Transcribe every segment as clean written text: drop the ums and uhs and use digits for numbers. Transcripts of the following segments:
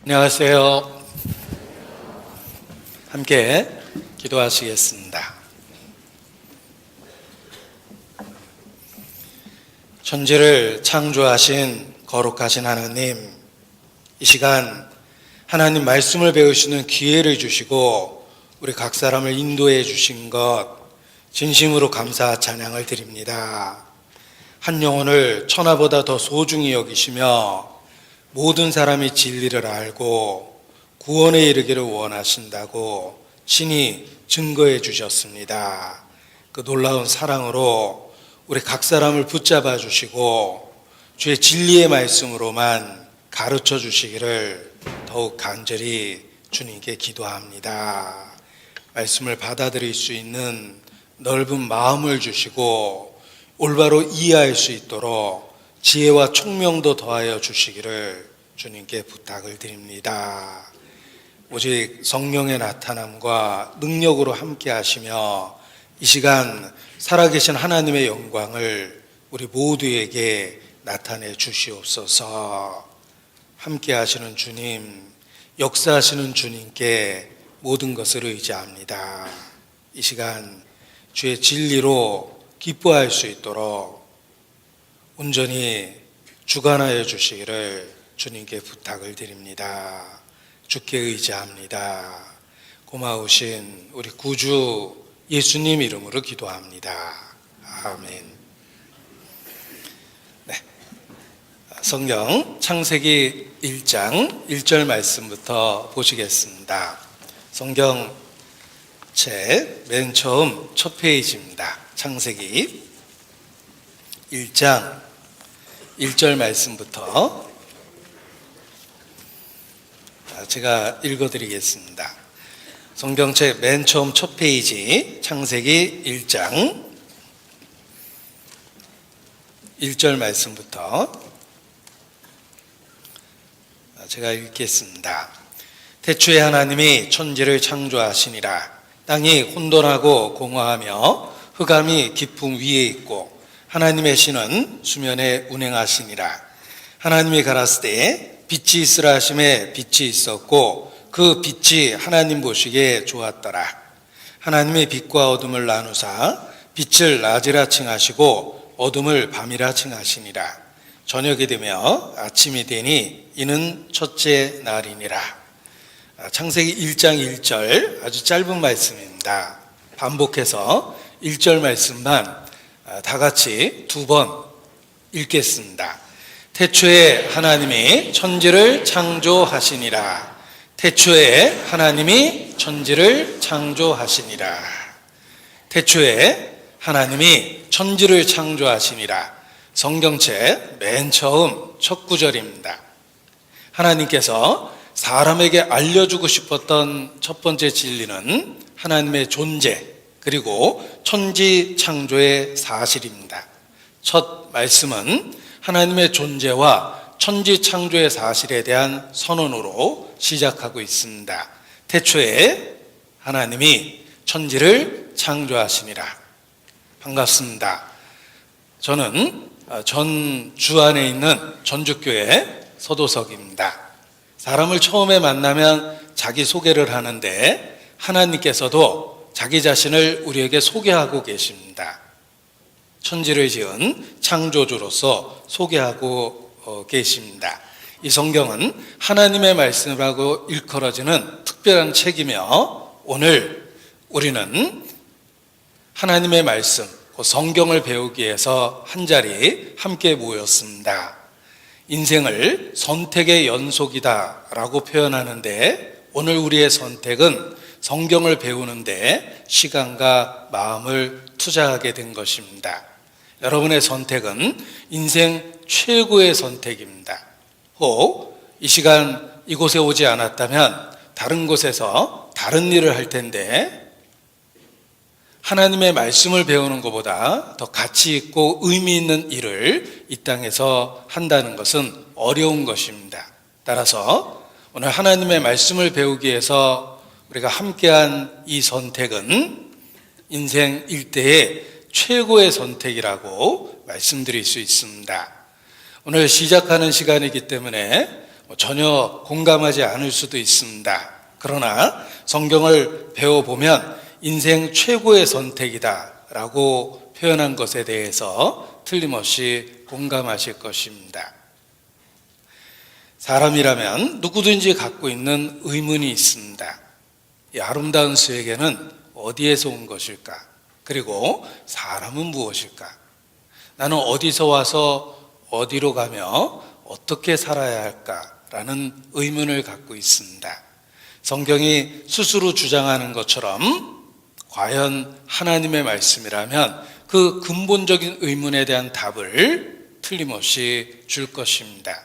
안녕하세요. 함께 기도하시겠습니다. 천지를 창조하신 거룩하신 하나님, 이 시간 하나님 말씀을 배우시는 기회를 주시고 우리 각 사람을 인도해 주신 것 진심으로 감사 찬양을 드립니다. 한 영혼을 천하보다 더 소중히 여기시며 모든 사람이 진리를 알고 구원에 이르기를 원하신다고 친히 증거해 주셨습니다. 그 놀라운 사랑으로 우리 각 사람을 붙잡아 주시고 주의 진리의 말씀으로만 가르쳐 주시기를 더욱 간절히 주님께 기도합니다. 말씀을 받아들일 수 있는 넓은 마음을 주시고 올바로 이해할 수 있도록 지혜와 총명도 더하여 주시기를 주님께 부탁을 드립니다. 오직 성령의 나타남과 능력으로 함께 하시며 이 시간 살아계신 하나님의 영광을 우리 모두에게 나타내 주시옵소서. 함께 하시는 주님, 역사하시는 주님께 모든 것을 의지합니다. 이 시간 주의 진리로 기뻐할 수 있도록 온전히 주관하여 주시기를 주님께 부탁을 드립니다. 주께 의지합니다. 고마우신 우리 구주 예수님 이름으로 기도합니다. 아멘. 네. 성경 창세기 1장 1절 말씀부터 보시겠습니다. 성경 책 맨 처음 첫 페이지입니다. 창세기 1장 1절 말씀부터 제가 읽어드리겠습니다. 성경책 맨 처음 첫 페이지 창세기 1장 1절 말씀부터 제가 읽겠습니다. 태초에 하나님이 천지를 창조하시니라. 땅이 혼돈하고 공허하며 흑암이 깊음 위에 있고 하나님의 신은 수면에 운행하시니라. 하나님이 가라사대 빛이 있으라 하심에 빛이 있었고 그 빛이 하나님 보시기에 좋았더라. 하나님이 빛과 어둠을 나누사 빛을 낮이라 칭하시고 어둠을 밤이라 칭하시니라. 저녁이 되며 아침이 되니 이는 첫째 날이니라. 창세기 1장 1절 아주 짧은 말씀입니다. 반복해서 1절 말씀만 다 같이 두 번 읽겠습니다. 태초에 하나님이 천지를 창조하시니라. 태초에 하나님이 천지를 창조하시니라. 태초에 하나님이 천지를 창조하시니라. 성경책 맨 처음 첫 구절입니다. 하나님께서 사람에게 알려주고 싶었던 첫 번째 진리는 하나님의 존재 그리고 천지 창조의 사실입니다. 첫 말씀은 하나님의 존재와 천지 창조의 사실에 대한 선언으로 시작하고 있습니다. 태초에 하나님이 천지를 창조하시니라. 반갑습니다. 저는 전주 안에 있는 전주교회 서도석입니다. 사람을 처음에 만나면 자기소개를 하는데 하나님께서도 자기 자신을 우리에게 소개하고 계십니다. 천지를 지은 창조주로서 소개하고 계십니다. 이 성경은 하나님의 말씀이라고 일컬어지는 특별한 책이며 오늘 우리는 하나님의 말씀, 성경을 배우기 위해서 한자리 함께 모였습니다. 인생을 선택의 연속이다라고 표현하는데 오늘 우리의 선택은 성경을 배우는데 시간과 마음을 투자하게 된 것입니다. 여러분의 선택은 인생 최고의 선택입니다. 혹 이 시간 이곳에 오지 않았다면 다른 곳에서 다른 일을 할 텐데 하나님의 말씀을 배우는 것보다 더 가치 있고 의미 있는 일을 이 땅에서 한다는 것은 어려운 것입니다. 따라서 오늘 하나님의 말씀을 배우기 위해서 우리가 함께한 이 선택은 인생 일대의 최고의 선택이라고 말씀드릴 수 있습니다. 오늘 시작하는 시간이기 때문에 전혀 공감하지 않을 수도 있습니다. 그러나 성경을 배워보면 인생 최고의 선택이다라고 표현한 것에 대해서 틀림없이 공감하실 것입니다. 사람이라면 누구든지 갖고 있는 의문이 있습니다. 이 아름다운 수에게는 어디에서 온 것일까? 그리고 사람은 무엇일까? 나는 어디서 와서 어디로 가며 어떻게 살아야 할까라는 의문을 갖고 있습니다. 성경이 스스로 주장하는 것처럼 과연 하나님의 말씀이라면 그 근본적인 의문에 대한 답을 틀림없이 줄 것입니다.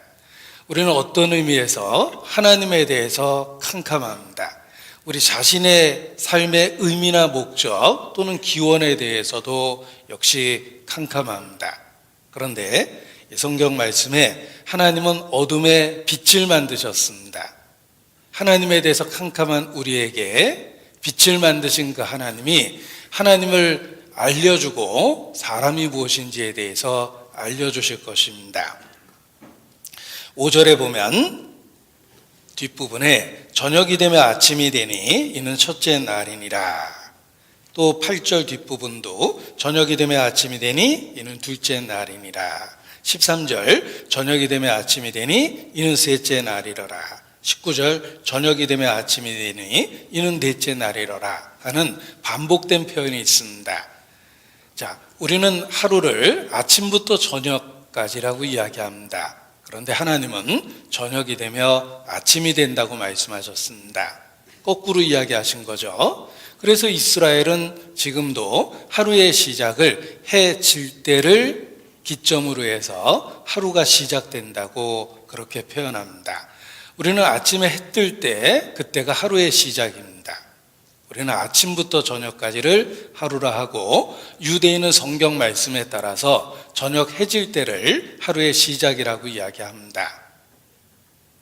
우리는 어떤 의미에서 하나님에 대해서 캄캄합니다. 우리 자신의 삶의 의미나 목적 또는 기원에 대해서도 역시 캄캄합니다. 그런데 성경 말씀에 하나님은 어둠에 빛을 만드셨습니다. 하나님에 대해서 캄캄한 우리에게 빛을 만드신 그 하나님이 하나님을 알려주고 사람이 무엇인지에 대해서 알려주실 것입니다. 5절에 보면 뒷부분에 저녁이 되면 아침이 되니 이는 첫째 날이니라. 또 8절 뒷부분도 저녁이 되면 아침이 되니 이는 둘째 날이니라. 13절 저녁이 되면 아침이 되니 이는 셋째 날이로라. 19절 저녁이 되면 아침이 되니 이는 넷째 날이로라 하는 반복된 표현이 있습니다. 자, 우리는 하루를 아침부터 저녁까지라고 이야기합니다. 그런데 하나님은 저녁이 되며 아침이 된다고 말씀하셨습니다. 거꾸로 이야기하신 거죠. 그래서 이스라엘은 지금도 하루의 시작을 해 질 때를 기점으로 해서 하루가 시작된다고 그렇게 표현합니다. 우리는 아침에 해 뜰 때 그때가 하루의 시작입니다. 우리는 아침부터 저녁까지를 하루라 하고 유대인은 성경 말씀에 따라서 저녁 해질 때를 하루의 시작이라고 이야기합니다.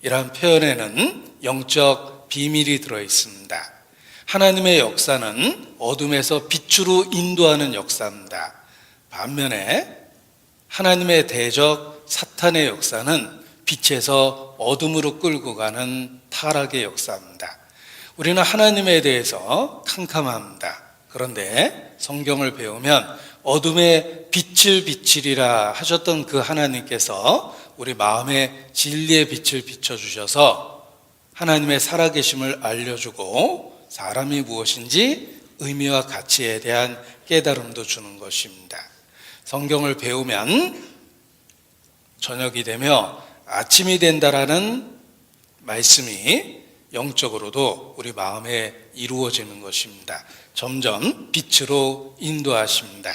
이러한 표현에는 영적 비밀이 들어 있습니다. 하나님의 역사는 어둠에서 빛으로 인도하는 역사입니다. 반면에 하나님의 대적 사탄의 역사는 빛에서 어둠으로 끌고 가는 타락의 역사입니다. 우리는 하나님에 대해서 캄캄합니다. 그런데 성경을 배우면 어둠에 빛을 비치리라 하셨던 그 하나님께서 우리 마음에 진리의 빛을 비춰주셔서 하나님의 살아계심을 알려주고 사람이 무엇인지 의미와 가치에 대한 깨달음도 주는 것입니다. 성경을 배우면 저녁이 되며 아침이 된다라는 말씀이 영적으로도 우리 마음에 이루어지는 것입니다. 점점 빛으로 인도하십니다.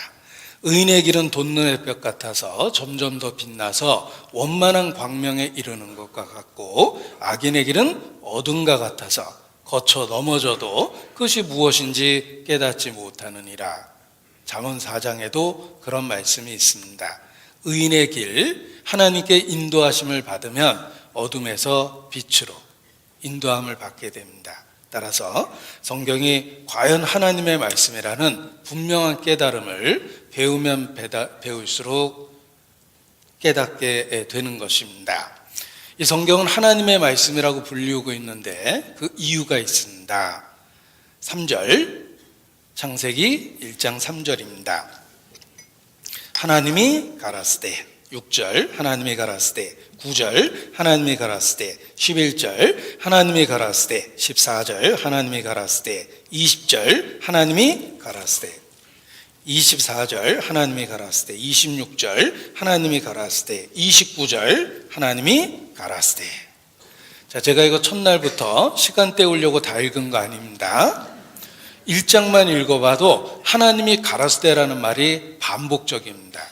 의인의 길은 돋는 햇볕 같아서 점점 더 빛나서 원만한 광명에 이르는 것과 같고 악인의 길은 어둠과 같아서 거쳐 넘어져도 그것이 무엇인지 깨닫지 못하느니라. 잠언 4장에도 그런 말씀이 있습니다. 의인의 길, 하나님께 인도하심을 받으면 어둠에서 빛으로 인도함을 받게 됩니다. 따라서 성경이 과연 하나님의 말씀이라는 분명한 깨달음을 배우면 배울수록 깨닫게 되는 것입니다. 이 성경은 하나님의 말씀이라고 불리우고 있는데 그 이유가 있습니다. 3절, 창세기 1장 3절입니다. 하나님이 가라스되. 6절 하나님이 가라스되. 9절 하나님이 가라스되. 11절 하나님이 가라스되. 14절 하나님이 가라스되. 20절 하나님이 가라스되. 24절 하나님이 가라스되. 26절 하나님이 가라스되. 29절 하나님이 가라스되. 자, 제가 이거 첫날부터 시간 때우려고 다 읽은 거 아닙니다. 1장만 읽어봐도 하나님이 가라스되라는 말이 반복적입니다.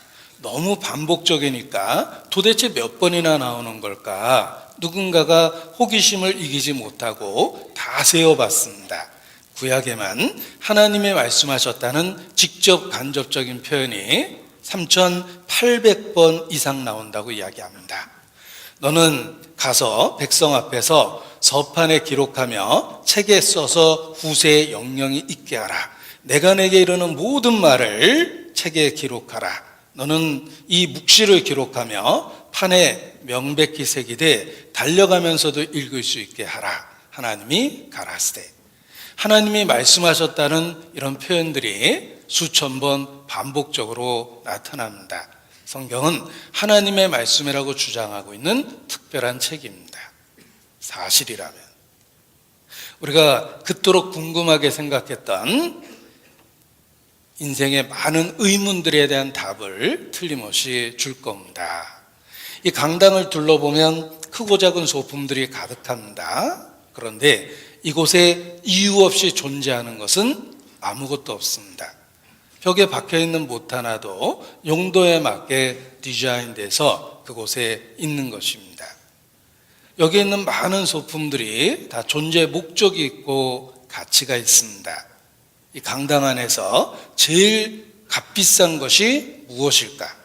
너무 반복적이니까 도대체 몇 번이나 나오는 걸까? 누군가가 호기심을 이기지 못하고 다 세어봤습니다. 구약에만 하나님이 말씀하셨다는 직접 간접적인 표현이 3,800번 이상 나온다고 이야기합니다. 너는 가서 백성 앞에서 서판에 기록하며 책에 써서 후세에 영영이 있게 하라. 내가 내게 이르는 모든 말을 책에 기록하라. 너는 이 묵시를 기록하며 판에 명백히 새기되 달려가면서도 읽을 수 있게 하라. 하나님이 가라사대. 하나님이 말씀하셨다는 이런 표현들이 수천 번 반복적으로 나타납니다. 성경은 하나님의 말씀이라고 주장하고 있는 특별한 책입니다. 사실이라면. 우리가 그토록 궁금하게 생각했던 인생의 많은 의문들에 대한 답을 틀림없이 줄 겁니다. 이 강당을 둘러보면 크고 작은 소품들이 가득합니다. 그런데 이곳에 이유 없이 존재하는 것은 아무것도 없습니다. 벽에 박혀있는 못 하나도 용도에 맞게 디자인돼서 그곳에 있는 것입니다. 여기 있는 많은 소품들이 다 존재 목적이 있고 가치가 있습니다. 이 강당 안에서 제일 값비싼 것이 무엇일까?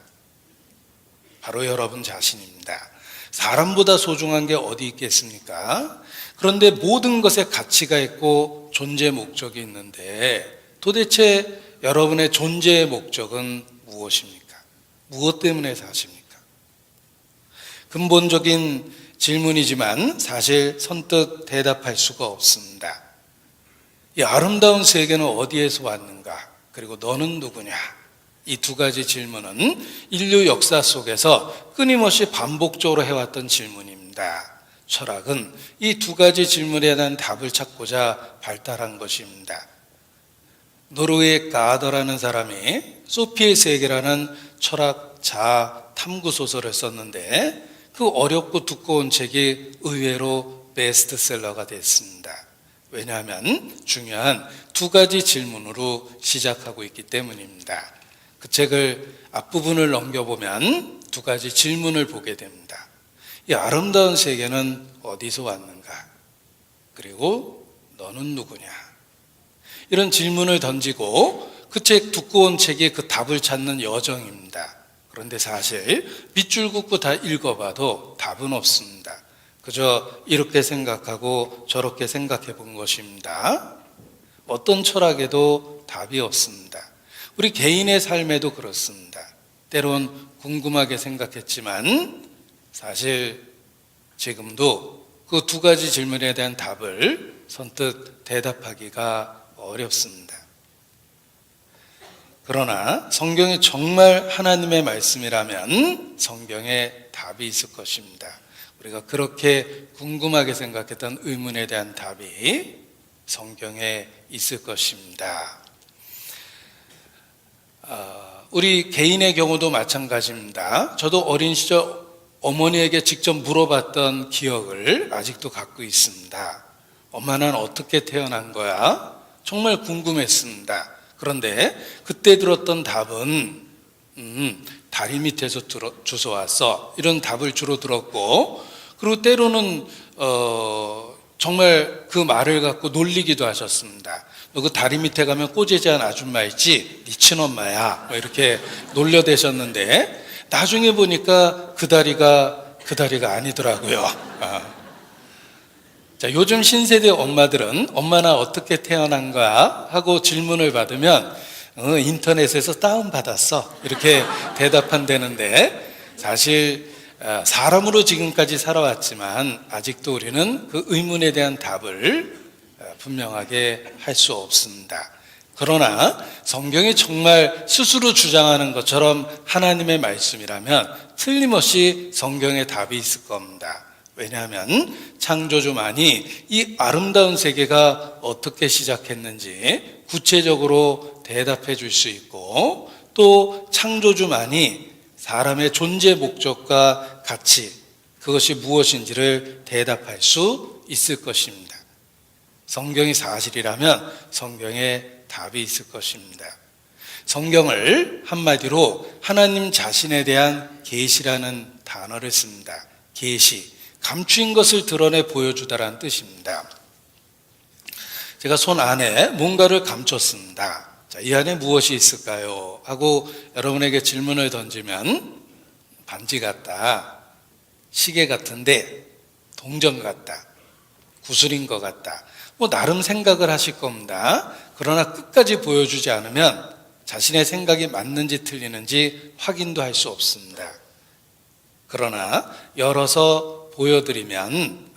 바로 여러분 자신입니다. 사람보다 소중한 게 어디 있겠습니까? 그런데 모든 것에 가치가 있고 존재 목적이 있는데 도대체 여러분의 존재의 목적은 무엇입니까? 무엇 때문에 사십니까? 근본적인 질문이지만 사실 선뜻 대답할 수가 없습니다. 이 아름다운 세계는 어디에서 왔는가? 그리고 너는 누구냐? 이 두 가지 질문은 인류 역사 속에서 끊임없이 반복적으로 해왔던 질문입니다. 철학은 이 두 가지 질문에 대한 답을 찾고자 발달한 것입니다. 노르웨이 가더라는 사람이 소피의 세계라는 철학 자아 탐구 소설을 썼는데 그 어렵고 두꺼운 책이 의외로 베스트셀러가 됐습니다. 왜냐하면 중요한 두 가지 질문으로 시작하고 있기 때문입니다. 그 책을 앞부분을 넘겨보면 두 가지 질문을 보게 됩니다. 이 아름다운 세계는 어디서 왔는가? 그리고 너는 누구냐? 이런 질문을 던지고 그 책, 두꺼운 책이 그 답을 찾는 여정입니다. 그런데 사실 밑줄 긋고 다 읽어봐도 답은 없습니다. 그저 이렇게 생각하고 저렇게 생각해 본 것입니다. 어떤 철학에도 답이 없습니다. 우리 개인의 삶에도 그렇습니다. 때론 궁금하게 생각했지만 사실 지금도 그 두 가지 질문에 대한 답을 선뜻 대답하기가 어렵습니다. 그러나 성경이 정말 하나님의 말씀이라면 성경에 답이 있을 것입니다. 우리가 그렇게 궁금하게 생각했던 의문에 대한 답이 성경에 있을 것입니다. 우리 개인의 경우도 마찬가지입니다. 저도 어린 시절 어머니에게 직접 물어봤던 기억을 아직도 갖고 있습니다. 엄마, 난 어떻게 태어난 거야? 정말 궁금했습니다. 그런데 그때 들었던 답은 다리 밑에서 주워왔어, 이런 답을 주로 들었고, 그리고 때로는 정말 그 말을 갖고 놀리기도 하셨습니다. 너 그 다리 밑에 가면 꼬재지한 아줌마 있지? 네 친엄마야. 뭐 이렇게 놀려대셨는데 나중에 보니까 그 다리가 아니더라고요. 자, 요즘 신세대 엄마들은 엄마 나 어떻게 태어난 거야? 하고 질문을 받으면 인터넷에서 다운받았어, 이렇게 대답한다는데, 사실 사람으로 지금까지 살아왔지만 아직도 우리는 그 의문에 대한 답을 분명하게 할 수 없습니다. 그러나 성경이 정말 스스로 주장하는 것처럼 하나님의 말씀이라면 틀림없이 성경에 답이 있을 겁니다. 왜냐하면 창조주만이 이 아름다운 세계가 어떻게 시작했는지 구체적으로 대답해 줄 수 있고, 또 창조주만이 사람의 존재 목적과 가치, 그것이 무엇인지를 대답할 수 있을 것입니다. 성경이 사실이라면 성경에 답이 있을 것입니다. 성경을 한마디로 하나님 자신에 대한 계시라는 단어를 씁니다. 계시, 감추인 것을 드러내 보여주다라는 뜻입니다. 제가 손 안에 뭔가를 감췄습니다. 자, 이 안에 무엇이 있을까요? 하고 여러분에게 질문을 던지면 반지 같다, 시계 같은데, 동전 같다, 구슬인 것 같다, 뭐 나름 생각을 하실 겁니다. 그러나 끝까지 보여주지 않으면 자신의 생각이 맞는지 틀리는지 확인도 할 수 없습니다. 그러나 열어서 보여드리면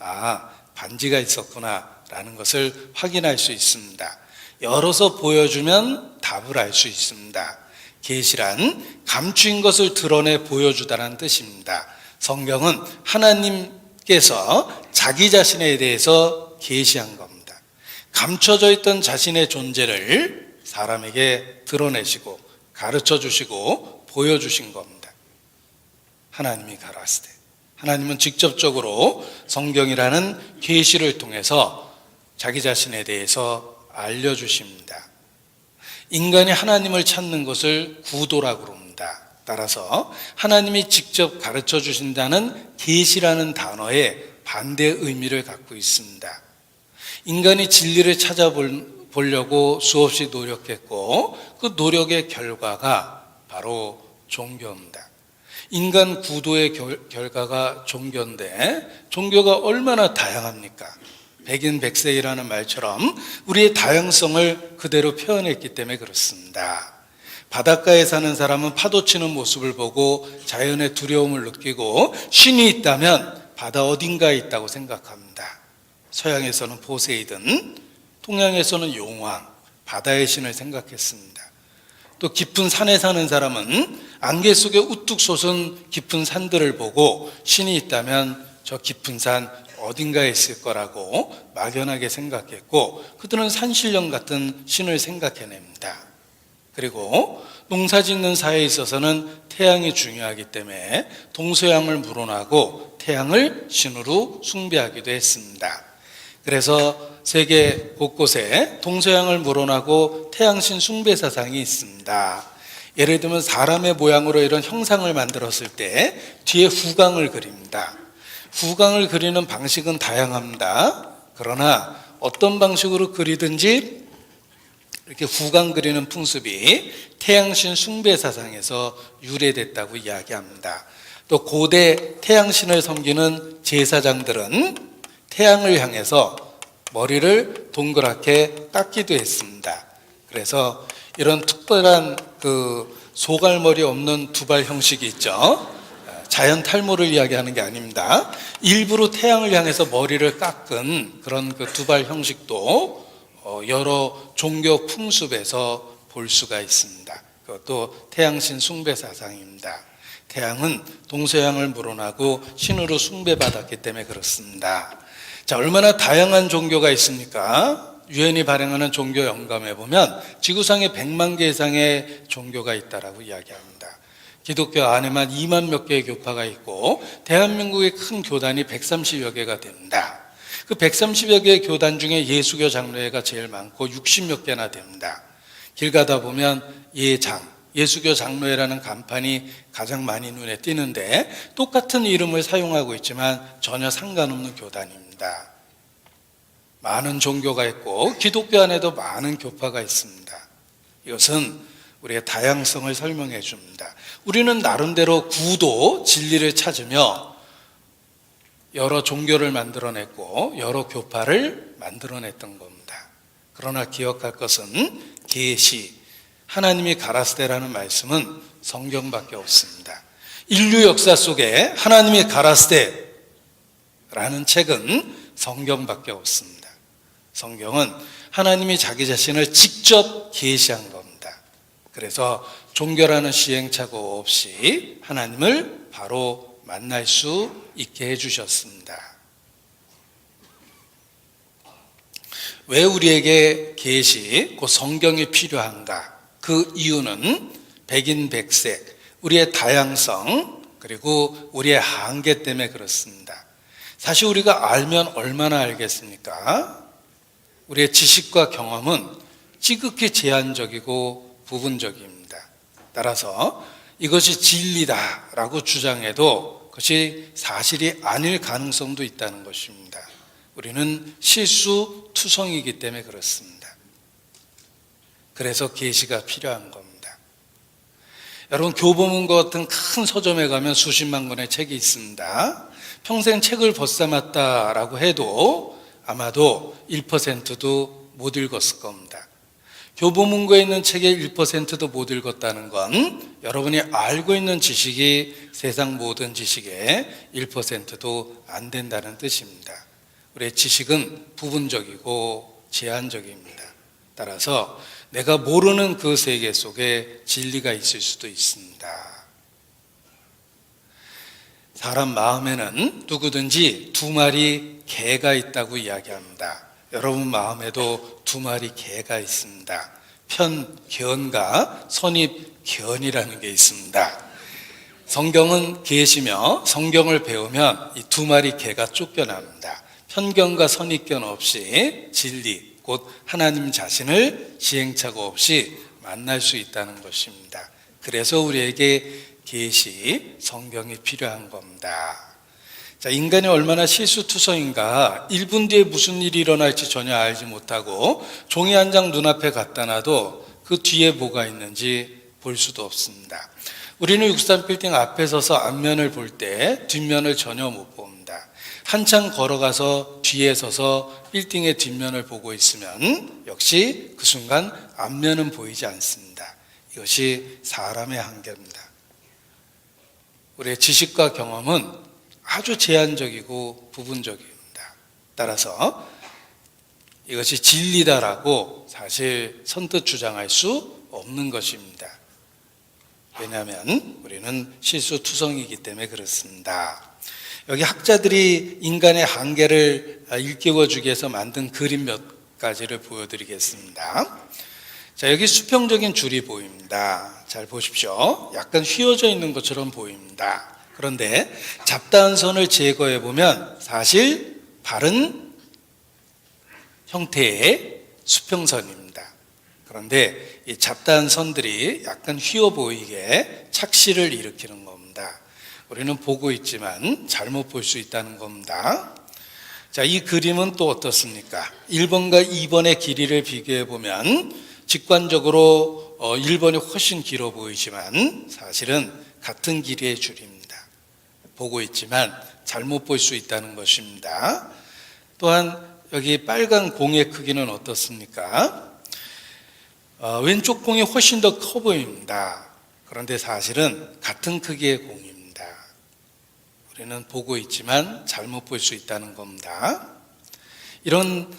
반지가 있었구나 라는 것을 확인할 수 있습니다. 열어서 보여주면 답을 알 수 있습니다. 계시란 감추인 것을 드러내 보여주다라는 뜻입니다. 성경은 하나님께서 자기 자신에 대해서 계시한 겁니다. 감춰져 있던 자신의 존재를 사람에게 드러내시고 가르쳐 주시고 보여주신 겁니다. 하나님이 가라사대. 하나님은 직접적으로 성경이라는 계시를 통해서 자기 자신에 대해서 알려주십니다. 인간이 하나님을 찾는 것을 구도라고 부릅니다. 따라서 하나님이 직접 가르쳐 주신다는 계시라는 단어에 반대 의미를 갖고 있습니다. 인간이 진리를 찾아보려고 수없이 노력했고 그 노력의 결과가 바로 종교입니다. 인간 구도의 결과가 종교인데 종교가 얼마나 다양합니까? 백인백색이라는 말처럼 우리의 다양성을 그대로 표현했기 때문에 그렇습니다. 바닷가에 사는 사람은 파도 치는 모습을 보고 자연의 두려움을 느끼고 신이 있다면 바다 어딘가에 있다고 생각합니다. 서양에서는 포세이든, 동양에서는 용왕, 바다의 신을 생각했습니다. 또 깊은 산에 사는 사람은 안개 속에 우뚝 솟은 깊은 산들을 보고 신이 있다면 저 깊은 산 어딘가에 있을 거라고 막연하게 생각했고 그들은 산신령 같은 신을 생각해냅니다. 그리고 농사짓는 사회에 있어서는 태양이 중요하기 때문에 동서양을 물어나고 태양을 신으로 숭배하기도 했습니다. 그래서 세계 곳곳에 동서양을 물어나고 태양신 숭배 사상이 있습니다. 예를 들면 사람의 모양으로 이런 형상을 만들었을 때 뒤에 후광을 그립니다. 후광을 그리는 방식은 다양합니다. 그러나 어떤 방식으로 그리든지 이렇게 후광 그리는 풍습이 태양신 숭배 사상에서 유래됐다고 이야기합니다. 또 고대 태양신을 섬기는 제사장들은 태양을 향해서 머리를 동그랗게 깎기도 했습니다. 그래서 이런 특별한 소갈머리 없는 두발 형식이 있죠. 자연 탈모를 이야기하는 게 아닙니다. 일부러 태양을 향해서 머리를 깎은 그런 두발 형식도 여러 종교 풍습에서 볼 수가 있습니다. 그것도 태양신 숭배 사상입니다. 태양은 동서양을 물어나고 신으로 숭배받았기 때문에 그렇습니다. 자, 얼마나 다양한 종교가 있습니까? 유엔이 발행하는 종교 영감에 보면 지구상에 100만 개 이상의 종교가 있다라고 이야기합니다. 기독교 안에만 2만 몇 개의 교파가 있고 대한민국의 큰 교단이 130여 개가 됩니다. 그 130여 개의 교단 중에 예수교 장로회가 제일 많고 60몇 개나 됩니다. 길 가다 보면 예수교 장로회라는 간판이 가장 많이 눈에 띄는데 똑같은 이름을 사용하고 있지만 전혀 상관없는 교단입니다. 많은 종교가 있고 기독교 안에도 많은 교파가 있습니다. 이것은 우리의 다양성을 설명해 줍니다. 우리는 나름대로 구도, 진리를 찾으며 여러 종교를 만들어냈고 여러 교파를 만들어냈던 겁니다. 그러나 기억할 것은 계시, 하나님이 가라스데라는 말씀은 성경밖에 없습니다. 인류 역사 속에 하나님이 가라스데라는 책은 성경밖에 없습니다. 성경은 하나님이 자기 자신을 직접 계시한 겁니다. 그래서 종교라는 시행착오 없이 하나님을 바로 만날 수 있게 해주셨습니다. 왜 우리에게 계시, 그 성경이 필요한가? 그 이유는 백인백색, 우리의 다양성, 그리고 우리의 한계 때문에 그렇습니다. 사실 우리가 알면 얼마나 알겠습니까? 우리의 지식과 경험은 지극히 제한적이고 부분적입니다. 따라서 이것이 진리다라고 주장해도 그것이 사실이 아닐 가능성도 있다는 것입니다. 우리는 실수투성이기 때문에 그렇습니다. 그래서 계시가 필요한 겁니다. 여러분, 교보문고 같은 큰 서점에 가면 수십만 권의 책이 있습니다. 평생 책을 벗삼았다라고 해도 아마도 1%도 못 읽었을 겁니다. 교보문고에 있는 책의 1%도 못 읽었다는 건 여러분이 알고 있는 지식이 세상 모든 지식의 1%도 안 된다는 뜻입니다. 우리의 지식은 부분적이고 제한적입니다. 따라서 내가 모르는 그 세계 속에 진리가 있을 수도 있습니다. 사람 마음에는 누구든지 두 마리 개가 있다고 이야기합니다. 여러분 마음에도 두 마리 개가 있습니다. 편견과 선입견이라는 게 있습니다. 성경은 계시며 성경을 배우면 이 두 마리 개가 쫓겨납니다. 편견과 선입견 없이 진리, 곧 하나님 자신을 시행착오 없이 만날 수 있다는 것입니다. 그래서 우리에게 계시, 성경이 필요한 겁니다. 자, 인간이 얼마나 실수투성인가. 1분 뒤에 무슨 일이 일어날지 전혀 알지 못하고 종이 한 장 눈앞에 갖다 놔도 그 뒤에 뭐가 있는지 볼 수도 없습니다. 우리는 63빌딩 앞에 서서 앞면을 볼 때 뒷면을 전혀 못 봅니다. 한참 걸어가서 뒤에 서서 빌딩의 뒷면을 보고 있으면 역시 그 순간 앞면은 보이지 않습니다. 이것이 사람의 한계입니다. 우리의 지식과 경험은 아주 제한적이고 부분적입니다. 따라서 이것이 진리다라고 사실 선뜻 주장할 수 없는 것입니다. 왜냐하면 우리는 실수투성이기 때문에 그렇습니다. 여기 학자들이 인간의 한계를 일깨워주기 위해서 만든 그림 몇 가지를 보여드리겠습니다. 자, 여기 수평적인 줄이 보입니다. 잘 보십시오. 약간 휘어져 있는 것처럼 보입니다. 그런데 잡다한 선을 제거해 보면 사실 바른 형태의 수평선입니다. 그런데 이 잡다한 선들이 약간 휘어 보이게 착시를 일으키는 겁니다. 우리는 보고 있지만 잘못 볼 수 있다는 겁니다. 자, 이 그림은 또 어떻습니까? 1번과 2번의 길이를 비교해 보면 직관적으로 1번이 훨씬 길어 보이지만 사실은 같은 길이의 줄입니다. 보고 있지만 잘못 볼 수 있다는 것입니다. 또한 여기 빨간 공의 크기는 어떻습니까? 왼쪽 공이 훨씬 더 커 보입니다. 그런데 사실은 같은 크기의 공입니다. 우리는 보고 있지만 잘못 볼 수 있다는 겁니다. 이런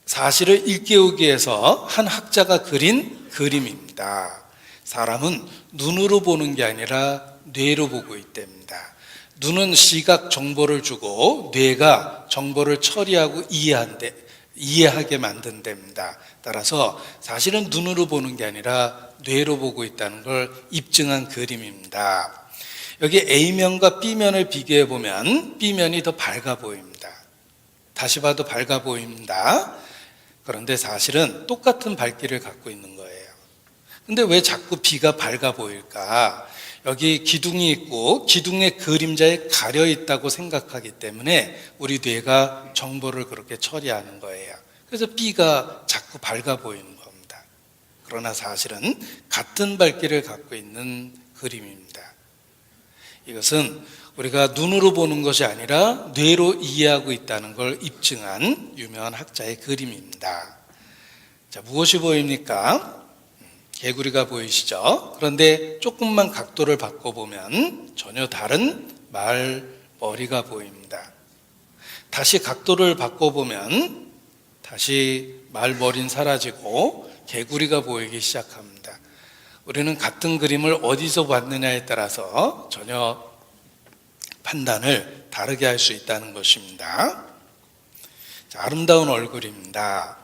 사실을 일깨우기 위해서 한 학자가 그린 그림입니다. 사람은 눈으로 보는 게 아니라 뇌로 보고 있답니다. 눈은 시각 정보를 주고 뇌가 정보를 처리하고 이해하게 만든답니다. 따라서 사실은 눈으로 보는 게 아니라 뇌로 보고 있다는 걸 입증한 그림입니다. 여기 A면과 B면을 비교해 보면 B면이 더 밝아 보입니다. 다시 봐도 밝아 보입니다. 그런데 사실은 똑같은 밝기를 갖고 있는 거예요. 근데 왜 자꾸 B가 밝아 보일까? 여기 기둥이 있고 기둥의 그림자에 가려 있다고 생각하기 때문에 우리 뇌가 정보를 그렇게 처리하는 거예요. 그래서 B가 자꾸 밝아 보이는 겁니다. 그러나 사실은 같은 밝기를 갖고 있는 그림입니다. 이것은 우리가 눈으로 보는 것이 아니라 뇌로 이해하고 있다는 걸 입증한 유명한 학자의 그림입니다. 자, 무엇이 보입니까? 개구리가 보이시죠? 그런데 조금만 각도를 바꿔보면 전혀 다른 말머리가 보입니다. 다시 각도를 바꿔보면 다시 말머리는 사라지고 개구리가 보이기 시작합니다. 우리는 같은 그림을 어디서 봤느냐에 따라서 전혀 판단을 다르게 할 수 있다는 것입니다. 자, 아름다운 얼굴입니다.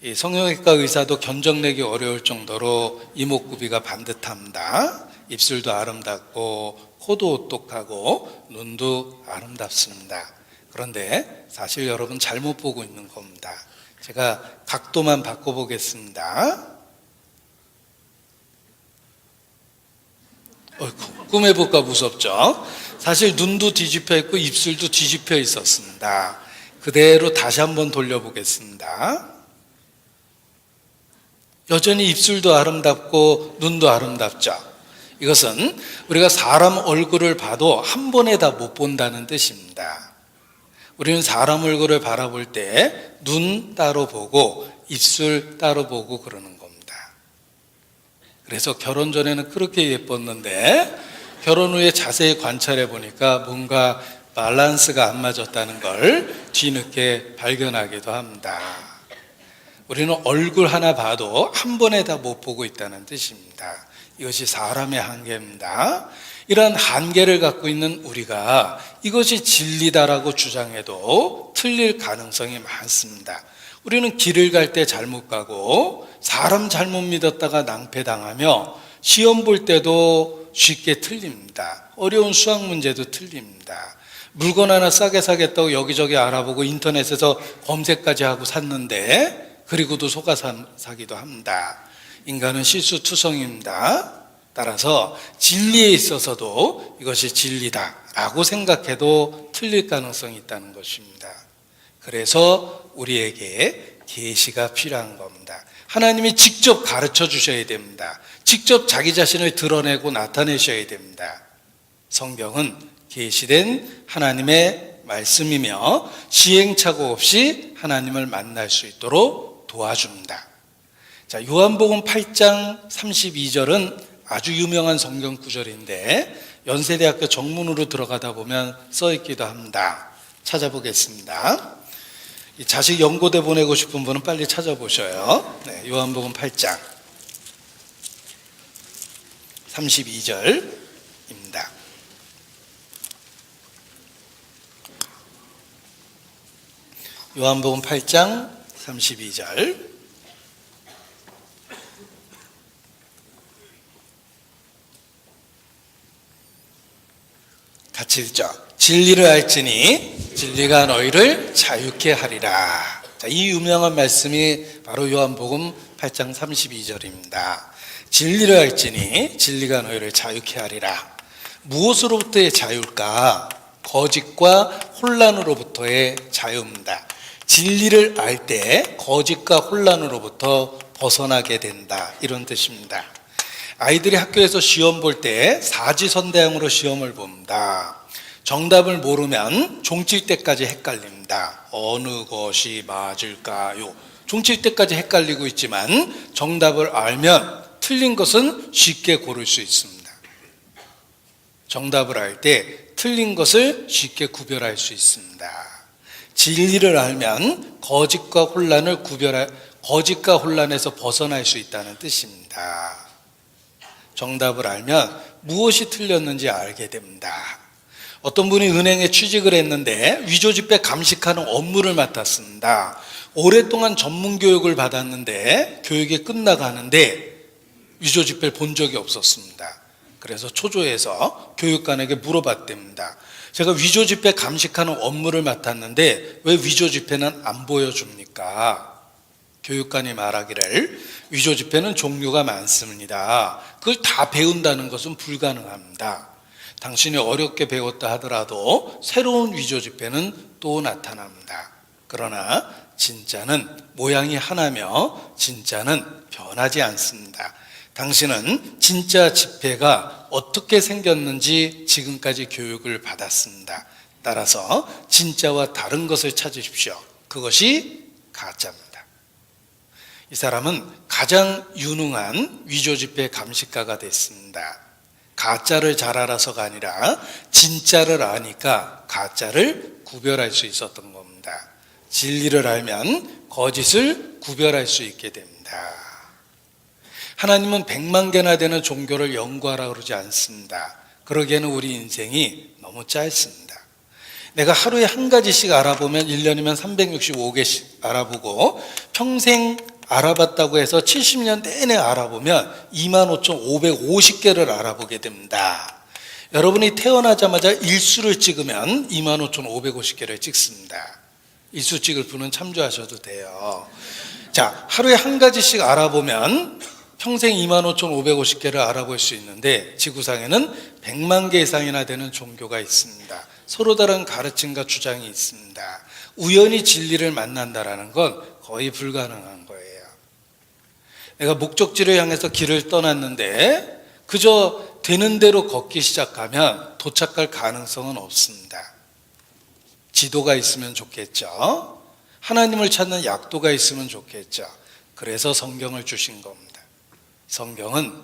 이 성형외과 의사도 견적내기 어려울 정도로 이목구비가 반듯합니다. 입술도 아름답고 코도 오똑하고 눈도 아름답습니다. 그런데 사실 여러분 잘못 보고 있는 겁니다. 제가 각도만 바꿔보겠습니다. 꿈에 볼까 무섭죠? 사실 눈도 뒤집혀 있고 입술도 뒤집혀 있었습니다. 그대로 다시 한번 돌려보겠습니다. 여전히 입술도 아름답고 눈도 아름답죠. 이것은 우리가 사람 얼굴을 봐도 한 번에 다 못 본다는 뜻입니다. 우리는 사람 얼굴을 바라볼 때 눈 따로 보고 입술 따로 보고 그러는 겁니다. 그래서 결혼 전에는 그렇게 예뻤는데 결혼 후에 자세히 관찰해 보니까 뭔가 밸런스가 안 맞았다는 걸 뒤늦게 발견하기도 합니다. 우리는 얼굴 하나 봐도 한 번에 다 못 보고 있다는 뜻입니다. 이것이 사람의 한계입니다. 이러한 한계를 갖고 있는 우리가 이것이 진리다라고 주장해도 틀릴 가능성이 많습니다. 우리는 길을 갈 때 잘못 가고 사람 잘못 믿었다가 낭패당하며 시험 볼 때도 쉽게 틀립니다. 어려운 수학 문제도 틀립니다. 물건 하나 싸게 사겠다고 여기저기 알아보고 인터넷에서 검색까지 하고 샀는데 그리고도 속아 사기도 합니다. 인간은 실수투성입니다. 따라서 진리에 있어서도 이것이 진리다라고 생각해도 틀릴 가능성이 있다는 것입니다. 그래서 우리에게 계시가 필요한 겁니다. 하나님이 직접 가르쳐 주셔야 됩니다. 직접 자기 자신을 드러내고 나타내셔야 됩니다. 성경은 계시된 하나님의 말씀이며 시행착오 없이 하나님을 만날 수 있도록 도와줍니다. 자, 요한복음 8장 32절은 아주 유명한 성경 구절인데 연세대학교 정문으로 들어가다 보면 써 있기도 합니다. 찾아보겠습니다. 자식 연고대 보내고 싶은 분은 빨리 찾아보셔요. 네, 요한복음 8장 32절입니다. 요한복음 8장 32절 같이 읽죠. 진리를 알지니 진리가 너희를 자유케 하리라. 자, 이 유명한 말씀이 바로 요한복음 8장 32절입니다. 진리를 알지니 진리가 너희를 자유케 하리라. 무엇으로부터의 자유일까? 거짓과 혼란으로부터의 자유입니다. 진리를 알 때 거짓과 혼란으로부터 벗어나게 된다, 이런 뜻입니다. 아이들이 학교에서 시험 볼 때 사지선다형으로 시험을 봅니다. 정답을 모르면 종칠 때까지 헷갈립니다. 어느 것이 맞을까요? 종칠 때까지 헷갈리고 있지만 정답을 알면 틀린 것은 쉽게 고를 수 있습니다. 정답을 알 때 틀린 것을 쉽게 구별할 수 있습니다. 진리를 알면 거짓과 혼란에서 벗어날 수 있다는 뜻입니다. 정답을 알면 무엇이 틀렸는지 알게 됩니다. 어떤 분이 은행에 취직을 했는데 위조지폐 감식하는 업무를 맡았습니다. 오랫동안 전문 교육을 받았는데 교육이 끝나가는데 위조지폐를 본 적이 없었습니다. 그래서 초조해서 교육관에게 물어봤답니다. 제가 위조지폐 감식하는 업무를 맡았는데 왜 위조지폐는 안 보여줍니까? 교육관이 말하기를 위조지폐는 종류가 많습니다. 그걸 다 배운다는 것은 불가능합니다. 당신이 어렵게 배웠다 하더라도 새로운 위조지폐는 또 나타납니다. 그러나 진짜는 모양이 하나며 진짜는 변하지 않습니다. 당신은 진짜 지폐가 어떻게 생겼는지 지금까지 교육을 받았습니다. 따라서 진짜와 다른 것을 찾으십시오. 그것이 가짜입니다. 이 사람은 가장 유능한 위조지폐 감식가가 됐습니다. 가짜를 잘 알아서가 아니라 진짜를 아니까 가짜를 구별할 수 있었던 겁니다. 진리를 알면 거짓을 구별할 수 있게 됩니다. 하나님은 100만 개나 되는 종교를 연구하라 그러지 않습니다. 그러기에는 우리 인생이 너무 짧습니다. 내가 하루에 한 가지씩 알아보면 1년이면 365개씩 알아보고 평생 알아봤다고 해서 70년 내내 알아보면 25,550개를 알아보게 됩니다. 여러분이 태어나자마자 일수를 찍으면 25,550개를 찍습니다. 일수 찍을 분은 참조하셔도 돼요. 자, 하루에 한 가지씩 알아보면 평생 25,550개를 알아볼 수 있는데 지구상에는 100만 개 이상이나 되는 종교가 있습니다. 서로 다른 가르침과 주장이 있습니다. 우연히 진리를 만난다는 건 거의 불가능한 거예요. 내가 목적지를 향해서 길을 떠났는데 그저 되는 대로 걷기 시작하면 도착할 가능성은 없습니다. 지도가 있으면 좋겠죠. 하나님을 찾는 약도가 있으면 좋겠죠. 그래서 성경을 주신 겁니다. 성경은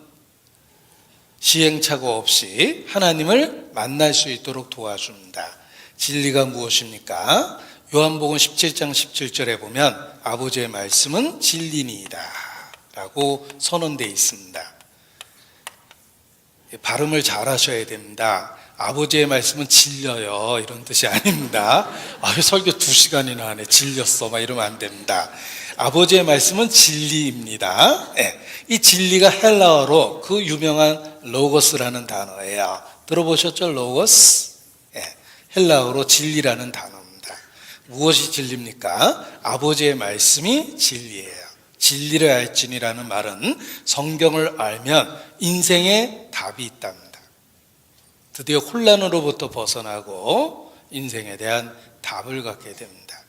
시행착오 없이 하나님을 만날 수 있도록 도와줍니다. 진리가 무엇입니까? 요한복음 17장 17절에 보면 아버지의 말씀은 진리니이다 라고 선언되어 있습니다. 발음을 잘 하셔야 됩니다. 아버지의 말씀은 질려요 이런 뜻이 아닙니다. 설교 2시간이나 하네, 질렸어 막 이러면 안 됩니다. 아버지의 말씀은 진리입니다. 이 진리가 헬라어로 그 유명한 로고스라는 단어예요. 들어보셨죠? 로고스? 헬라어로 진리라는 단어입니다. 무엇이 진리입니까? 아버지의 말씀이 진리예요. 진리를 알지니라는 말은 성경을 알면 인생에 답이 있답니다. 드디어 혼란으로부터 벗어나고 인생에 대한 답을 갖게 됩니다.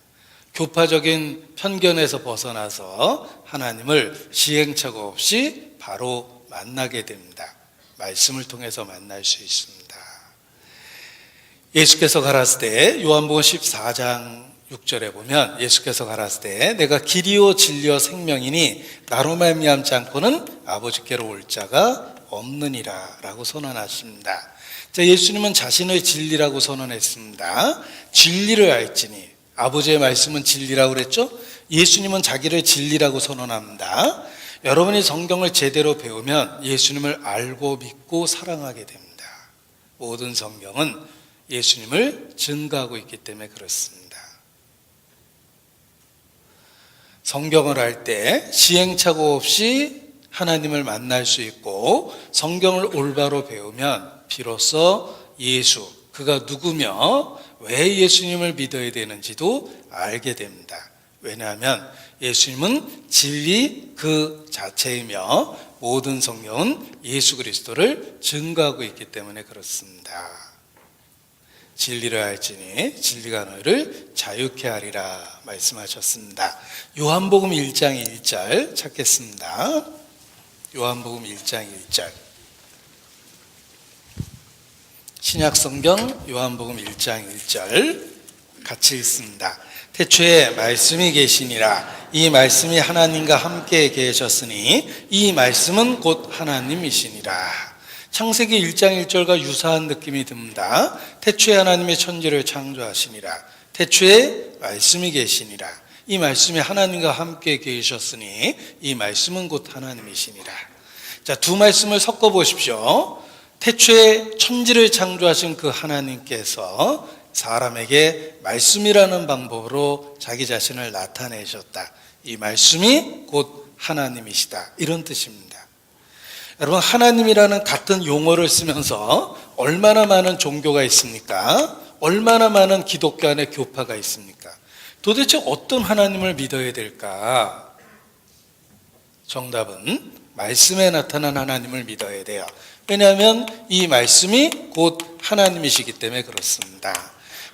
교파적인 편견에서 벗어나서 하나님을 시행착오 없이 바로 만나게 됩니다. 말씀을 통해서 만날 수 있습니다. 예수께서 가라사대 때 요한복음 14장 6절에 보면 예수께서 가라사대 때 내가 길이요 진리요 생명이니 나로 말미암지 않고는 아버지께로 올 자가 없느니라 라고 선언하십니다. 자, 예수님은 자신을 진리라고 선언했습니다. 진리를 알지니, 아버지의 말씀은 진리라고 그랬죠? 예수님은 자기를 진리라고 선언합니다. 여러분이 성경을 제대로 배우면 예수님을 알고 믿고 사랑하게 됩니다. 모든 성경은 예수님을 증거하고 있기 때문에 그렇습니다. 성경을 할 때 시행착오 없이 하나님을 만날 수 있고 성경을 올바로 배우면 비로소 예수, 그가 누구며 왜 예수님을 믿어야 되는지도 알게 됩니다. 왜냐하면 예수님은 진리 그 자체이며 모든 성경은 예수 그리스도를 증거하고 있기 때문에 그렇습니다. 진리를 알지니 진리가 너희를 자유케 하리라 말씀하셨습니다. 요한복음 1장 1절 찾겠습니다. 요한복음 1장 1절. 신약성경 요한복음 1장 1절 같이 읽습니다. 태초에 말씀이 계시니라. 이 말씀이 하나님과 함께 계셨으니 이 말씀은 곧 하나님이시니라. 창세기 1장 1절과 유사한 느낌이 듭니다. 태초에 하나님의 천지를 창조하시니라. 태초에 말씀이 계시니라. 이 말씀이 하나님과 함께 계셨으니 이 말씀은 곧 하나님이시니라. 자, 두 말씀을 섞어 보십시오. 태초에 천지를 창조하신 그 하나님께서 사람에게 말씀이라는 방법으로 자기 자신을 나타내셨다. 이 말씀이 곧 하나님이시다. 이런 뜻입니다. 여러분, 하나님이라는 같은 용어를 쓰면서 얼마나 많은 종교가 있습니까? 얼마나 많은 기독교 안에 교파가 있습니까? 도대체 어떤 하나님을 믿어야 될까? 정답은 말씀에 나타난 하나님을 믿어야 돼요. 왜냐하면 이 말씀이 곧 하나님이시기 때문에 그렇습니다.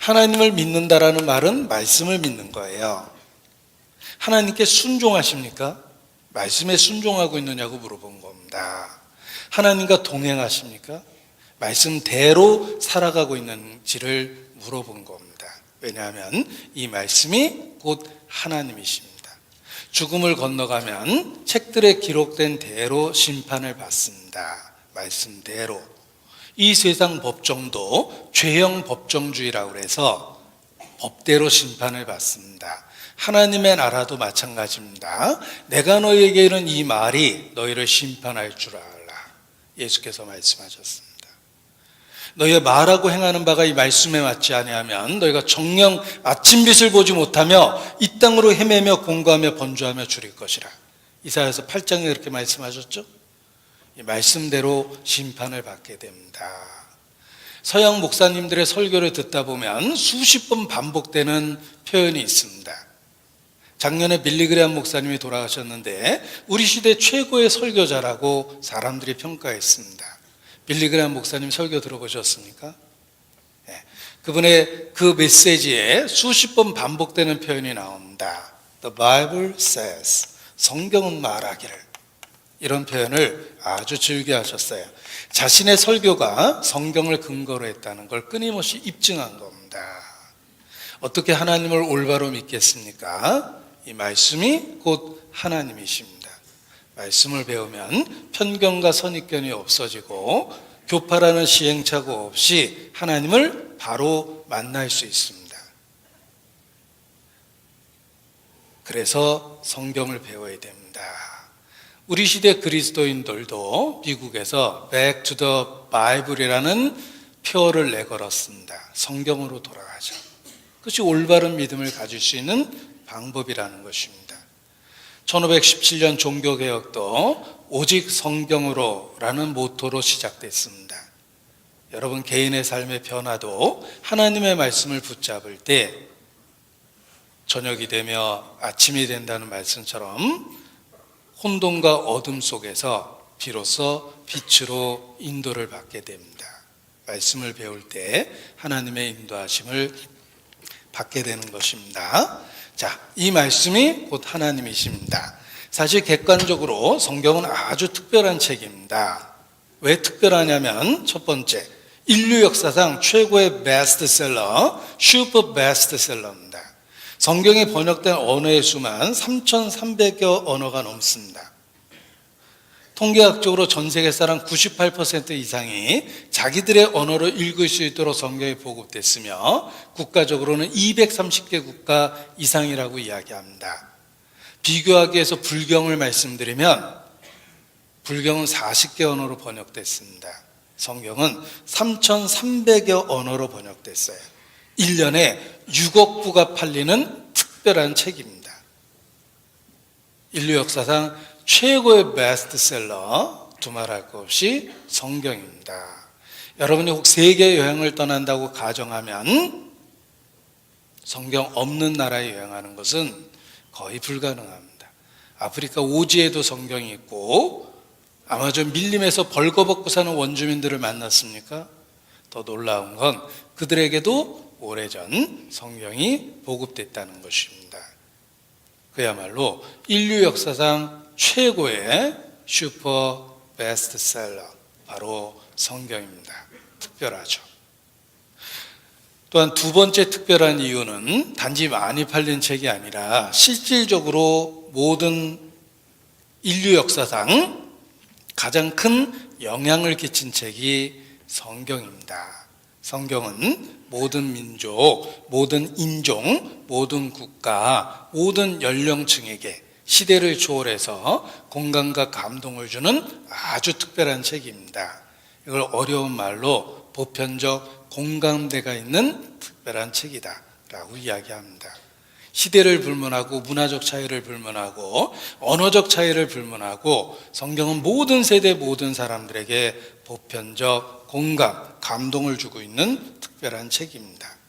하나님을 믿는다라는 말은 말씀을 믿는 거예요. 하나님께 순종하십니까? 말씀에 순종하고 있느냐고 물어본 겁니다. 하나님과 동행하십니까? 말씀대로 살아가고 있는지를 물어본 겁니다. 왜냐하면 이 말씀이 곧 하나님이십니다. 죽음을 건너가면 책들에 기록된 대로 심판을 받습니다. 말씀대로. 이 세상 법정도 죄형 법정주의라고 해서 법대로 심판을 받습니다. 하나님의 나라도 마찬가지입니다. 내가 너희에게 이른 이 말이 너희를 심판할 줄 알라. 예수께서 말씀하셨습니다. 너희가 말하고 행하는 바가 이 말씀에 맞지 아니하면 너희가 정녕 아침 빛을 보지 못하며 이 땅으로 헤매며 공고하며 번주하며 줄일 것이라. 이사야서 8장에 그렇게 말씀하셨죠? 이 말씀대로 심판을 받게 됩니다. 서양 목사님들의 설교를 듣다 보면 수십 번 반복되는 표현이 있습니다. 작년에 빌리그레암 목사님이 돌아가셨는데 우리 시대 최고의 설교자라고 사람들이 평가했습니다. 빌리그레암 목사님 설교 들어보셨습니까? 네. 그분의 그 메시지에 수십 번 반복되는 표현이 나옵니다. The Bible says, 성경은 말하기를. 이런 표현을 아주 즐겨하셨어요. 자신의 설교가 성경을 근거로 했다는 걸 끊임없이 입증한 겁니다. 어떻게 하나님을 올바로 믿겠습니까? 이 말씀이 곧 하나님이십니다. 말씀을 배우면 편견과 선입견이 없어지고 교파라는 시행착오 없이 하나님을 바로 만날 수 있습니다. 그래서 성경을 배워야 됩니다. 우리 시대 그리스도인들도 미국에서 Back to the Bible이라는 표어를 내걸었습니다. 성경으로 돌아가자. 그것이 올바른 믿음을 가질 수 있는 방법이라는 것입니다. 1517년 종교개혁도 오직 성경으로라는 모토로 시작됐습니다. 여러분 개인의 삶의 변화도 하나님의 말씀을 붙잡을 때 저녁이 되며 아침이 된다는 말씀처럼 혼돈과 어둠 속에서 비로소 빛으로 인도를 받게 됩니다. 말씀을 배울 때 하나님의 인도하심을 받게 되는 것입니다. 자, 이 말씀이 곧 하나님이십니다. 사실 객관적으로 성경은 아주 특별한 책입니다. 왜 특별하냐면 첫 번째, 인류 역사상 최고의 베스트셀러, 슈퍼 베스트셀러입니다. 성경이 번역된 언어의 수만 3,300여 언어가 넘습니다. 통계학적으로 전 세계 사람 98% 이상이 자기들의 언어로 읽을 수 있도록 성경이 보급됐으며 국가적으로는 230개 국가 이상이라고 이야기합니다. 비교하기 위해서 불경을 말씀드리면 불경은 40개 언어로 번역됐습니다. 성경은 3,300여 언어로 번역됐어요. 1년에 6억 부가 팔리는 특별한 책입니다. 인류 역사상 최고의 베스트셀러, 두말할 것 없이 성경입니다. 여러분이 혹 세계 여행을 떠난다고 가정하면 성경 없는 나라에 여행하는 것은 거의 불가능합니다. 아프리카 오지에도 성경이 있고 아마존 밀림에서 벌거벗고 사는 원주민들을 만났습니까? 더 놀라운 건 그들에게도 오래전 성경이 보급됐다는 것입니다. 그야말로 인류 역사상 최고의 슈퍼 베스트셀러, 바로 성경입니다. 특별하죠. 또한 두 번째 특별한 이유는 단지 많이 팔린 책이 아니라 실질적으로 모든 인류 역사상 가장 큰 영향을 끼친 책이 성경입니다. 성경은 모든 민족, 모든 인종, 모든 국가, 모든 연령층에게 시대를 초월해서 공감과 감동을 주는 아주 특별한 책입니다. 이걸 어려운 말로 보편적 공감대가 있는 특별한 책이다 라고 이야기합니다. 시대를 불문하고 문화적 차이를 불문하고 언어적 차이를 불문하고 성경은 모든 세대 모든 사람들에게 보편적 공감, 감동을 주고 있는 특별한 책입니다.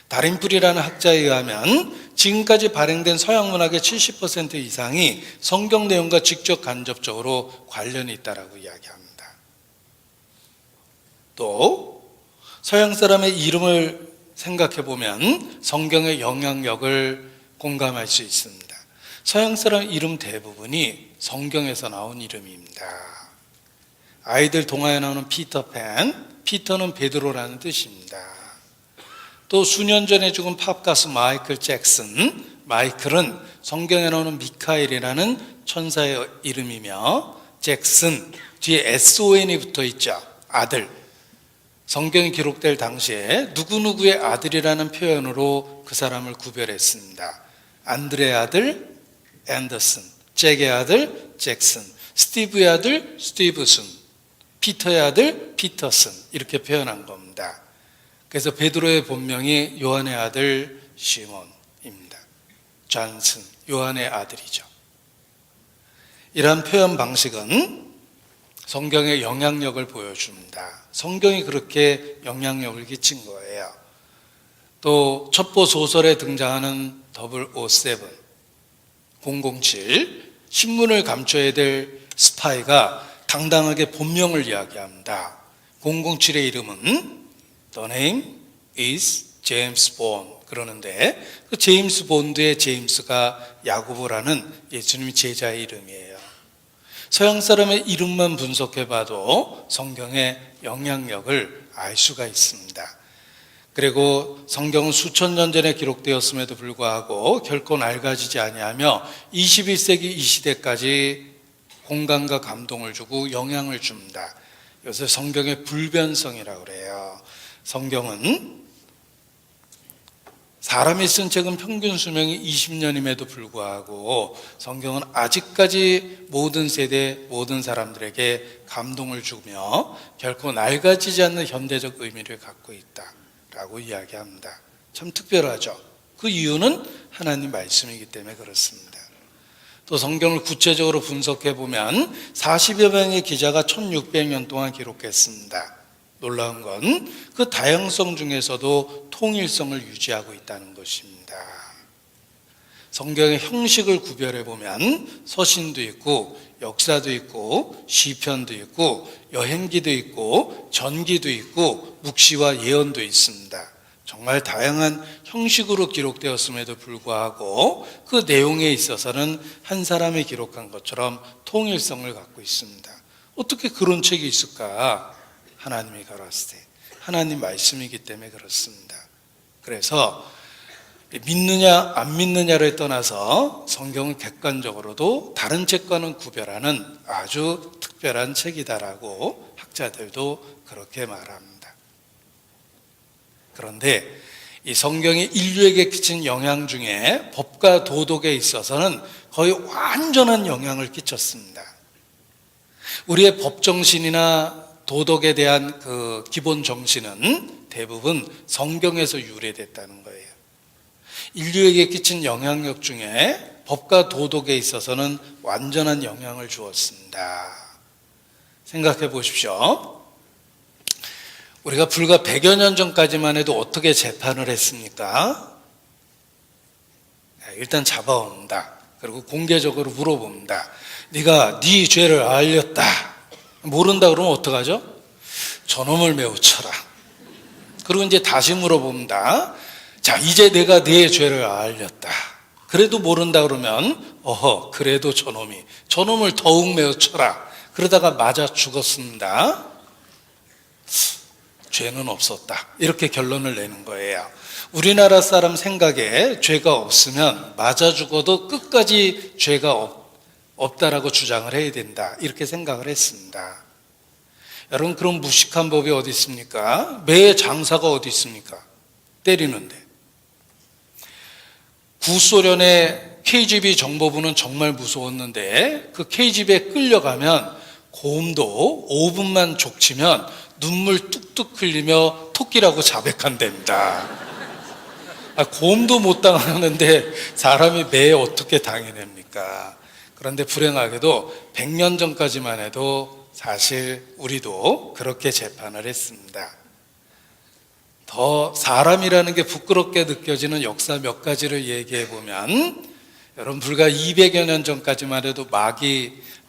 다린풀이라는 학자에 의하면 지금까지 발행된 서양 문학의 70% 이상이 성경 내용과 직접 간접적으로 관련이 있다고 이야기합니다. 또 서양 사람의 이름을 생각해 보면 성경의 영향력을 공감할 수 있습니다. 서양 사람 이름 대부분이 성경에서 나온 이름입니다. 아이들 동화에 나오는 피터팬, 피터는 베드로라는 뜻입니다. 또 수년 전에 죽은 팝 가수 마이클 잭슨, 마이클은 성경에 나오는 미카엘이라는 천사의 이름이며 잭슨, 뒤에 SON이 붙어 있죠. 아들. 성경이 기록될 당시에 누구누구의 아들이라는 표현으로 그 사람을 구별했습니다. 안드레의 아들 앤더슨, 잭의 아들 잭슨, 스티브의 아들 스티브슨, 피터의 아들 피터슨, 이렇게 표현한 겁니다. 그래서 베드로의 본명이 요한의 아들 시몬입니다. 존슨, 요한의 아들이죠. 이러한 표현 방식은 성경의 영향력을 보여줍니다. 성경이 그렇게 영향력을 끼친 거예요. 또 첩보 소설에 등장하는 007, 007, 신문을 감춰야 될 스파이가 당당하게 본명을 이야기합니다. 007의 이름은 The name is James Bond 그러는데 그 제임스 본드의 제임스가 야고보라는 예수님의 제자의 이름이에요. 서양 사람의 이름만 분석해봐도 성경의 영향력을 알 수가 있습니다. 그리고 성경은 수천 년 전에 기록되었음에도 불구하고 결코 낡아지지 아니하며 21세기 이 시대까지 공감과 감동을 주고 영향을 줍니다. 이것을 성경의 불변성이라고 그래요. 성경은 사람이 쓴 책은 평균 수명이 20년임에도 불구하고 성경은 아직까지 모든 세대, 모든 사람들에게 감동을 주며 결코 낡아지지 않는 현대적 의미를 갖고 있다라고 이야기합니다. 참 특별하죠. 그 이유는 하나님 말씀이기 때문에 그렇습니다. 또 성경을 구체적으로 분석해 보면 40여 명의 기자가 1600년 동안 기록했습니다. 놀라운 건 그 다양성 중에서도 통일성을 유지하고 있다는 것입니다. 성경의 형식을 구별해 보면 서신도 있고 역사도 있고 시편도 있고 여행기도 있고 전기도 있고 묵시와 예언도 있습니다. 정말 다양한 형식으로 기록되었음에도 불구하고 그 내용에 있어서는 한 사람이 기록한 것처럼 통일성을 갖고 있습니다. 어떻게 그런 책이 있을까? 하나님이 가라사대 하나님 말씀이기 때문에 그렇습니다. 그래서 믿느냐 안 믿느냐를 떠나서 성경은 객관적으로도 다른 책과는 구별하는 아주 특별한 책이다라고 학자들도 그렇게 말합니다. 그런데 이 성경이 인류에게 끼친 영향 중에 법과 도덕에 있어서는 거의 완전한 영향을 끼쳤습니다. 우리의 법 정신이나 도덕에 대한 그 기본 정신은 대부분 성경에서 유래됐다는 거예요. 인류에게 끼친 영향력 중에 법과 도덕에 있어서는 완전한 영향을 주었습니다. 생각해 보십시오. 우리가 불과 100여 년 전까지만 해도 어떻게 재판을 했습니까? 일단 잡아옵니다. 그리고 공개적으로 물어봅니다. 네가 네 죄를 알렸다. 모른다 그러면 어떡하죠? 저놈을 매우 쳐라. 그리고 이제 다시 물어봅니다. 자, 이제 내가 네 죄를 알렸다. 그래도 모른다 그러면 어허, 그래도 저놈을 더욱 매우 쳐라. 그러다가 맞아 죽었습니다. 죄는 없었다. 이렇게 결론을 내는 거예요. 우리나라 사람 생각에 죄가 없으면 맞아 죽어도 끝까지 죄가 없다라고 주장을 해야 된다. 이렇게 생각을 했습니다. 여러분, 그런 무식한 법이 어디 있습니까? 매 장사가 어디 있습니까? 때리는데. 구소련의 KGB 정보부는 정말 무서웠는데 그 KGB에 끌려가면 곰도 5분만 족치면 눈물 뚝뚝 흘리며 토끼라고 자백한답니다. 곰도 못 당하는데 사람이 매에 어떻게 당해냅니까? 그런데 불행하게도 100년 전까지만 해도 사실 우리도 그렇게 재판을 했습니다. 더 사람이라는 게 부끄럽게 느껴지는 역사 몇 가지를 얘기해 보면, 여러분, 불과 200여 년 전까지만 해도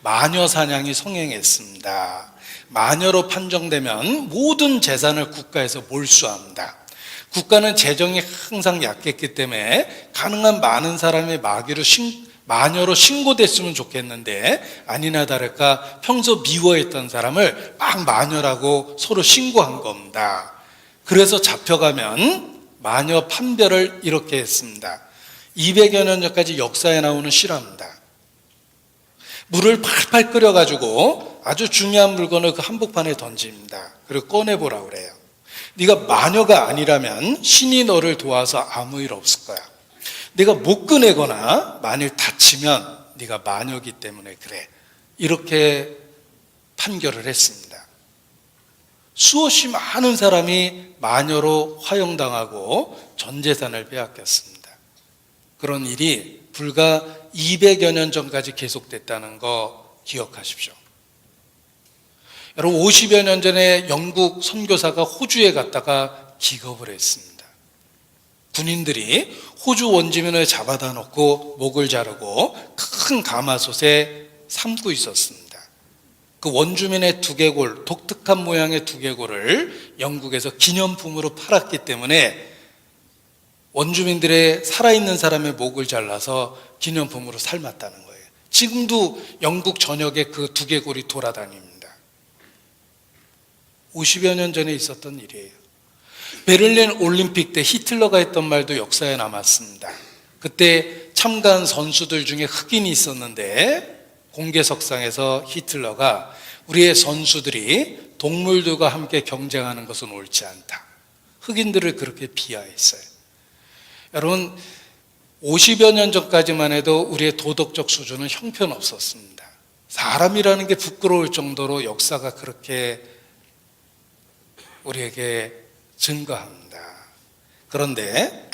마녀 사냥이 성행했습니다. 마녀로 판정되면 모든 재산을 국가에서 몰수합니다. 국가는 재정이 항상 약했기 때문에 가능한 많은 사람의 마녀로 신고됐으면 좋겠는데, 아니나 다를까 평소 미워했던 사람을 막 마녀라고 서로 신고한 겁니다. 그래서 잡혀가면 마녀 판별을 이렇게 했습니다. 200여 년 전까지 역사에 나오는 실화입니다. 물을 팔팔 끓여가지고 아주 중요한 물건을 그 한복판에 던집니다. 그리고 꺼내보라고 그래요. 네가 마녀가 아니라면 신이 너를 도와서 아무 일 없을 거야. 네가 못 꺼내거나 만일 다치면 네가 마녀기 때문에 그래. 이렇게 판결을 했습니다. 수없이 많은 사람이 마녀로 화형당하고 전 재산을 빼앗겼습니다. 그런 일이 불과 200여 년 전까지 계속됐다는 거 기억하십시오. 여러분, 50여 년 전에 영국 선교사가 호주에 갔다가 기겁을 했습니다. 군인들이 호주 원주민을 잡아다 놓고 목을 자르고 큰 가마솥에 삶고 있었습니다. 그 원주민의 두개골, 독특한 모양의 두개골을 영국에서 기념품으로 팔았기 때문에 원주민들의 살아있는 사람의 목을 잘라서 기념품으로 삶았다는 거예요. 지금도 영국 전역에 그 두개골이 돌아다닙니다. 50여 년 전에 있었던 일이에요. 베를린 올림픽 때 히틀러가 했던 말도 역사에 남았습니다. 그때 참가한 선수들 중에 흑인이 있었는데 공개석상에서 히틀러가 우리의 선수들이 동물들과 함께 경쟁하는 것은 옳지 않다. 흑인들을 그렇게 비하했어요. 여러분, 50여 년 전까지만 해도 우리의 도덕적 수준은 형편없었습니다. 사람이라는 게 부끄러울 정도로 역사가 그렇게 우리에게 증거합니다. 그런데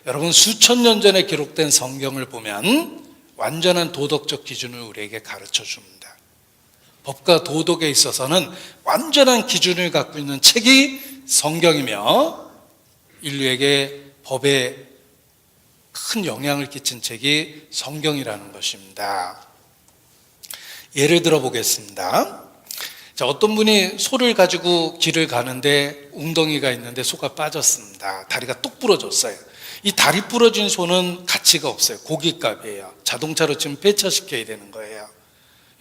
여러분, 수천 년 전에 기록된 성경을 보면 완전한 도덕적 기준을 우리에게 가르쳐 줍니다. 법과 도덕에 있어서는 완전한 기준을 갖고 있는 책이 성경이며 인류에게 법에 큰 영향을 끼친 책이 성경이라는 것입니다. 예를 들어 보겠습니다. 자, 어떤 분이 소를 가지고 길을 가는데 웅덩이가 있는데 소가 빠졌습니다. 다리가 뚝 부러졌어요. 이 다리 부러진 소는 가치가 없어요. 고깃값이에요. 자동차로 지금 폐차시켜야 되는 거예요.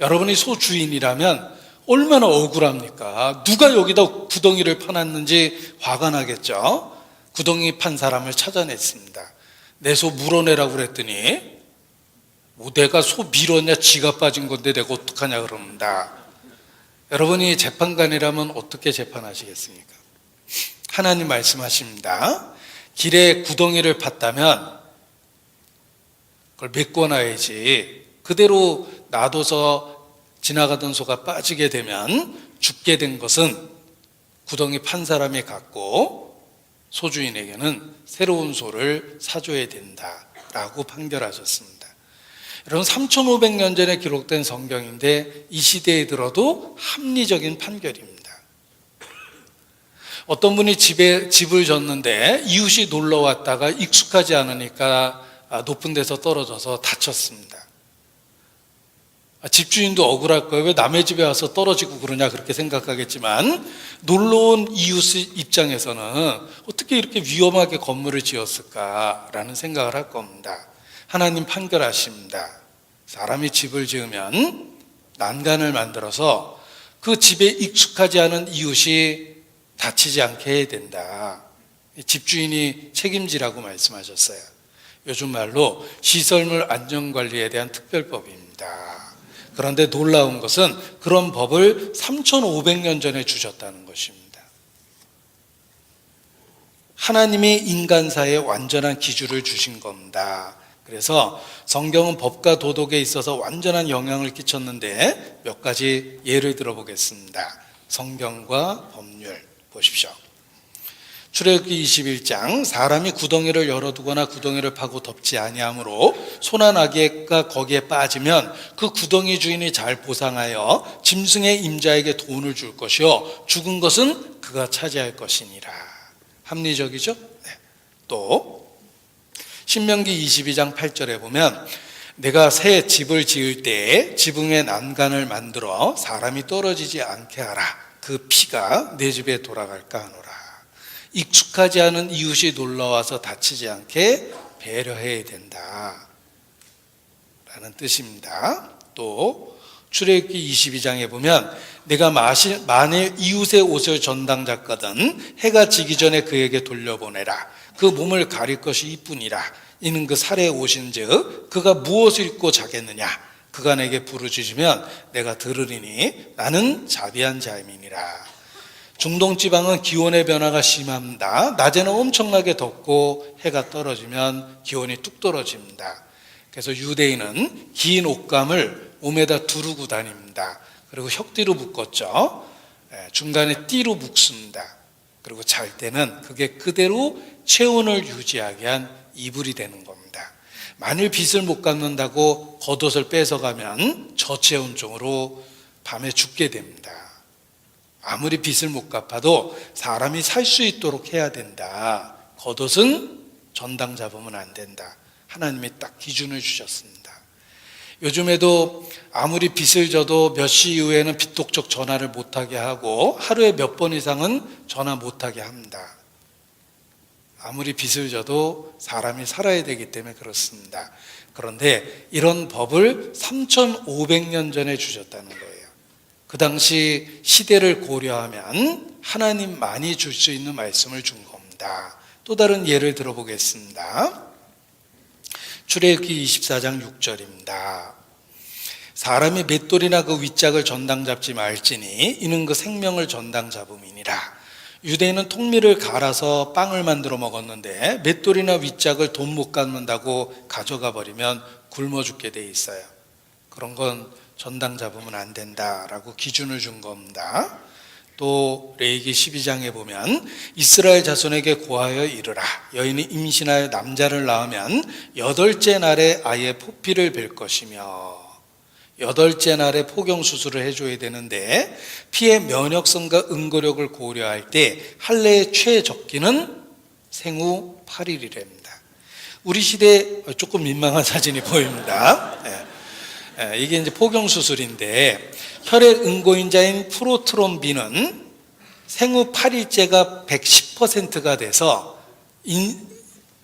여러분이 소 주인이라면 얼마나 억울합니까? 누가 여기다 구덩이를 파놨는지 화가 나겠죠. 구덩이 판 사람을 찾아냈습니다. 내 소 물어내라고 그랬더니 뭐 내가 소 밀었냐, 지가 빠진 건데 내가 어떡하냐 그럽니다. 여러분이 재판관이라면 어떻게 재판하시겠습니까? 하나님 말씀하십니다. 길에 구덩이를 팠다면 그걸 메꿔놔야지. 그대로 놔둬서 지나가던 소가 빠지게 되면 죽게 된 것은 구덩이 판 사람이 갖고 소주인에게는 새로운 소를 사줘야 된다라고 판결하셨습니다. 여러분, 3,500년 전에 기록된 성경인데 이 시대에 들어도 합리적인 판결입니다. 어떤 분이 집을 졌는데 이웃이 놀러 왔다가 익숙하지 않으니까 높은 데서 떨어져서 다쳤습니다. 집주인도 억울할 거예요. 왜 남의 집에 와서 떨어지고 그러냐 그렇게 생각하겠지만 놀러온 이웃 입장에서는 어떻게 이렇게 위험하게 건물을 지었을까라는 생각을 할 겁니다. 하나님 판결하십니다. 사람이 집을 지으면 난간을 만들어서 그 집에 익숙하지 않은 이웃이 다치지 않게 해야 된다. 집주인이 책임지라고 말씀하셨어요. 요즘 말로 시설물 안전관리에 대한 특별법입니다. 그런데 놀라운 것은 그런 법을 3,500년 전에 주셨다는 것입니다. 하나님이 인간사에 완전한 기준을 주신 겁니다. 그래서 성경은 법과 도덕에 있어서 완전한 영향을 끼쳤는데 몇 가지 예를 들어보겠습니다. 성경과 법률 보십시오. 출애굽기 21장, 사람이 구덩이를 열어두거나 구덩이를 파고 덮지 아니하므로 소나 나귀가 거기에 빠지면 그 구덩이 주인이 잘 보상하여 짐승의 임자에게 돈을 줄 것이요 죽은 것은 그가 차지할 것이니라. 합리적이죠? 네. 또 신명기 22장 8절에 보면 내가 새 집을 지을 때에 지붕의 난간을 만들어 사람이 떨어지지 않게 하라. 그 피가 내 집에 돌아갈까 하노라. 익숙하지 않은 이웃이 놀러와서 다치지 않게 배려해야 된다 라는 뜻입니다. 또 출애굽기 22장에 보면 내가 만일 이웃의 옷을 전당잡거든 해가 지기 전에 그에게 돌려보내라. 그 몸을 가릴 것이 이뿐이라. 이는 그 살의 옷인즉 그가 무엇을 입고 자겠느냐. 그가 내게 부르짖으면 내가 들으리니 나는 자비한 자임이니라. 중동 지방은 기온의 변화가 심합니다. 낮에는 엄청나게 덥고 해가 떨어지면 기온이 뚝 떨어집니다. 그래서 유대인은 긴 옷감을 몸에다 두르고 다닙니다. 그리고 혁띠로 묶었죠. 중간에 띠로 묶습니다. 그리고 잘 때는 그게 그대로 체온을 유지하게 한 이불이 되는 겁니다. 만일 빛을 못 갚는다고 겉옷을 뺏어가면 저체온증으로 밤에 죽게 됩니다. 아무리 빚을 못 갚아도 사람이 살 수 있도록 해야 된다. 겉옷은 전당 잡으면 안 된다. 하나님이 딱 기준을 주셨습니다. 요즘에도 아무리 빚을 져도 몇 시 이후에는 빚독촉 전화를 못하게 하고 하루에 몇 번 이상은 전화 못하게 합니다. 아무리 빚을 져도 사람이 살아야 되기 때문에 그렇습니다. 그런데 이런 법을 3,500년 전에 주셨다는 거예요. 그 당시 시대를 고려하면 하나님만이 줄 수 있는 말씀을 준 겁니다. 또 다른 예를 들어보겠습니다. 출애굽기 24장 6절입니다. 사람이 맷돌이나 그 윗짝을 전당 잡지 말지니 이는 그 생명을 전당 잡음이니라. 유대인은 통밀을 갈아서 빵을 만들어 먹었는데 맷돌이나 윗짝을 돈 못 갚는다고 가져가 버리면 굶어 죽게 돼 있어요. 그런 건 전당 잡으면 안 된다라고 기준을 준 겁니다. 또 레위기 12장에 보면 이스라엘 자손에게 고하여 이르라. 여인이 임신하여 남자를 낳으면 8째 날에 아이의 포피를 벨 것이며, 8째 날에 포경수술을 해줘야 되는데 피의 면역성과 응고력을 고려할 때 할례의 최적기는 생후 8일이랍니다. 우리 시대에 조금 민망한 사진이 보입니다. 이게 이제 포경수술인데 혈액 응고인자인 프로트롬빈은 생후 8일째가 110%가 돼서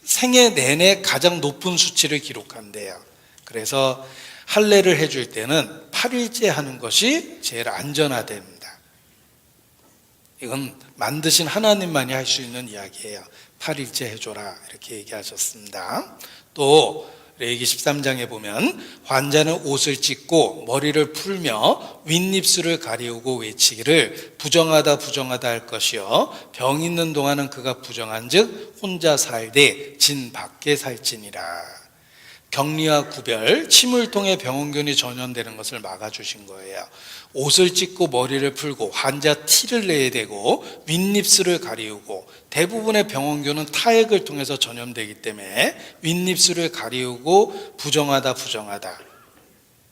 생애 내내 가장 높은 수치를 기록한대요. 그래서 할례를 해줄 때는 8일째 하는 것이 제일 안전하답니다. 이건 만드신 하나님만이 할 수 있는 이야기예요. 8일째 해줘라 이렇게 얘기하셨습니다. 또 레위기 13장에 보면 환자는 옷을 찢고 머리를 풀며 윗입술을 가리우고 외치기를 부정하다 부정하다 할 것이요 병 있는 동안은 그가 부정한즉 혼자 살되 진 밖에 살지니라. 격리와 구별, 침을 통해 병원균이 전염되는 것을 막아주신 거예요. 옷을 찢고 머리를 풀고 환자 티를 내야 되고 윗입술을 가리우고, 대부분의 병원균은 타액을 통해서 전염되기 때문에 윗입술을 가리우고 부정하다 부정하다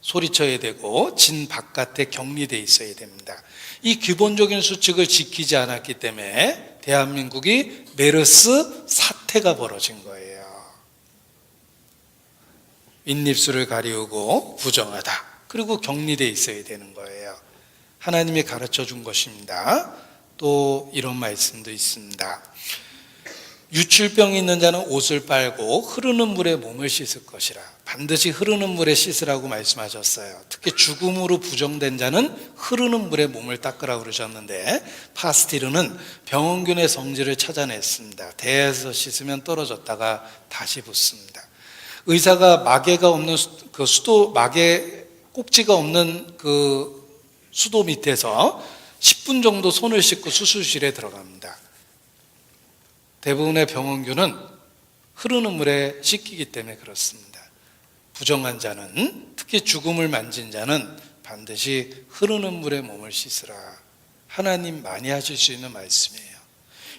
소리쳐야 되고 진 바깥에 격리되어 있어야 됩니다. 이 기본적인 수칙을 지키지 않았기 때문에 대한민국이 메르스 사태가 벌어진 거예요. 윗입술을 가리우고 부정하다, 그리고 격리되어 있어야 되는 거예요. 하나님이 가르쳐 준 것입니다. 또 이런 말씀도 있습니다. 유출병이 있는 자는 옷을 빨고 흐르는 물에 몸을 씻을 것이라. 반드시 흐르는 물에 씻으라고 말씀하셨어요. 특히 죽음으로 부정된 자는 흐르는 물에 몸을 닦으라고 그러셨는데, 파스티르는 병원균의 성질을 찾아냈습니다. 대에서 씻으면 떨어졌다가 다시 붙습니다. 의사가 마개가 없는 그 수도, 마개 꼭지가 없는 그 수도 밑에서 10분 정도 손을 씻고 수술실에 들어갑니다. 대부분의 병원균은 흐르는 물에 씻기기 때문에 그렇습니다. 부정한 자는, 특히 죽음을 만진 자는 반드시 흐르는 물에 몸을 씻으라. 하나님 많이 하실 수 있는 말씀이에요.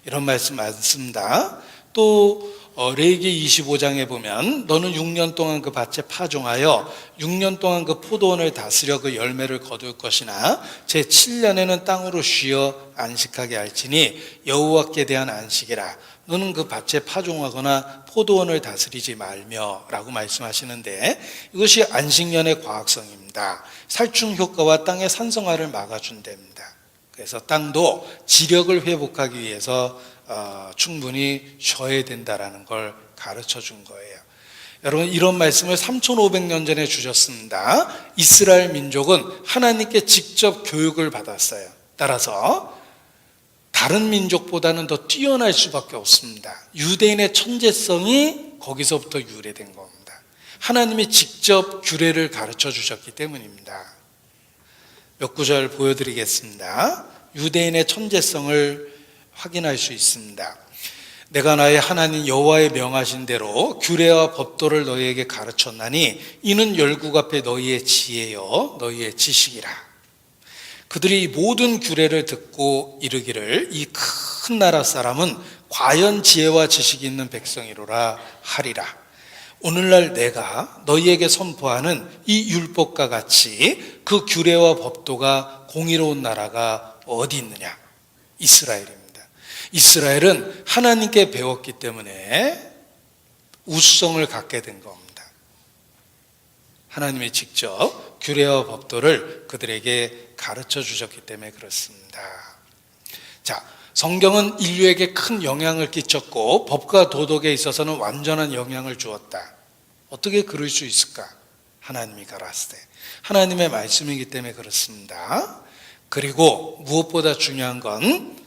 이런 말씀 많습니다. 또 레위기 25장에 보면 너는 6년 동안 그 밭에 파종하여 6년 동안 그 포도원을 다스려 그 열매를 거둘 것이나 제7년에는 땅으로 쉬어 안식하게 할지니 여호와께 대한 안식이라. 너는 그 밭에 파종하거나 포도원을 다스리지 말며 라고 말씀하시는데, 이것이 안식년의 과학성입니다. 살충 효과와 땅의 산성화를 막아준답니다. 그래서 땅도 지력을 회복하기 위해서 충분히 쉬어야 된다라는 걸 가르쳐 준 거예요. 여러분, 이런 말씀을 3500년 전에 주셨습니다. 이스라엘 민족은 하나님께 직접 교육을 받았어요. 따라서 다른 민족보다는 더 뛰어날 수밖에 없습니다. 유대인의 천재성이 거기서부터 유래된 겁니다. 하나님이 직접 규례를 가르쳐 주셨기 때문입니다. 몇 구절 보여드리겠습니다. 유대인의 천재성을 확인할 수 있습니다. 내가 나의 하나님 여호와의 명하신 대로 규례와 법도를 너희에게 가르쳤나니 이는 열국 앞에 너희의 지혜요 너희의 지식이라. 그들이 모든 규례를 듣고 이르기를 이 큰 나라 사람은 과연 지혜와 지식이 있는 백성이로라 하리라. 오늘날 내가 너희에게 선포하는 이 율법과 같이 그 규례와 법도가 공의로운 나라가 어디 있느냐? 이스라엘입니다. 이스라엘은 하나님께 배웠기 때문에 우수성을 갖게 된 겁니다. 하나님이 직접 규례와 법도를 그들에게 가르쳐 주셨기 때문에 그렇습니다. 자, 성경은 인류에게 큰 영향을 끼쳤고 법과 도덕에 있어서는 완전한 영향을 주었다. 어떻게 그럴 수 있을까? 하나님이 가라사대 하나님의 말씀이기 때문에 그렇습니다. 그리고 무엇보다 중요한 건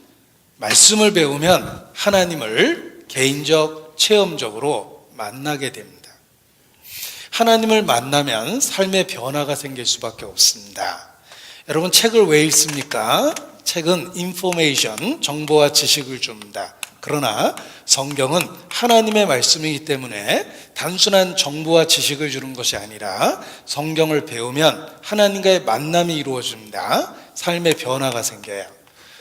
말씀을 배우면 하나님을 개인적, 체험적으로 만나게 됩니다. 하나님을 만나면 삶의 변화가 생길 수밖에 없습니다. 여러분 책을 왜 읽습니까? 책은 인포메이션, 정보와 지식을 줍니다. 그러나 성경은 하나님의 말씀이기 때문에 단순한 정보와 지식을 주는 것이 아니라 성경을 배우면 하나님과의 만남이 이루어집니다. 삶의 변화가 생겨요.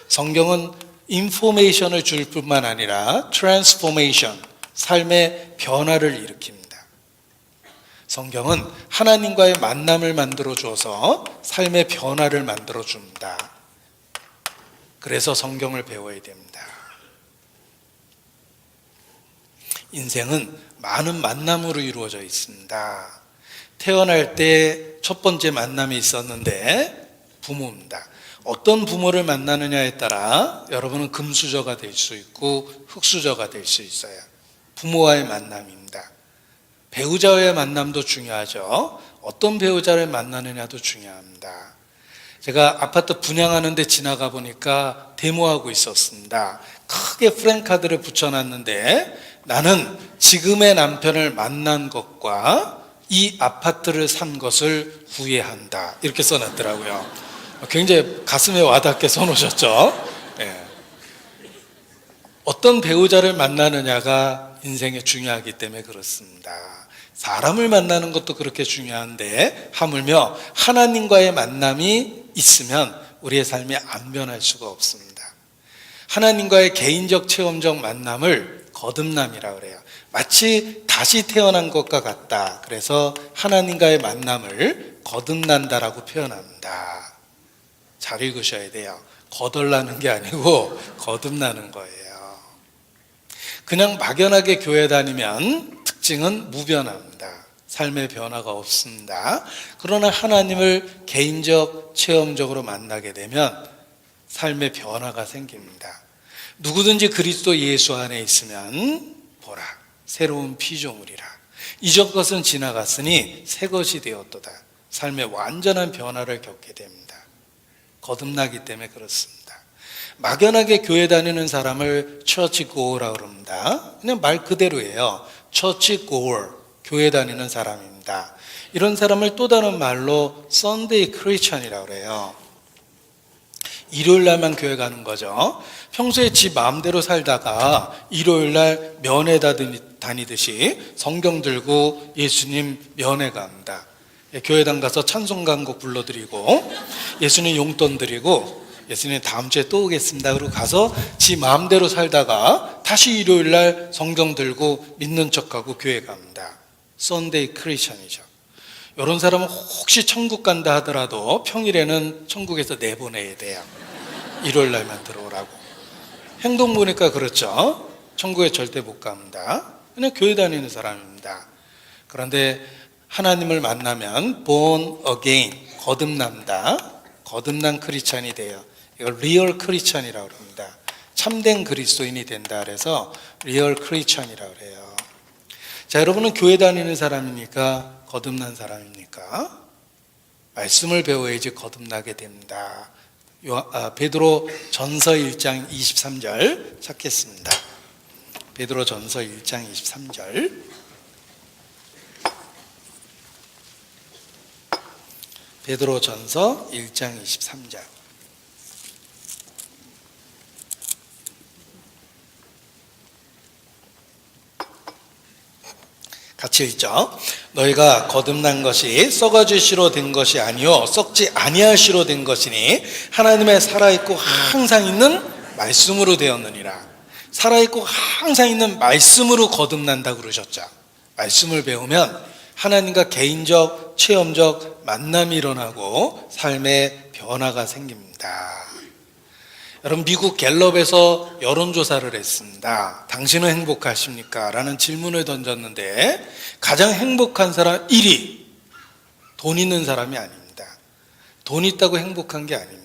성경은 인포메이션을 줄 뿐만 아니라 트랜스포메이션, 삶의 변화를 일으킵니다. 성경은 하나님과의 만남을 만들어 주어서 삶의 변화를 만들어 줍니다. 그래서 성경을 배워야 됩니다. 인생은 많은 만남으로 이루어져 있습니다. 태어날 때 첫 번째 만남이 있었는데 부모입니다. 어떤 부모를 만나느냐에 따라 여러분은 금수저가 될 수 있고 흙수저가 될 수 있어요. 부모와의 만남입니다. 배우자와의 만남도 중요하죠. 어떤 배우자를 만나느냐도 중요합니다. 제가 아파트 분양하는데 지나가 보니까 데모하고 있었습니다. 크게 프랜카드를 붙여놨는데 나는 지금의 남편을 만난 것과 이 아파트를 산 것을 후회한다. 이렇게 써놨더라고요. 굉장히 가슴에 와닿게 써놓으셨죠? 네. 어떤 배우자를 만나느냐가 인생에 중요하기 때문에 그렇습니다. 사람을 만나는 것도 그렇게 중요한데 하물며 하나님과의 만남이 있으면 우리의 삶이 안 변할 수가 없습니다. 하나님과의 개인적 체험적 만남을 거듭남이라고 그래요. 마치 다시 태어난 것과 같다. 그래서 하나님과의 만남을 거듭난다라고 표현합니다. 잘 읽으셔야 돼요. 거덜나는 게 아니고 거듭나는 거예요. 그냥 막연하게 교회 다니면 특징은 무변합니다. 삶의 변화가 없습니다. 그러나 하나님을 개인적, 체험적으로 만나게 되면 삶의 변화가 생깁니다. 누구든지 그리스도 예수 안에 있으면 보라, 새로운 피조물이라. 이전 것은 지나갔으니 새 것이 되었도다. 삶의 완전한 변화를 겪게 됩니다. 거듭나기 때문에 그렇습니다. 막연하게 교회 다니는 사람을 처치 고어라고 그럽니다. 그냥 말 그대로예요. 처치 고어, 교회 다니는 사람입니다. 이런 사람을 또 다른 말로 Sunday Christian이라고 그래요. 일요일 날만 교회 가는 거죠. 평소에 지 마음대로 살다가 일요일 날 면회 다니듯이 성경 들고 예수님 면회 갑니다. 교회당 가서 찬송 간곡 불러드리고 예수님 용돈 드리고 예수님 다음 주에 또 오겠습니다. 그러고 가서 지 마음대로 살다가 다시 일요일 날 성경 들고 믿는 척하고 교회 갑니다. 썬데이 크리스천이죠. 이런 사람은 혹시 천국 간다 하더라도 평일에는 천국에서 내보내야 돼요. 일요일 날만 들어오라고. 행동 보니까 그렇죠. 천국에 절대 못 갑니다. 그냥 교회 다니는 사람입니다. 그런데 하나님을 만나면 born again, 거듭난다. 거듭난 크리스찬이 돼요. 이걸 리얼 크리스찬이라고 합니다. 참된 그리스도인이 된다 그래서 리얼 크리스찬이라고 해요. 자, 여러분은 교회 다니는 사람입니까? 거듭난 사람입니까? 말씀을 배워야지 거듭나게 됩니다. 베드로 전서 1장 23절 찾겠습니다. 베드로 전서 1장 23절. 베드로 전서 1장 23절. 같이 읽죠. 너희가 거듭난 것이 썩어질 씨로 된 것이 아니요 썩지 아니할 씨로 된 것이니 하나님의 살아있고 항상 있는 말씀으로 되었느니라. 살아있고 항상 있는 말씀으로 거듭난다고 그러셨죠. 말씀을 배우면 하나님과 개인적, 체험적 만남이 일어나고 삶의 변화가 생깁니다. 여러분, 미국 갤럽에서 여론조사를 했습니다. 당신은 행복하십니까? 라는 질문을 던졌는데 가장 행복한 사람 1위, 돈 있는 사람이 아닙니다. 돈 있다고 행복한 게 아닙니다.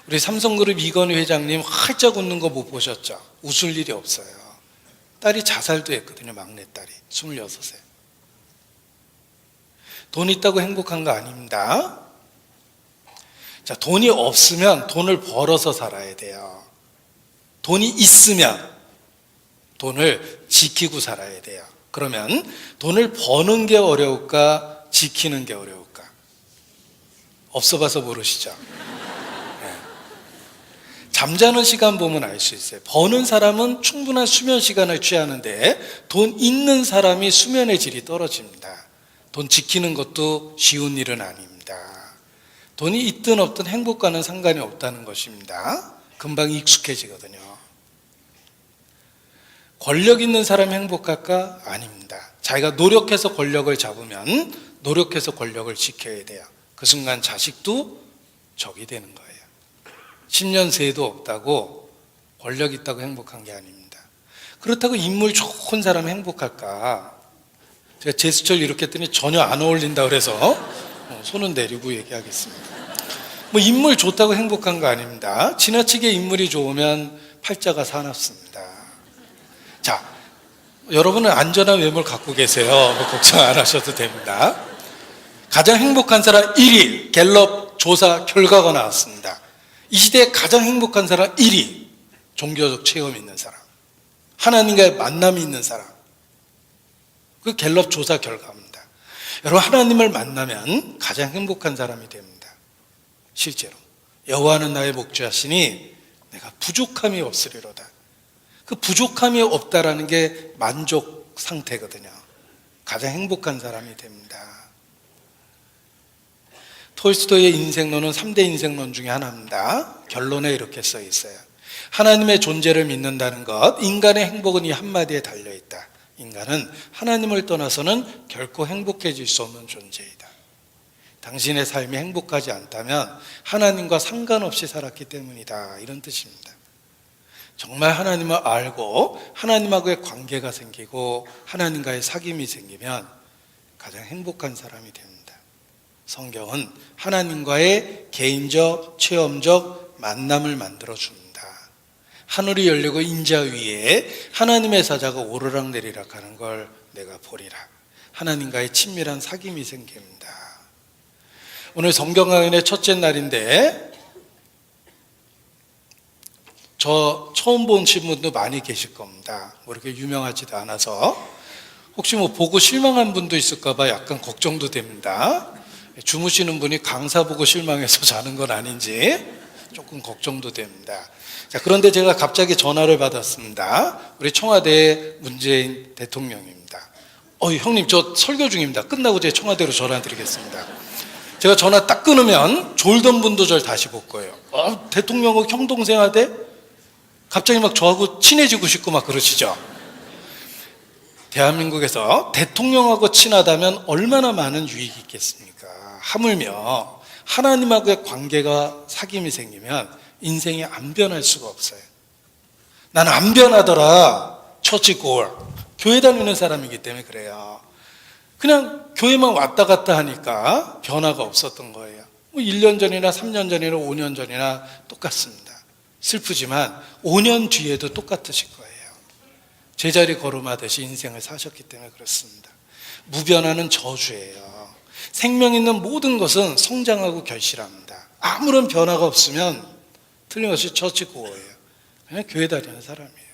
우리 삼성그룹 이건희 회장님 활짝 웃는 거 못 보셨죠? 웃을 일이 없어요. 딸이 자살도 했거든요. 막내딸이 26세. 돈 있다고 행복한 거 아닙니다. 자, 돈이 없으면 돈을 벌어서 살아야 돼요. 돈이 있으면 돈을 지키고 살아야 돼요. 그러면 돈을 버는 게 어려울까? 지키는 게 어려울까? 없어 봐서 모르시죠? 네. 잠자는 시간 보면 알 수 있어요. 버는 사람은 충분한 수면 시간을 취하는데 돈 있는 사람이 수면의 질이 떨어집니다. 돈 지키는 것도 쉬운 일은 아닙니다. 돈이 있든 없든 행복과는 상관이 없다는 것입니다. 금방 익숙해지거든요. 권력 있는 사람이 행복할까? 아닙니다. 자기가 노력해서 권력을 잡으면 노력해서 권력을 지켜야 돼요. 그 순간 자식도 적이 되는 거예요. 10년 새도 없다고 권력 있다고 행복한 게 아닙니다. 그렇다고 인물 좋은 사람이 행복할까? 제가 제스처를 이렇게 했더니 전혀 안 어울린다 그래서 손은 내리고 얘기하겠습니다. 뭐 인물 좋다고 행복한 거 아닙니다. 지나치게 인물이 좋으면 팔자가 사납습니다. 자, 여러분은 안전한 외모를 갖고 계세요. 뭐 걱정 안 하셔도 됩니다. 가장 행복한 사람 1위 갤럽 조사 결과가 나왔습니다. 이 시대에 가장 행복한 사람 1위 종교적 체험이 있는 사람, 하나님과의 만남이 있는 사람. 그 갤럽 조사 결과입니다. 여러분, 하나님을 만나면 가장 행복한 사람이 됩니다. 실제로 여호와는 나의 목자시니 내가 부족함이 없으리로다. 그 부족함이 없다라는 게 만족 상태거든요. 가장 행복한 사람이 됩니다. 톨스토이의 인생론은 3대 인생론 중에 하나입니다. 결론에 이렇게 써 있어요. 하나님의 존재를 믿는다는 것, 인간의 행복은 이 한마디에 달려있다. 인간은 하나님을 떠나서는 결코 행복해질 수 없는 존재이다. 당신의 삶이 행복하지 않다면 하나님과 상관없이 살았기 때문이다. 이런 뜻입니다. 정말 하나님을 알고 하나님하고의 관계가 생기고 하나님과의 사귐이 생기면 가장 행복한 사람이 됩니다. 성경은 하나님과의 개인적, 체험적 만남을 만들어줍니다. 하늘이 열리고 인자 위에 하나님의 사자가 오르락내리락 하는 걸 내가 보리라. 하나님과의 친밀한 사귐이 생깁니다. 오늘 성경 강연의 첫째 날인데 저 처음 보신 분도 많이 계실 겁니다. 뭐 이렇게 유명하지도 않아서 혹시 뭐 보고 실망한 분도 있을까 봐 약간 걱정도 됩니다. 주무시는 분이 강사 보고 실망해서 자는 건 아닌지 조금 걱정도 됩니다. 자, 그런데 제가 갑자기 전화를 받았습니다. 우리 청와대 문재인 대통령입니다. 형님 저 설교 중입니다. 끝나고 제 청와대로 전화 드리겠습니다. 제가 전화 딱 끊으면 졸던 분도 절 다시 볼 거예요. 대통령하고 형 동생한테 갑자기 막 저하고 친해지고 싶고 막 그러시죠. 대한민국에서 대통령하고 친하다면 얼마나 많은 유익이 있겠습니까? 하물며 하나님하고의 관계가 사귐이 생기면 인생이 안 변할 수가 없어요. 나는 안 변하더라. 처치 골. 교회 다니는 사람이기 때문에 그래요. 그냥 교회만 왔다 갔다 하니까 변화가 없었던 거예요. 1년 전이나 3년 전이나 5년 전이나 똑같습니다. 슬프지만 5년 뒤에도 똑같으실 거예요. 제자리 걸음하듯이 인생을 사셨기 때문에 그렇습니다. 무변하는 저주예요. 생명 있는 모든 것은 성장하고 결실합니다. 아무런 변화가 없으면 틀림없이 처치고예요. 그냥 교회 다니는 사람이에요.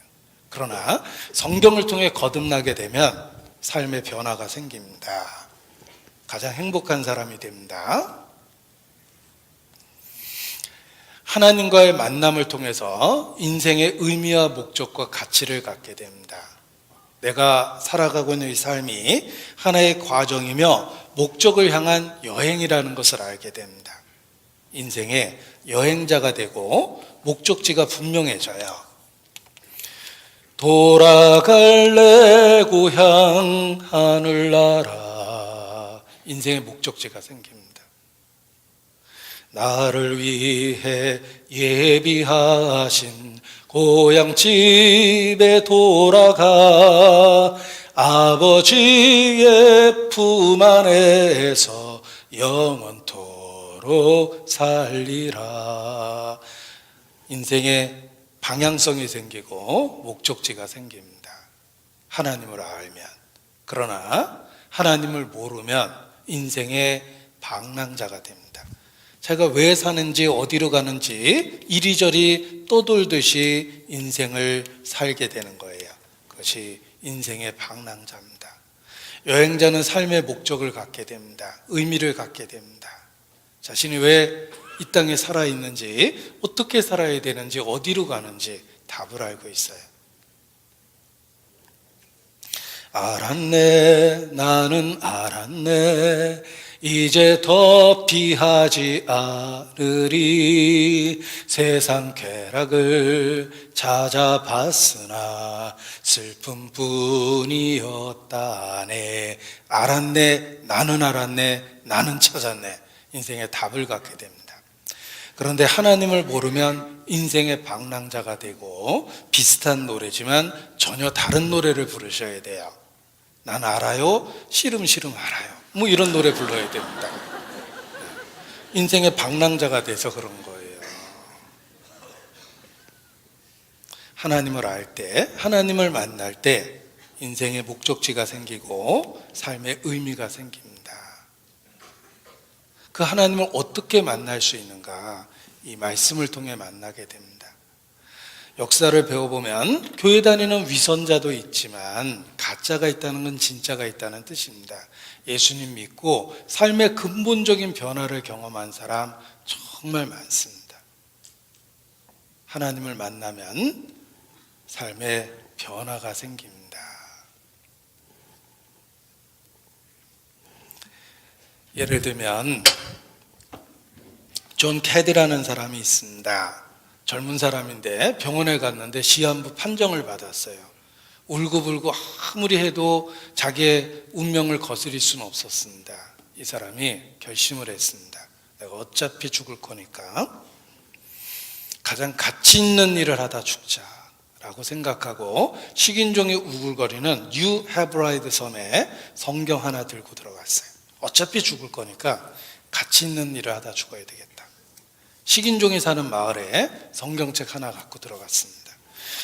그러나 성경을 통해 거듭나게 되면 삶의 변화가 생깁니다. 가장 행복한 사람이 됩니다. 하나님과의 만남을 통해서 인생의 의미와 목적과 가치를 갖게 됩니다. 내가 살아가고 있는 이 삶이 하나의 과정이며 목적을 향한 여행이라는 것을 알게 됩니다. 인생의 여행자가 되고 목적지가 분명해져요. 돌아갈래 고향 하늘나라. 인생의 목적지가 생깁니다. 나를 위해 예비하신 고향집에 돌아가 아버지의 품 안에서 영원토록 살리라. 인생의 방향성이 생기고 목적지가 생깁니다. 하나님을 알면. 그러나 하나님을 모르면 인생의 방랑자가 됩니다. 제가 왜 사는지 어디로 가는지 이리저리 떠돌듯이 인생을 살게 되는 거예요. 그것이 인생의 방랑자입니다. 여행자는 삶의 목적을 갖게 됩니다. 의미를 갖게 됩니다. 자신이 왜 이 땅에 살아있는지, 어떻게 살아야 되는지, 어디로 가는지 답을 알고 있어요. 알았네, 나는 알았네. 이제 더 피하지 않으리. 세상 쾌락을 찾아봤으나 슬픔뿐이었다네. 알았네, 나는 찾았네. 인생의 답을 갖게 됩니다. 그런데 하나님을 모르면 인생의 방랑자가 되고, 비슷한 노래지만 전혀 다른 노래를 부르셔야 돼요. 난 알아요, 시름 알아요, 뭐 이런 노래 불러야 됩니다. 인생의 방랑자가 돼서 그런 거예요. 하나님을 알 때, 하나님을 만날 때 인생의 목적지가 생기고 삶의 의미가 생깁니다. 그 하나님을 어떻게 만날 수 있는가? 이 말씀을 통해 만나게 됩니다. 역사를 배워보면 교회 다니는 위선자도 있지만 가짜가 있다는 건 진짜가 있다는 뜻입니다. 예수님 믿고 삶의 근본적인 변화를 경험한 사람 정말 많습니다. 하나님을 만나면 삶의 변화가 생깁니다. 예를 들면 존 캐디라는 사람이 있습니다. 젊은 사람인데 병원에 갔는데 시한부 판정을 받았어요. 울고불고 아무리 해도 자기의 운명을 거스릴 수는 없었습니다. 이 사람이 결심을 했습니다. 내가 어차피 죽을 거니까 가장 가치 있는 일을 하다 죽자라고 생각하고 식인종이 우글거리는 뉴 헤브라이드 섬에 성경 하나 들고 들어갔어요. 어차피 죽을 거니까 가치 있는 일을 하다 죽어야 되겠다. 식인종이 사는 마을에 성경책 하나 갖고 들어갔습니다.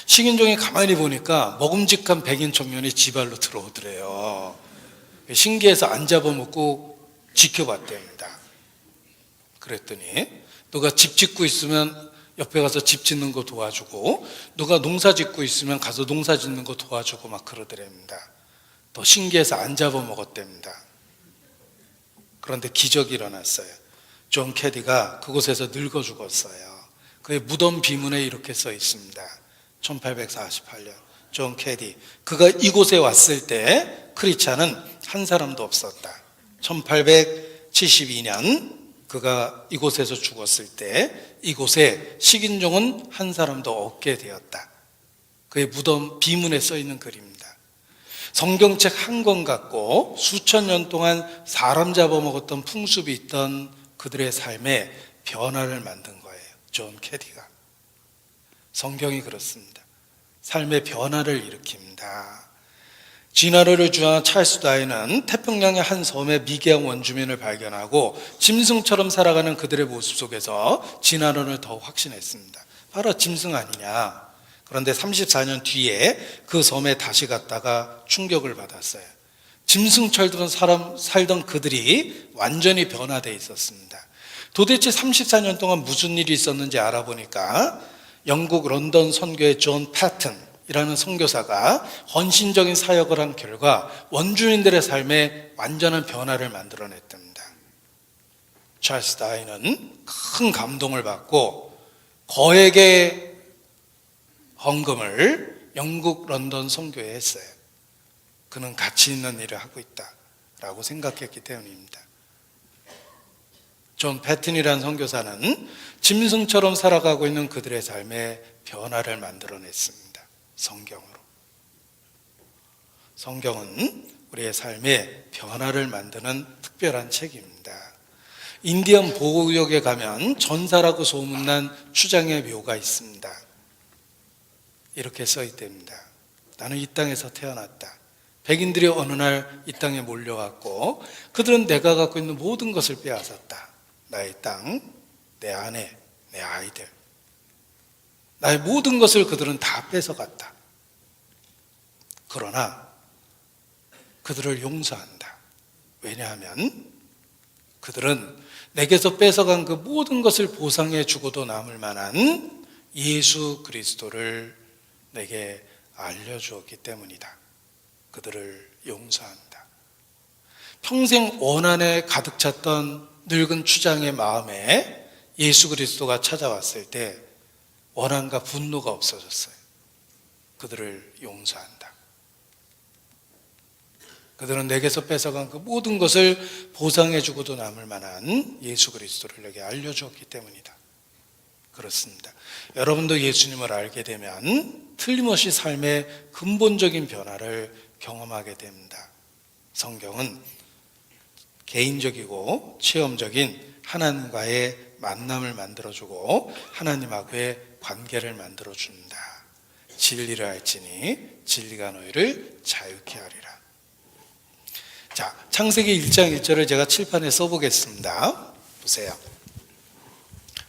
식인종이 가만히 보니까 먹음직한 백인 청년이 지발로 들어오더래요. 신기해서 안 잡아먹고 지켜봤답니다. 그랬더니 누가 집 짓고 있으면 옆에 가서 집 짓는 거 도와주고, 누가 농사 짓고 있으면 가서 농사 짓는 거 도와주고 막 그러더랍니다. 더 신기해서 안 잡아먹었답니다. 그런데 기적이 일어났어요. 존 캐디가 그곳에서 늙어 죽었어요. 그의 무덤 비문에 이렇게 써 있습니다. 1848년 존 캐디, 그가 이곳에 왔을 때 크리스찬은 한 사람도 없었다. 1872년 그가 이곳에서 죽었을 때 이곳에 식인종은 한 사람도 없게 되었다. 그의 무덤 비문에 써 있는 글입니다. 성경책 한 권 갖고 수천 년 동안 사람 잡아먹었던 풍습이 있던 그들의 삶에 변화를 만든 거예요. 존 캐디가. 성경이 그렇습니다. 삶의 변화를 일으킵니다. 진화론을 주장한 찰스 다윈은 태평양의 한 섬의 미개한 원주민을 발견하고 짐승처럼 살아가는 그들의 모습 속에서 진화론을 더 확신했습니다. 바로 짐승 아니냐. 그런데 34년 뒤에 그 섬에 다시 갔다가 충격을 받았어요. 짐승처럼 살던 그들이 완전히 변화되어 있었습니다. 도대체 34년 동안 무슨 일이 있었는지 알아보니까 영국 런던 선교의 존 패튼이라는 선교사가 헌신적인 사역을 한 결과 원주민들의 삶에 완전한 변화를 만들어냈답니다. 찰스 다윈은 큰 감동을 받고 거액의 헌금을 영국 런던 선교에 했어요. 그는 가치 있는 일을 하고 있다라고 생각했기 때문입니다. 존 패튼이라는 선교사는 짐승처럼 살아가고 있는 그들의 삶에 변화를 만들어냈습니다. 성경으로. 성경은 우리의 삶에 변화를 만드는 특별한 책입니다. 인디언 보호구역에 가면 전사라고 소문난 추장의 묘가 있습니다. 이렇게 써있답니다. 나는 이 땅에서 태어났다. 백인들이 어느 날 이 땅에 몰려왔고 그들은 내가 갖고 있는 모든 것을 빼앗았다. 나의 땅, 내 아내, 내 아이들, 나의 모든 것을 그들은 다 뺏어갔다. 그러나 그들을 용서한다. 왜냐하면 그들은 내게서 뺏어간 그 모든 것을 보상해 주고도 남을 만한 예수 그리스도를 내게 알려주었기 때문이다. 그들을 용서한다. 평생 원한에 가득 찼던 늙은 추장의 마음에 예수 그리스도가 찾아왔을 때 원한과 분노가 없어졌어요. 그들을 용서한다. 그들은 내게서 뺏어간 그 모든 것을 보상해 주고도 남을 만한 예수 그리스도를 내게 알려주었기 때문이다. 그렇습니다. 여러분도 예수님을 알게 되면 틀림없이 삶의 근본적인 변화를 경험하게 됩니다. 성경은 개인적이고 체험적인 하나님과의 만남을 만들어주고 하나님하고의 관계를 만들어준다. 진리를 알지니 진리가 너희를 자유케 하리라. 자, 창세기 1장 1절을 제가 칠판에 써보겠습니다. 보세요.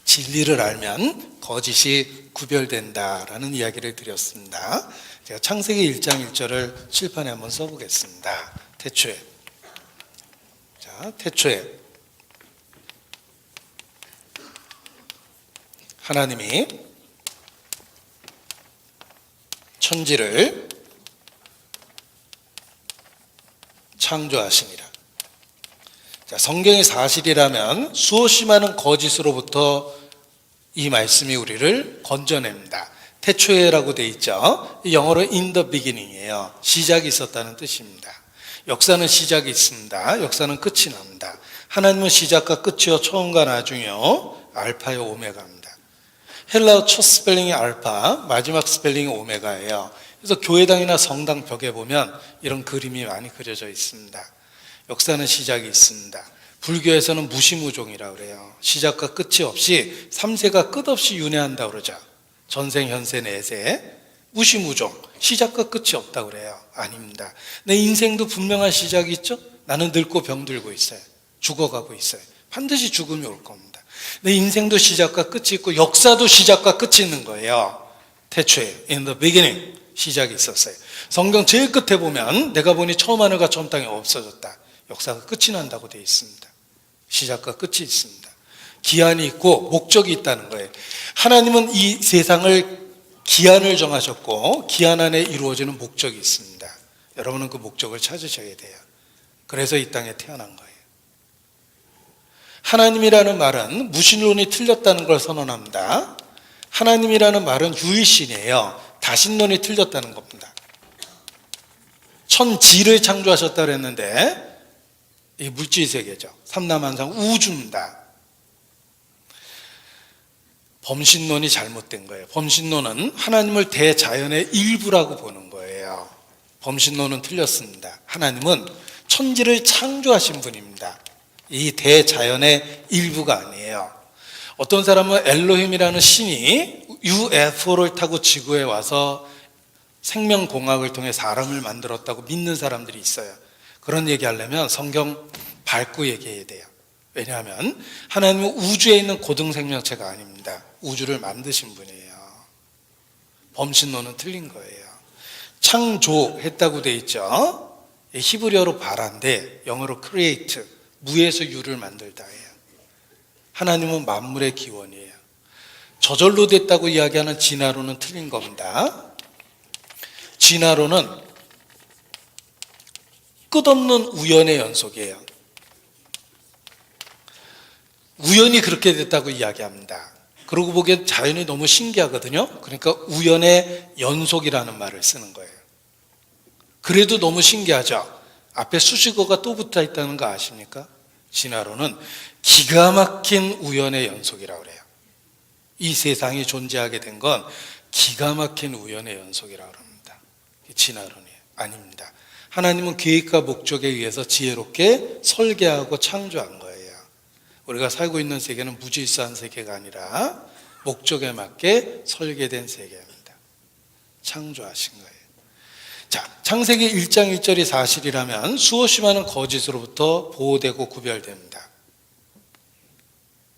진리를 알면 거짓이 구별된다라는 이야기를 드렸습니다. 제가 창세기 1장 1절을 칠판에 한번 써보겠습니다. 태초에. 자, 태초에 하나님이 천지를 창조하시니라. 자, 성경이 사실이라면 수없이 많은 거짓으로부터 이 말씀이 우리를 건져냅니다. 태초에라고 되어 있죠. 영어로 in the beginning이에요. 시작이 있었다는 뜻입니다. 역사는 시작이 있습니다. 역사는 끝이 납니다. 하나님은 시작과 끝이요 처음과 나중이요 알파요 오메가입니다. 헬라어 첫 스펠링이 알파, 마지막 스펠링이 오메가예요. 그래서 교회당이나 성당 벽에 보면 이런 그림이 많이 그려져 있습니다. 역사는 시작이 있습니다. 불교에서는 무시무종이라고 그래요. 시작과 끝이 없이 3세가 끝없이 윤회한다고 그러죠. 전생, 현세, 내세. 무시무종. 시작과 끝이 없다고 그래요. 아닙니다. 내 인생도 분명한 시작이 있죠? 나는 늙고 병들고 있어요. 죽어가고 있어요. 반드시 죽음이 올 겁니다. 내 인생도 시작과 끝이 있고 역사도 시작과 끝이 있는 거예요. 태초에 in the beginning 시작이 있었어요. 성경 제일 끝에 보면 내가 보니 처음 하늘과 처음 땅이 없어졌다. 역사가 끝이 난다고 되어 있습니다. 시작과 끝이 있습니다. 기한이 있고 목적이 있다는 거예요. 하나님은 이 세상을 기한을 정하셨고 기한 안에 이루어지는 목적이 있습니다. 여러분은 그 목적을 찾으셔야 돼요. 그래서 이 땅에 태어난 거예요. 하나님이라는 말은 무신론이 틀렸다는 걸 선언합니다. 하나님이라는 말은 유일신이에요. 다신론이 틀렸다는 겁니다. 천지를 창조하셨다 그랬는데 이 물질 세계죠. 삼라만상 우주입니다. 범신론이 잘못된 거예요. 범신론은 하나님을 대자연의 일부라고 보는 거예요. 범신론은 틀렸습니다. 하나님은 천지를 창조하신 분입니다. 이 대자연의 일부가 아니에요. 어떤 사람은 엘로힘이라는 신이 UFO를 타고 지구에 와서 생명공학을 통해 사람을 만들었다고 믿는 사람들이 있어요. 그런 얘기하려면 성경 밟고 얘기해야 돼요. 왜냐하면 하나님은 우주에 있는 고등생명체가 아닙니다. 우주를 만드신 분이에요. 범신론은 틀린 거예요. 창조했다고 돼 있죠. 히브리어로 바라인데 영어로 create, 무에서 유를 만들다예요. 하나님은 만물의 기원이에요. 저절로 됐다고 이야기하는 진화론은 틀린 겁니다. 진화론은 끝없는 우연의 연속이에요. 우연히 그렇게 됐다고 이야기합니다. 그러고 보기엔 자연이 너무 신기하거든요. 그러니까 우연의 연속이라는 말을 쓰는 거예요. 그래도 너무 신기하죠. 앞에 수식어가 또 붙어 있다는 거 아십니까? 진화론은 기가 막힌 우연의 연속이라고 그래요. 이 세상이 존재하게 된 건 기가 막힌 우연의 연속이라고 합니다. 진화론이에요. 아닙니다. 하나님은 계획과 목적에 의해서 지혜롭게 설계하고 창조한 거예요. 우리가 살고 있는 세계는 무질서한 세계가 아니라 목적에 맞게 설계된 세계입니다. 창조하신 거예요. 자, 창세기 1장 1절이 사실이라면 수없이 많은 거짓으로부터 보호되고 구별됩니다.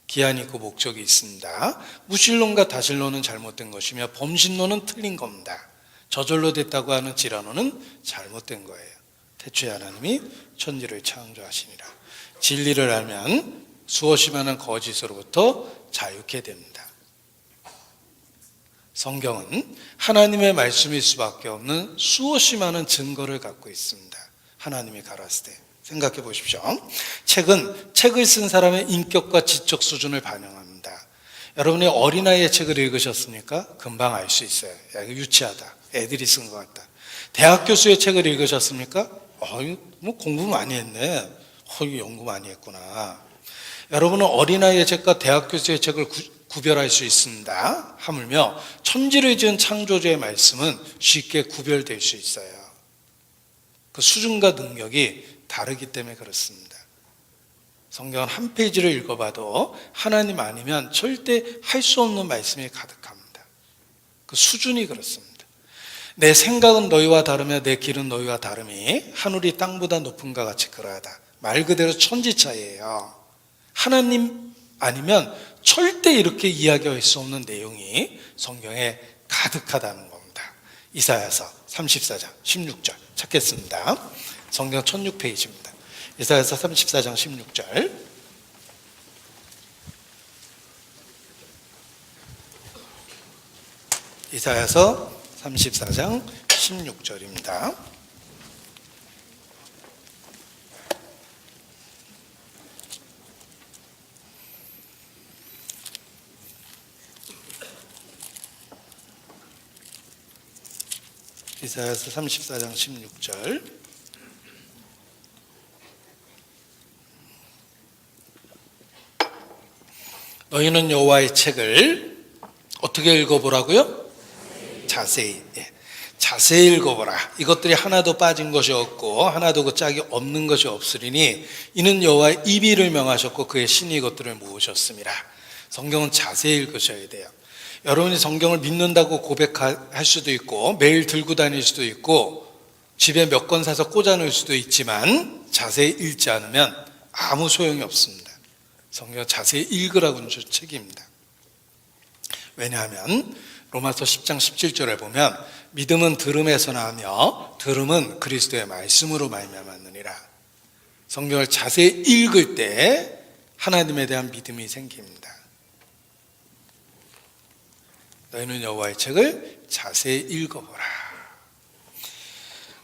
기한이 있고 목적이 있습니다. 무신론과 다신론은 잘못된 것이며 범신론은 틀린 겁니다. 저절로 됐다고 하는 진화론은 잘못된 거예요. 태초에 하나님이 천지를 창조하시니라. 진리를 알면 수없이 많은 거짓으로부터 자유케 됩니다. 성경은 하나님의 말씀일 수밖에 없는 수없이 많은 증거를 갖고 있습니다. 하나님이 가라스 때 생각해 보십시오. 책은 책을 쓴 사람의 인격과 지적 수준을 반영합니다. 여러분이 어린아이의 책을 읽으셨습니까? 금방 알 수 있어요. 야, 이거 유치하다. 애들이 쓴 것 같다. 대학 교수의 책을 읽으셨습니까? 뭐 공부 많이 했네. 이거 연구 많이 했구나. 여러분은 어린아이의 책과 대학 교수의 책을 구별할 수 있습니다. 하물며 천지를 지은 창조주의 말씀은 쉽게 구별될 수 있어요. 그 수준과 능력이 다르기 때문에 그렇습니다. 성경 한 페이지를 읽어봐도 하나님 아니면 절대 할 수 없는 말씀이 가득합니다. 그 수준이 그렇습니다. 내 생각은 너희와 다르며 내 길은 너희와 다름이 하늘이 땅보다 높음과 같이 그러하다. 말 그대로 천지 차이예요. 하나님 아니면 절대 이렇게 이야기할 수 없는 내용이 성경에 가득하다는 겁니다. 이사야서 34장 16절 찾겠습니다. 성경 1006페이지입니다. 이사야서 34장 16절. 이사야서 34장 16절입니다. 이사야서 34장 16절. 너희는 여호와의 책을 어떻게 읽어보라고요? 자세히. 자세히 읽어보라. 이것들이 하나도 빠진 것이 없고 하나도 그 짝이 없는 것이 없으리니 이는 여호와의 입이를 명하셨고 그의 신이 이것들을 모으셨습니다. 성경은 자세히 읽으셔야 돼요. 여러분이 성경을 믿는다고 고백할 수도 있고 매일 들고 다닐 수도 있고 집에 몇 권 사서 꽂아놓을 수도 있지만 자세히 읽지 않으면 아무 소용이 없습니다. 성경 자세히 읽으라고 준 책입니다. 왜냐하면 로마서 10장 17절에 보면 믿음은 들음에서 나며 들음은 그리스도의 말씀으로 말미암았느니라. 성경을 자세히 읽을 때 하나님에 대한 믿음이 생깁니다. 너희는 여호와의 책을 자세히 읽어보라.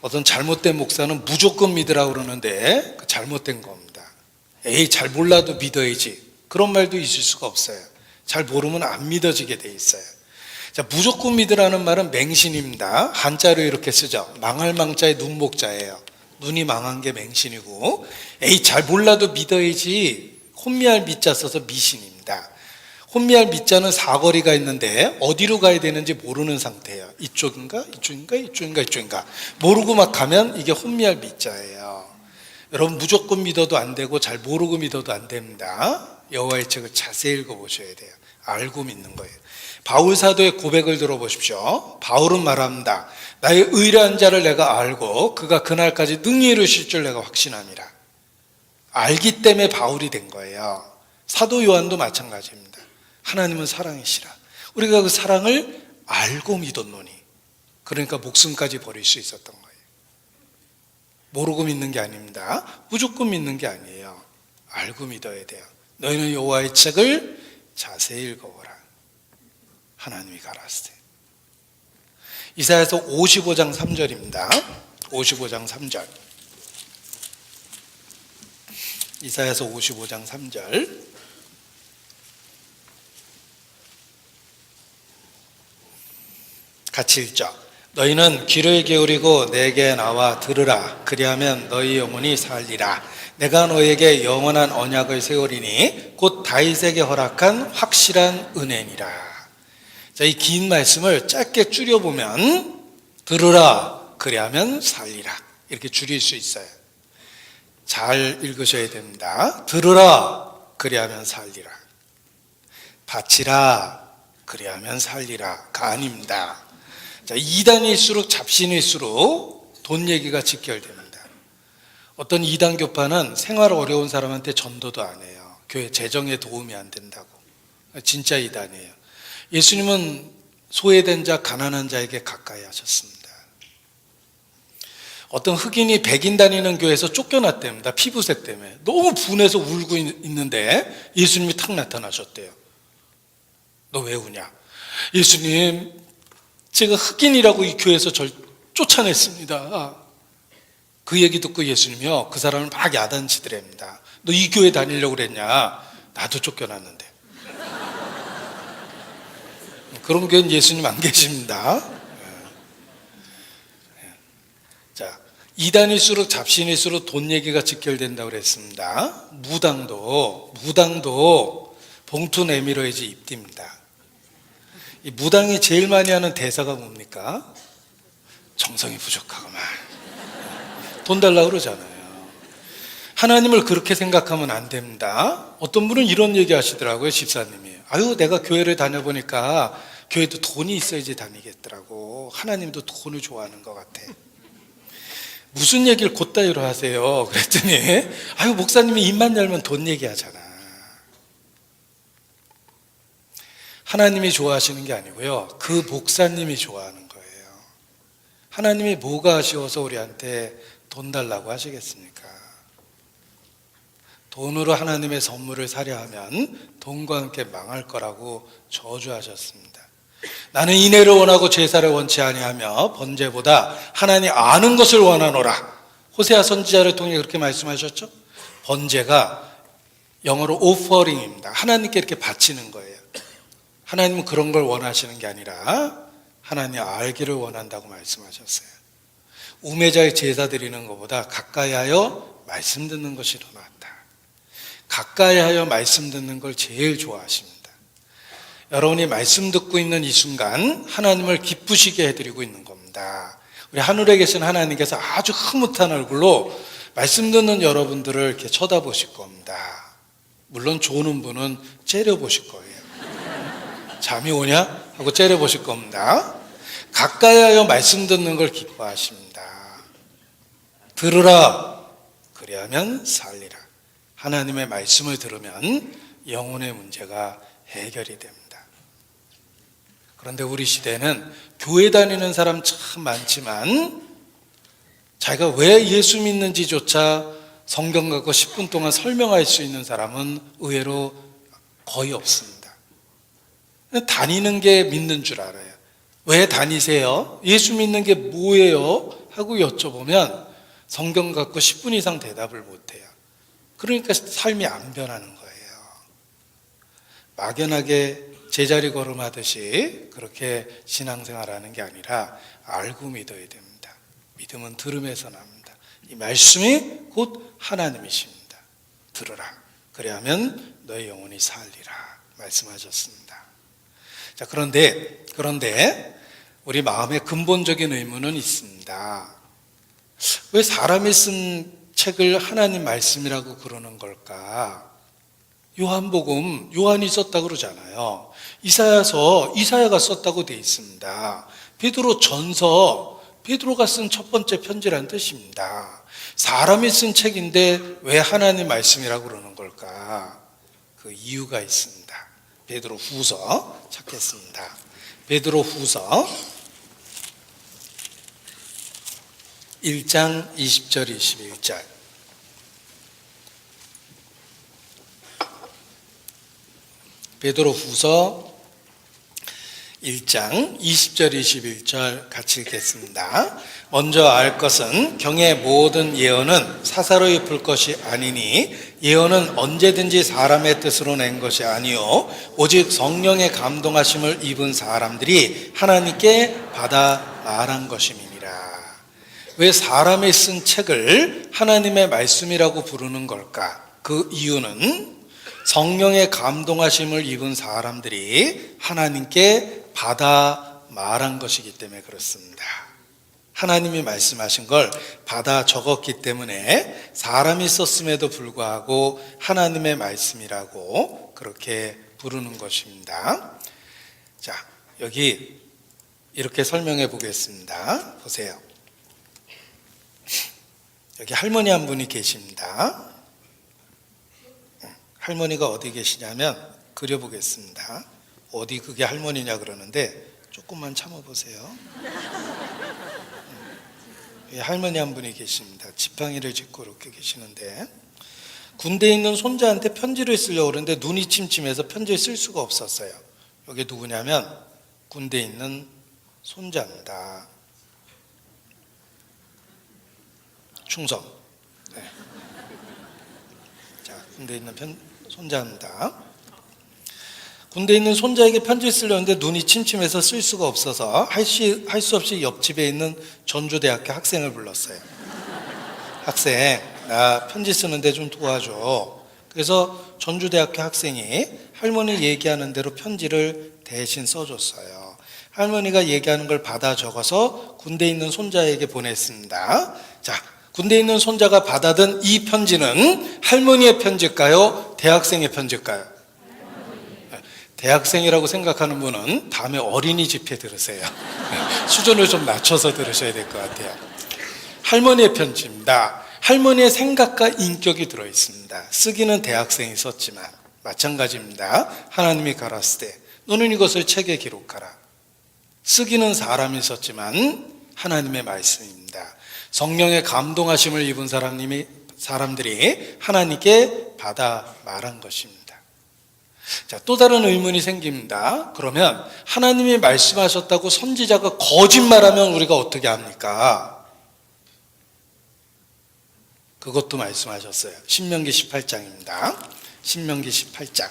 어떤 잘못된 목사는 무조건 믿으라고 그러는데 잘못된 겁니다. 에이, 잘 몰라도 믿어야지. 그런 말도 있을 수가 없어요. 잘 모르면 안 믿어지게 돼 있어요. 자, 무조건 믿으라는 말은 맹신입니다. 한자로 이렇게 쓰죠. 망할 망자의 눈목자예요. 눈이 망한 게 맹신이고, 에이, 잘 몰라도 믿어야지. 혼미할 미자 써서 미신입니다. 혼미할 미자는 사거리가 있는데 어디로 가야 되는지 모르는 상태예요. 이쪽인가? 이쪽인가? 이쪽인가? 이쪽인가? 모르고 막 가면 이게 혼미할 미자예요. 여러분, 무조건 믿어도 안 되고 잘 모르고 믿어도 안 됩니다. 여호와의 책을 자세히 읽어보셔야 돼요. 알고 믿는 거예요. 바울 사도의 고백을 들어보십시오. 바울은 말합니다. 나의 의뢰한 자를 내가 알고 그가 그날까지 능히 이루실 줄 내가 확신함이라. 알기 때문에 바울이 된 거예요. 사도 요한도 마찬가지입니다. 하나님은 사랑이시라. 우리가 그 사랑을 알고 믿었노니, 그러니까 목숨까지 버릴 수 있었던 거예요. 모르고 믿는 게 아닙니다. 무조건 믿는 게 아니에요. 알고 믿어야 돼요. 너희는 여호와의 책을 자세히 읽어보라. 하나님이 가라사대. 이사야서 55장 3절입니다. 55장 3절. 이사야서 55장 3절. 같이 읽죠. 너희는 귀를 기울이고 내게 나와 들으라. 그리하면 너희 영혼이 살리라. 내가 너희에게 영원한 언약을 세우리니 곧 다윗에게 허락한 확실한 은혜니라. 자, 이 긴 말씀을 짧게 줄여보면 들으라, 그리하면 살리라. 이렇게 줄일 수 있어요. 잘 읽으셔야 됩니다. 들으라, 그리하면 살리라. 바치라, 그리하면 살리라가 아닙니다. 자, 이단일수록 잡신일수록 돈 얘기가 직결됩니다. 어떤 이단 교파는 생활 어려운 사람한테 전도도 안 해요. 교회 재정에 도움이 안 된다고. 진짜 이단이에요. 예수님은 소외된 자, 가난한 자에게 가까이 하셨습니다. 어떤 흑인이 백인 다니는 교회에서 쫓겨났답니다. 피부색 때문에. 너무 분해서 울고 있는데 예수님이 탁 나타나셨대요. 너 왜 우냐? 예수님, 제가 흑인이라고 이 교회에서 절 쫓아냈습니다. 그 얘기 듣고 예수님이요, 그 사람을 막 야단치더랍니다. 너 이 교회 다니려고 그랬냐? 나도 쫓겨났는데. 그런 교회는 예수님 안 계십니다. 자, 이단일수록 잡신일수록 돈 얘기가 직결된다고 그랬습니다. 무당도 봉투 내밀어야지 입딥니다. 이 무당이 제일 많이 하는 대사가 뭡니까? 정성이 부족하구만. 돈 달라고 그러잖아요. 하나님을 그렇게 생각하면 안 됩니다. 어떤 분은 이런 얘기 하시더라고요, 집사님이. 아유, 내가 교회를 다녀보니까 교회도 돈이 있어야지 다니겠더라고. 하나님도 돈을 좋아하는 것 같아. 무슨 얘기를 곧다이로 하세요? 그랬더니 아유, 목사님이 입만 열면 돈 얘기하잖아. 하나님이 좋아하시는 게 아니고요, 그 목사님이 좋아하는 거예요. 하나님이 뭐가 아쉬워서 우리한테 돈 달라고 하시겠습니까? 돈으로 하나님의 선물을 사려 하면 돈과 함께 망할 거라고 저주하셨습니다. 나는 인애를 원하고 제사를 원치 아니하며 번제보다 하나님 아는 것을 원하노라. 호세아 선지자를 통해 그렇게 말씀하셨죠. 번제가 영어로 offering입니다. 하나님께 이렇게 바치는 거예요. 하나님은 그런 걸 원하시는 게 아니라 하나님 알기를 원한다고 말씀하셨어요. 우매자의 제사 드리는 것보다 가까이 하여 말씀 듣는 것이 더 낫다. 가까이 하여 말씀 듣는 걸 제일 좋아하십니다. 여러분이 말씀 듣고 있는 이 순간 하나님을 기쁘시게 해드리고 있는 겁니다. 우리 하늘에 계신 하나님께서 아주 흐뭇한 얼굴로 말씀 듣는 여러분들을 이렇게 쳐다보실 겁니다. 물론 조는 분은 째려보실 거예요. 잠이 오냐? 하고 째려보실 겁니다. 가까이 하여 말씀 듣는 걸 기뻐하십니다. 들으라, 그리하면 살리라. 하나님의 말씀을 들으면 영혼의 문제가 해결이 됩니다. 그런데 우리 시대는 교회 다니는 사람 참 많지만 자기가 왜 예수 믿는지조차 성경 갖고 10분 동안 설명할 수 있는 사람은 의외로 거의 없습니다. 다니는 게 믿는 줄 알아요. 왜 다니세요? 예수 믿는 게 뭐예요? 하고 여쭤보면 성경 갖고 10분 이상 대답을 못해요. 그러니까 삶이 안 변하는 거예요. 막연하게 제자리 걸음하듯이 그렇게 신앙생활하는 게 아니라 알고 믿어야 됩니다. 믿음은 들음에서 납니다. 이 말씀이 곧 하나님이십니다. 들으라, 그래야면 너의 영혼이 살리라 말씀하셨습니다. 자, 그런데 우리 마음의 근본적인 의문은 있습니다. 왜 사람이 쓴 책을 하나님 말씀이라고 그러는 걸까? 요한복음, 요한이 썼다고 그러잖아요. 이사야가 썼다고 돼 있습니다. 베드로 전서, 베드로가 쓴 첫 번째 편지라는 뜻입니다. 사람이 쓴 책인데 왜 하나님 말씀이라고 그러는 걸까? 그 이유가 있습니다. 베드로 후서 찾겠습니다. 베드로 후서 1장 20절 21절. 베드로 후서 1장 20절 21절 같이 읽겠습니다. 먼저 알 것은 경의 모든 예언은 사사로이 풀 것이 아니니 예언은 언제든지 사람의 뜻으로 낸 것이 아니요 오직 성령의 감동하심을 입은 사람들이 하나님께 받아 말한 것임이니라. 왜 사람이 쓴 책을 하나님의 말씀이라고 부르는 걸까? 그 이유는 성령의 감동하심을 입은 사람들이 하나님께 받아 말한 것이기 때문에 그렇습니다. 하나님이 말씀하신 걸 받아 적었기 때문에 사람이 썼음에도 불구하고 하나님의 말씀이라고 그렇게 부르는 것입니다. 자, 여기 이렇게 설명해 보겠습니다. 보세요. 여기 할머니 한 분이 계십니다. 할머니가 어디 계시냐면 그려보겠습니다. 어디 그게 할머니냐 그러는데 조금만 참아보세요. 할머니 한 분이 계십니다. 지팡이를 짚고 이렇게 계시는데 군대에 있는 손자한테 편지를 쓰려고 그러는데 눈이 침침해서 편지를 쓸 수가 없었어요. 여기 누구냐면 군대에 있는 손자입니다. 충성. 네. 자, 군대에 있는 손자입니다. 군대에 있는 손자에게 편지를 쓰려는데 눈이 침침해서 쓸 수가 없어서 할 수 없이 옆집에 있는 전주대학교 학생을 불렀어요. 학생, 나 편지 쓰는데 좀 도와줘. 그래서 전주대학교 학생이 할머니 얘기하는 대로 편지를 대신 써줬어요. 할머니가 얘기하는 걸 받아 적어서 군대에 있는 손자에게 보냈습니다. 자, 군대에 있는 손자가 받아든 이 편지는 할머니의 편지일까요? 대학생의 편지일까요? 대학생이라고 생각하는 분은 다음에 어린이집회 들으세요. 수준을 좀 낮춰서 들으셔야 될 것 같아요. 할머니의 편지입니다. 할머니의 생각과 인격이 들어있습니다. 쓰기는 대학생이 썼지만 마찬가지입니다. 하나님이 가라스 때 너는 이것을 책에 기록하라. 쓰기는 사람이 썼지만 하나님의 말씀입니다. 성령의 감동하심을 입은 사람들이 하나님께 받아 말한 것입니다. 자, 또 다른 의문이 생깁니다. 그러면 하나님이 말씀하셨다고 선지자가 거짓말하면 우리가 어떻게 합니까? 그것도 말씀하셨어요. 신명기 18장입니다. 신명기 18장.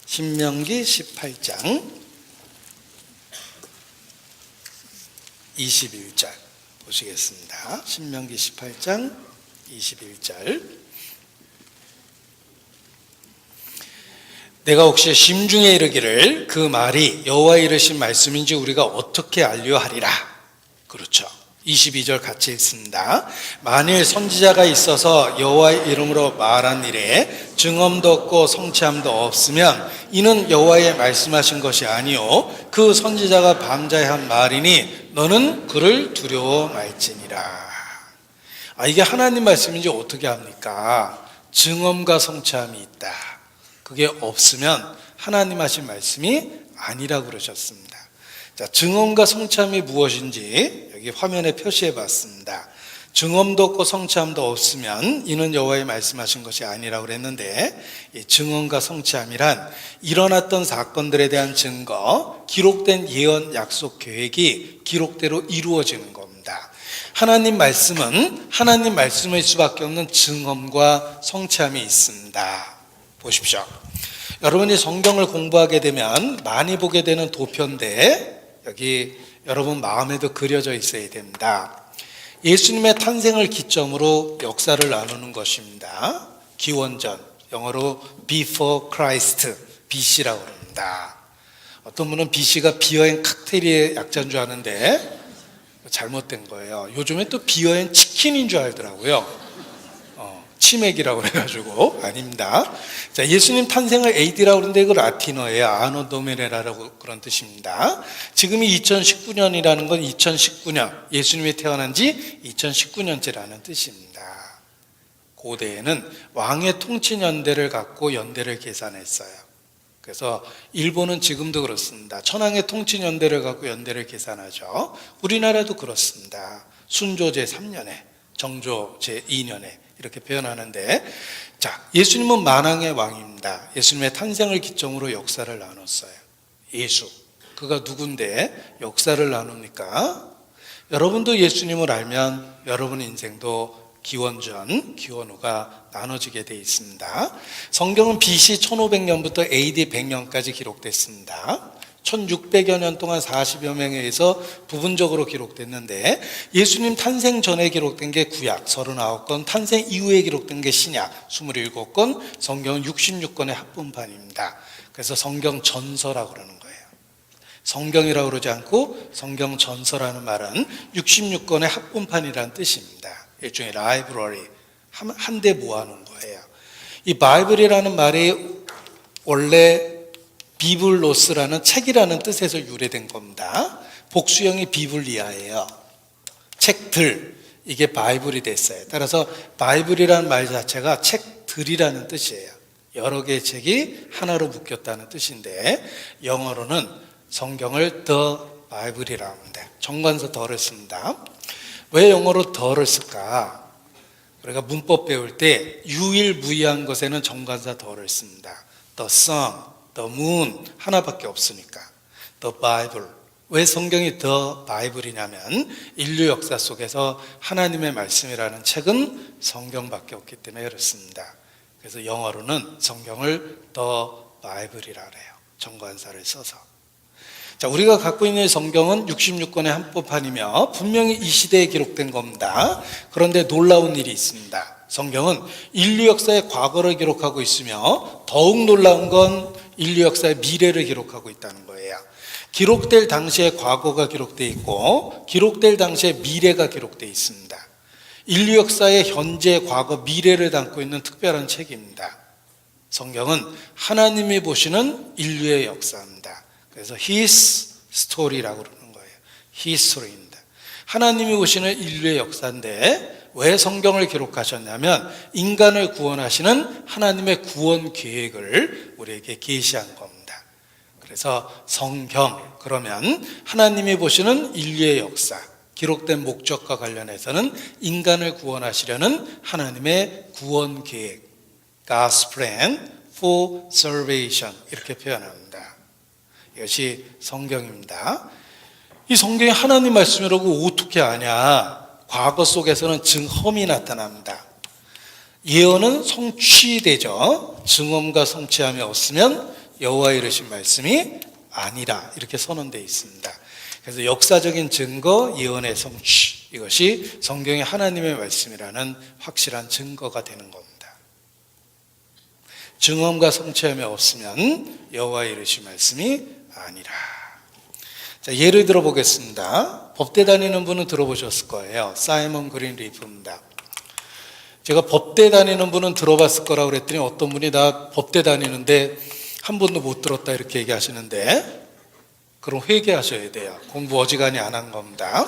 신명기 18장 21절 보시겠습니다. 신명기 18장 21절. 내가 혹시 심중에 이르기를 그 말이 여호와의 이르신 말씀인지 우리가 어떻게 알려하리라. 그렇죠. 22절 같이 읽습니다. 만일 선지자가 있어서 여호와의 이름으로 말한 일에 증언도 없고 성취함도 없으면 이는 여호와의 말씀하신 것이 아니요 그 선지자가 밤자에 한 말이니 너는 그를 두려워 말지니라. 이게 하나님 말씀인지 어떻게 합니까? 증언과 성취함이 있다. 그게 없으면 하나님 하신 말씀이 아니라고 그러셨습니다. 자, 증언과 성취함이 무엇인지 여기 화면에 표시해 봤습니다. 증언도 없고 성취함도 없으면 이는 여호와의 말씀하신 것이 아니라고 그랬는데, 이 증언과 성취함이란 일어났던 사건들에 대한 증거, 기록된 예언, 약속, 계획이 기록대로 이루어지는 겁니다. 하나님 말씀은 하나님 말씀일 수밖에 없는 증언과 성취함이 있습니다. 보십시오. 여러분이 성경을 공부하게 되면 많이 보게 되는 도표인데 여기 여러분 마음에도 그려져 있어야 됩니다. 예수님의 탄생을 기점으로 역사를 나누는 것입니다. 기원전, 영어로 Before Christ, BC라고 합니다. 어떤 분은 BC가 비어앤 칵테일의 약자인 줄 아는데 잘못된 거예요. 요즘에 또 비어앤 치킨인 줄 알더라고요. 치맥이라고 해가지고 아닙니다. 자, 예수님 탄생을 AD라고 그러는데 이거 라틴어예요. 아노 도미네라라고 그런 뜻입니다. 지금이 2019년이라는 건 2019년, 예수님이 태어난 지 2019년째라는 뜻입니다. 고대에는 왕의 통치 연대를 갖고 연대를 계산했어요. 그래서 일본은 지금도 그렇습니다. 천황의 통치 연대를 갖고 연대를 계산하죠. 우리나라도 그렇습니다. 순조 제3년에, 정조 제2년에 이렇게 표현하는데, 자, 예수님은 만왕의 왕입니다. 예수님의 탄생을 기점으로 역사를 나눴어요. 예수, 그가 누군데 역사를 나눕니까? 여러분도 예수님을 알면 여러분 인생도 기원전, 기원 후가 나눠지게 되어 있습니다. 성경은 BC 1500년부터 AD 100년까지 기록됐습니다. 1600여 년 동안 40여 명에 의해서 부분적으로 기록됐는데, 예수님 탄생 전에 기록된 게 구약 39권, 탄생 이후에 기록된 게 신약 27권, 성경은 66권의 합본판입니다. 그래서 성경 전서라고 그러는 거예요. 성경이라고 그러지 않고 성경 전서라는 말은 66권의 합본판이라는 뜻입니다. 일종의 라이브러리, 한 대 모아놓은 거예요. 이 바이블이라는 말이 원래 비블로스라는 책이라는 뜻에서 유래된 겁니다. 복수형이 비블리아예요. 책들, 이게 바이블이 됐어요. 따라서 바이블이라는 말 자체가 책들이라는 뜻이에요. 여러 개의 책이 하나로 묶였다는 뜻인데, 영어로는 성경을 The 바이블이라고 합니다. 정관사 더를 씁니다. 왜 영어로 더를 쓸까? 우리가 문법 배울 때 유일무이한 것에는 정관사 더를 씁니다. The sun, the moon 하나밖에 없으니까. The Bible. 왜 성경이 The Bible이냐면 인류 역사 속에서 하나님의 말씀이라는 책은 성경밖에 없기 때문에 그렇습니다. 그래서 영어로는 성경을 The Bible이라 그래요. 정관사를 써서. 자, 우리가 갖고 있는 성경은 66권의 한복판이며 분명히 이 시대에 기록된 겁니다. 그런데 놀라운 일이 있습니다. 성경은 인류 역사의 과거를 기록하고 있으며 더욱 놀라운 건 인류 역사의 미래를 기록하고 있다는 거예요. 기록될 당시에 과거가 기록되어 있고 기록될 당시에 미래가 기록되어 있습니다. 인류 역사의 현재, 과거, 미래를 담고 있는 특별한 책입니다. 성경은 하나님이 보시는 인류의 역사입니다. 그래서 His Story라고 그러는 거예요. His Story입니다. 하나님이 보시는 인류의 역사인데 왜 성경을 기록하셨냐면 인간을 구원하시는 하나님의 구원 계획을 우리에게 계시한 겁니다. 그래서 성경, 그러면 하나님이 보시는 인류의 역사, 기록된 목적과 관련해서는 인간을 구원하시려는 하나님의 구원 계획, God's plan for salvation 이렇게 표현합니다. 이것이 성경입니다. 이 성경이 하나님 말씀이라고 어떻게 아냐? 과거 속에서는 증험이 나타납니다. 예언은 성취되죠. 증언과 성취함이 없으면 여호와 이르신 말씀이 아니라 이렇게 선언되어 있습니다. 그래서 역사적인 증거, 예언의 성취, 이것이 성경의 하나님의 말씀이라는 확실한 증거가 되는 겁니다. 증언과 성취함이 없으면 여호와 이르신 말씀이 아니라. 자, 예를 들어 보겠습니다. 법대 다니는 분은 들어보셨을 거예요. 사이먼 그린리프입니다. 제가 법대 다니는 분은 들어봤을 거라고 그랬더니 어떤 분이 나 법대 다니는데 한 번도 못 들었다 이렇게 얘기하시는데, 그럼 회개하셔야 돼요. 공부 어지간히 안 한 겁니다.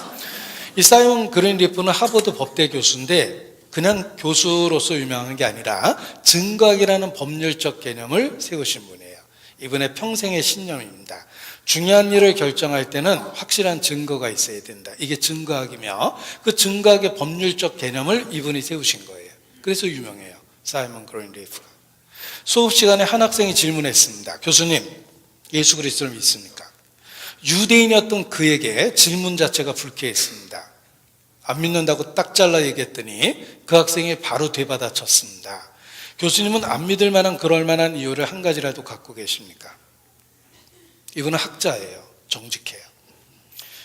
이 사이먼 그린리프는 하버드 법대 교수인데 그냥 교수로서 유명한 게 아니라 증거학이라는 법률적 개념을 세우신 분이에요. 이분의 평생의 신념입니다. 중요한 일을 결정할 때는 확실한 증거가 있어야 된다. 이게 증거학이며 그 증거학의 법률적 개념을 이분이 세우신 거예요. 그래서 유명해요. 사이먼 그린리프가. 수업 시간에 한 학생이 질문했습니다. 교수님, 예수 그리스도를 믿습니까? 유대인이었던 그에게 질문 자체가 불쾌했습니다. 안 믿는다고 딱 잘라 얘기했더니 그 학생이 바로 되받아쳤습니다. 교수님은 안 믿을 만한 그럴 만한 이유를 한 가지라도 갖고 계십니까? 이분은 학자예요. 정직해요.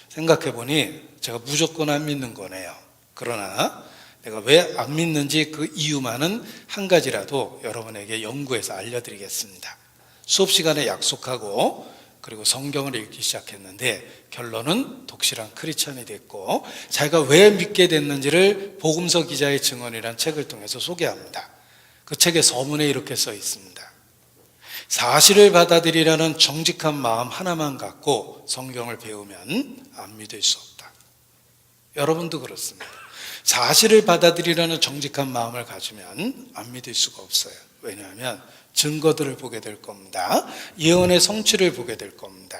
생각해보니 제가 무조건 안 믿는 거네요. 그러나 내가 왜 안 믿는지 그 이유만은 한 가지라도 여러분에게 연구해서 알려드리겠습니다. 수업 시간에 약속하고 그리고 성경을 읽기 시작했는데 결론은 독실한 크리스찬이 됐고 자기가 왜 믿게 됐는지를 복음서 기자의 증언이라는 책을 통해서 소개합니다. 그 책의 서문에 이렇게 써 있습니다. 사실을 받아들이려는 정직한 마음 하나만 갖고 성경을 배우면 안 믿을 수 없다. 여러분도 그렇습니다. 사실을 받아들이려는 정직한 마음을 가지면 안 믿을 수가 없어요. 왜냐하면 증거들을 보게 될 겁니다. 예언의 성취를 보게 될 겁니다.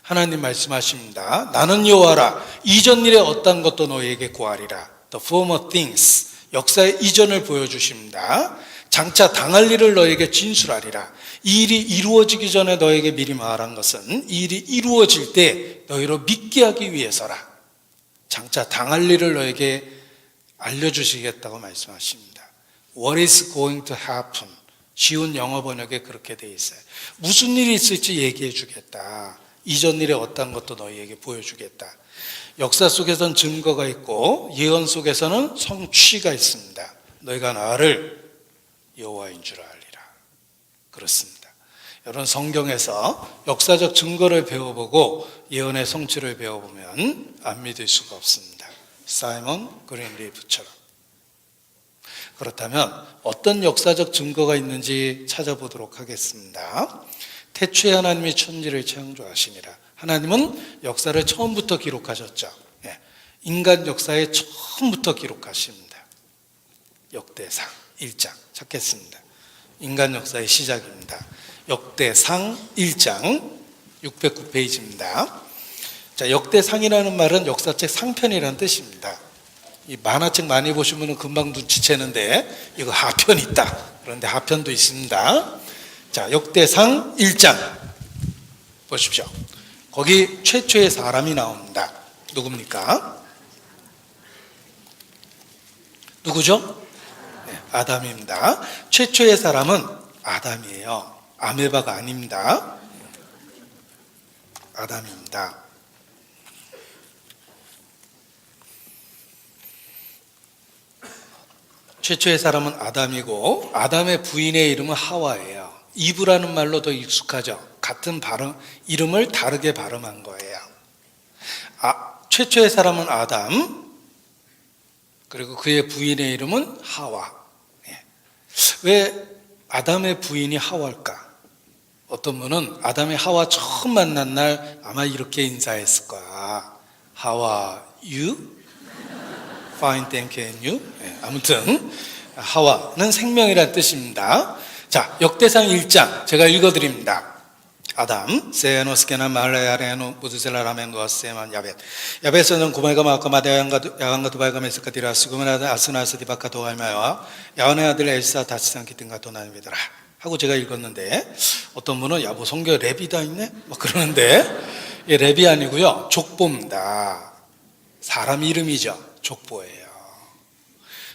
하나님 말씀하십니다. 나는 여호와라. 이전 일에 어떤 것도 너희에게 고하리라. The former things. 역사의 이전을 보여주십니다. 장차 당할 일을 너에게 진술하리라. 이 일이 이루어지기 전에 너에게 미리 말한 것은 이 일이 이루어질 때 너희로 믿게 하기 위해서라. 장차 당할 일을 너에게 알려주시겠다고 말씀하십니다. What is going to happen? 쉬운 영어 번역에 그렇게 돼 있어요. 무슨 일이 있을지 얘기해 주겠다. 이전 일에 어떤 것도 너희에게 보여주겠다. 역사 속에서는 증거가 있고 예언 속에서는 성취가 있습니다. 너희가 나를 여호와인 줄 알리라. 그렇습니다. 여러분, 성경에서 역사적 증거를 배워보고 예언의 성취를 배워보면 안 믿을 수가 없습니다. 사이먼 그린리프처럼. 그렇다면 어떤 역사적 증거가 있는지 찾아보도록 하겠습니다. 태초에 하나님이 천지를 창조하시니라. 하나님은 역사를 처음부터 기록하셨죠. 인간 역사의 처음부터 기록하십니다. 역대상 1장 찾겠습니다. 인간 역사의 시작입니다. 역대상 1장 609페이지입니다. 자, 역대상이라는 말은 역사책 상편이라는 뜻입니다. 이 만화책 많이 보시면 금방 눈치채는데 이거 하편 있다. 그런데 하편도 있습니다. 자, 역대상 1장 보십시오. 거기 최초의 사람이 나옵니다. 누굽니까? 누구죠? 네, 아담입니다. 최초의 사람은 아담이에요. 아메바가 아닙니다. 아담입니다. 최초의 사람은 아담이고 아담의 부인의 이름은 하와예요. 이브라는 말로 더 익숙하죠. 같은 발음, 이름을 다르게 발음한 거예요. 최초의 사람은 아담, 그리고 그의 부인의 이름은 하와. 왜 아담의 부인이 하와일까? 어떤 분은 아담이 하와 처음 만난 날 아마 이렇게 인사했을 거야. How are you? Fine, thank you. And you? 아무튼 하와는 생명이란 뜻입니다. 자, 역대상 1장 제가 읽어드립니다. 아담, 세노스케나 말레아레노 부드셀라라멘 노아세만 야벳. 야벳은 고메가 마카마데 야간가 두발가 메스카 디라스 고메나다 아스나스 디바카 도알마와 야원의 아들 엘사 다시상 기든가 도나입니다라 하고 제가 읽었는데 어떤 분은 야 뭐 성경에 랩이 다 있네? 막 그러는데 랩이 아니고요. 족보입니다. 사람 이름이죠. 족보예요.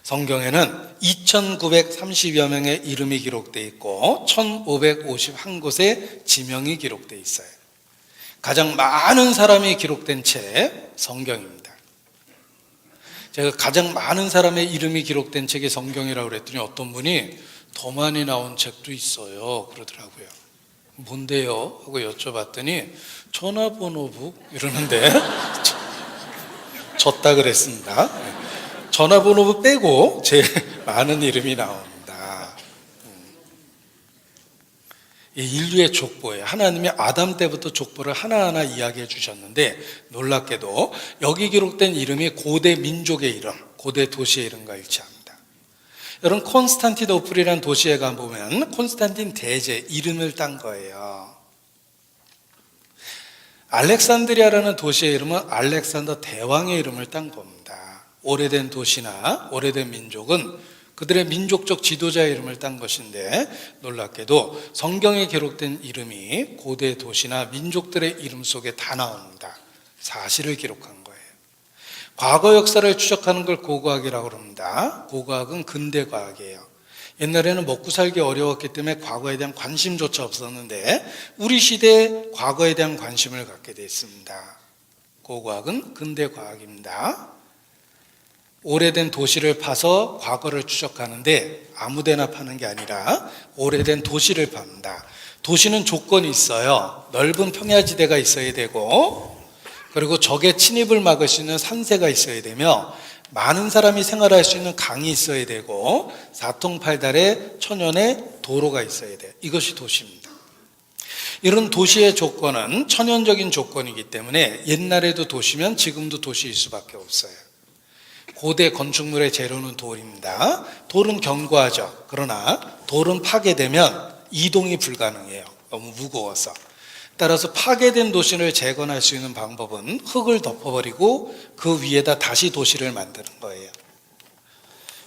성경에는 2930여 명의 이름이 기록되어 있고 1551곳의 지명이 기록되어 있어요. 가장 많은 사람이 기록된 책 성경입니다. 제가 가장 많은 사람의 이름이 기록된 책이 성경이라고 그랬더니 어떤 분이 더 많이 나온 책도 있어요 그러더라고요. 뭔데요? 하고 여쭤봤더니 전화번호부 이러는데 졌다 그랬습니다. 전화번호부 빼고 제일 많은 이름이 나옵니다. 이 인류의 족보예요. 하나님이 아담 때부터 족보를 하나하나 이야기해 주셨는데 놀랍게도 여기 기록된 이름이 고대 민족의 이름, 고대 도시의 이름과 일치합니다. 여러분 콘스탄티노플이라는 도시에 가보면 콘스탄틴 대제 이름을 딴 거예요. 알렉산드리아라는 도시의 이름은 알렉산더 대왕의 이름을 딴 겁니다. 오래된 도시나 오래된 민족은 그들의 민족적 지도자의 이름을 딴 것인데 놀랍게도 성경에 기록된 이름이 고대 도시나 민족들의 이름 속에 다 나옵니다. 사실을 기록한 거예요. 과거 역사를 추적하는 걸 고고학이라고 합니다. 고고학은 근대 과학이에요. 옛날에는 먹고 살기 어려웠기 때문에 과거에 대한 관심조차 없었는데 우리 시대에 과거에 대한 관심을 갖게 됐습니다. 고고학은 근대 과학입니다. 오래된 도시를 파서 과거를 추적하는데 아무데나 파는 게 아니라 오래된 도시를 팝니다. 도시는 조건이 있어요. 넓은 평야지대가 있어야 되고 그리고 적의 침입을 막을 수 있는 산세가 있어야 되며 많은 사람이 생활할 수 있는 강이 있어야 되고 사통팔달의 천연의 도로가 있어야 돼요. 이것이 도시입니다. 이런 도시의 조건은 천연적인 조건이기 때문에 옛날에도 도시면 지금도 도시일 수밖에 없어요. 고대 건축물의 재료는 돌입니다. 돌은 견고하죠. 그러나 돌은 파괴되면 이동이 불가능해요. 너무 무거워서. 따라서 파괴된 도시를 재건할 수 있는 방법은 흙을 덮어버리고 그 위에다 다시 도시를 만드는 거예요.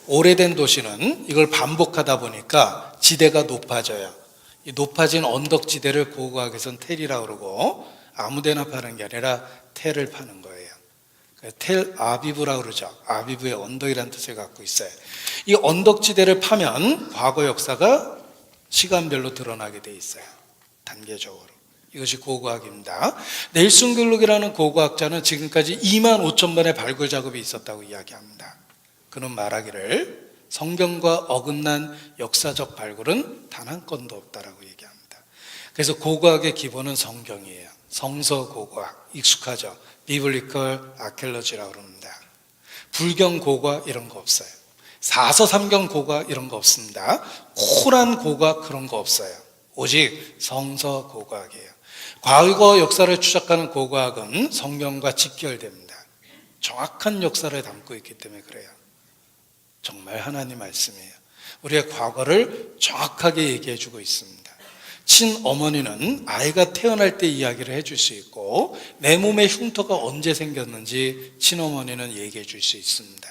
오래된 도시는 이걸 반복하다 보니까 지대가 높아져요. 이 높아진 언덕지대를 고고학에서는 텔이라고 그러고 아무데나 파는 게 아니라 텔을 파는 거예요. 텔 아비브라고 그러죠. 아비브의 언덕이라는 뜻을 갖고 있어요. 이 언덕지대를 파면 과거 역사가 시간별로 드러나게 돼 있어요. 단계적으로. 이것이 고고학입니다. 넬슨 글룩이라는 고고학자는 지금까지 2만 5천 번의 발굴 작업이 있었다고 이야기합니다. 그는 말하기를 성경과 어긋난 역사적 발굴은 단 한 건도 없다라고 얘기합니다. 그래서 고고학의 기본은 성경이에요. 성서 고고학 익숙하죠. 비블리컬 아케올로지라고 그럽니다. 불경 고고학 이런 거 없어요. 사서삼경 고고학 이런 거 없습니다. 코란 고고학 그런 거 없어요. 오직 성서 고고학이에요. 과거 역사를 추적하는 고고학은 성경과 직결됩니다. 정확한 역사를 담고 있기 때문에 그래요. 정말 하나님 말씀이에요. 우리의 과거를 정확하게 얘기해 주고 있습니다. 친어머니는 아이가 태어날 때 이야기를 해줄 수 있고 내 몸에 흉터가 언제 생겼는지 친어머니는 얘기해 줄 수 있습니다.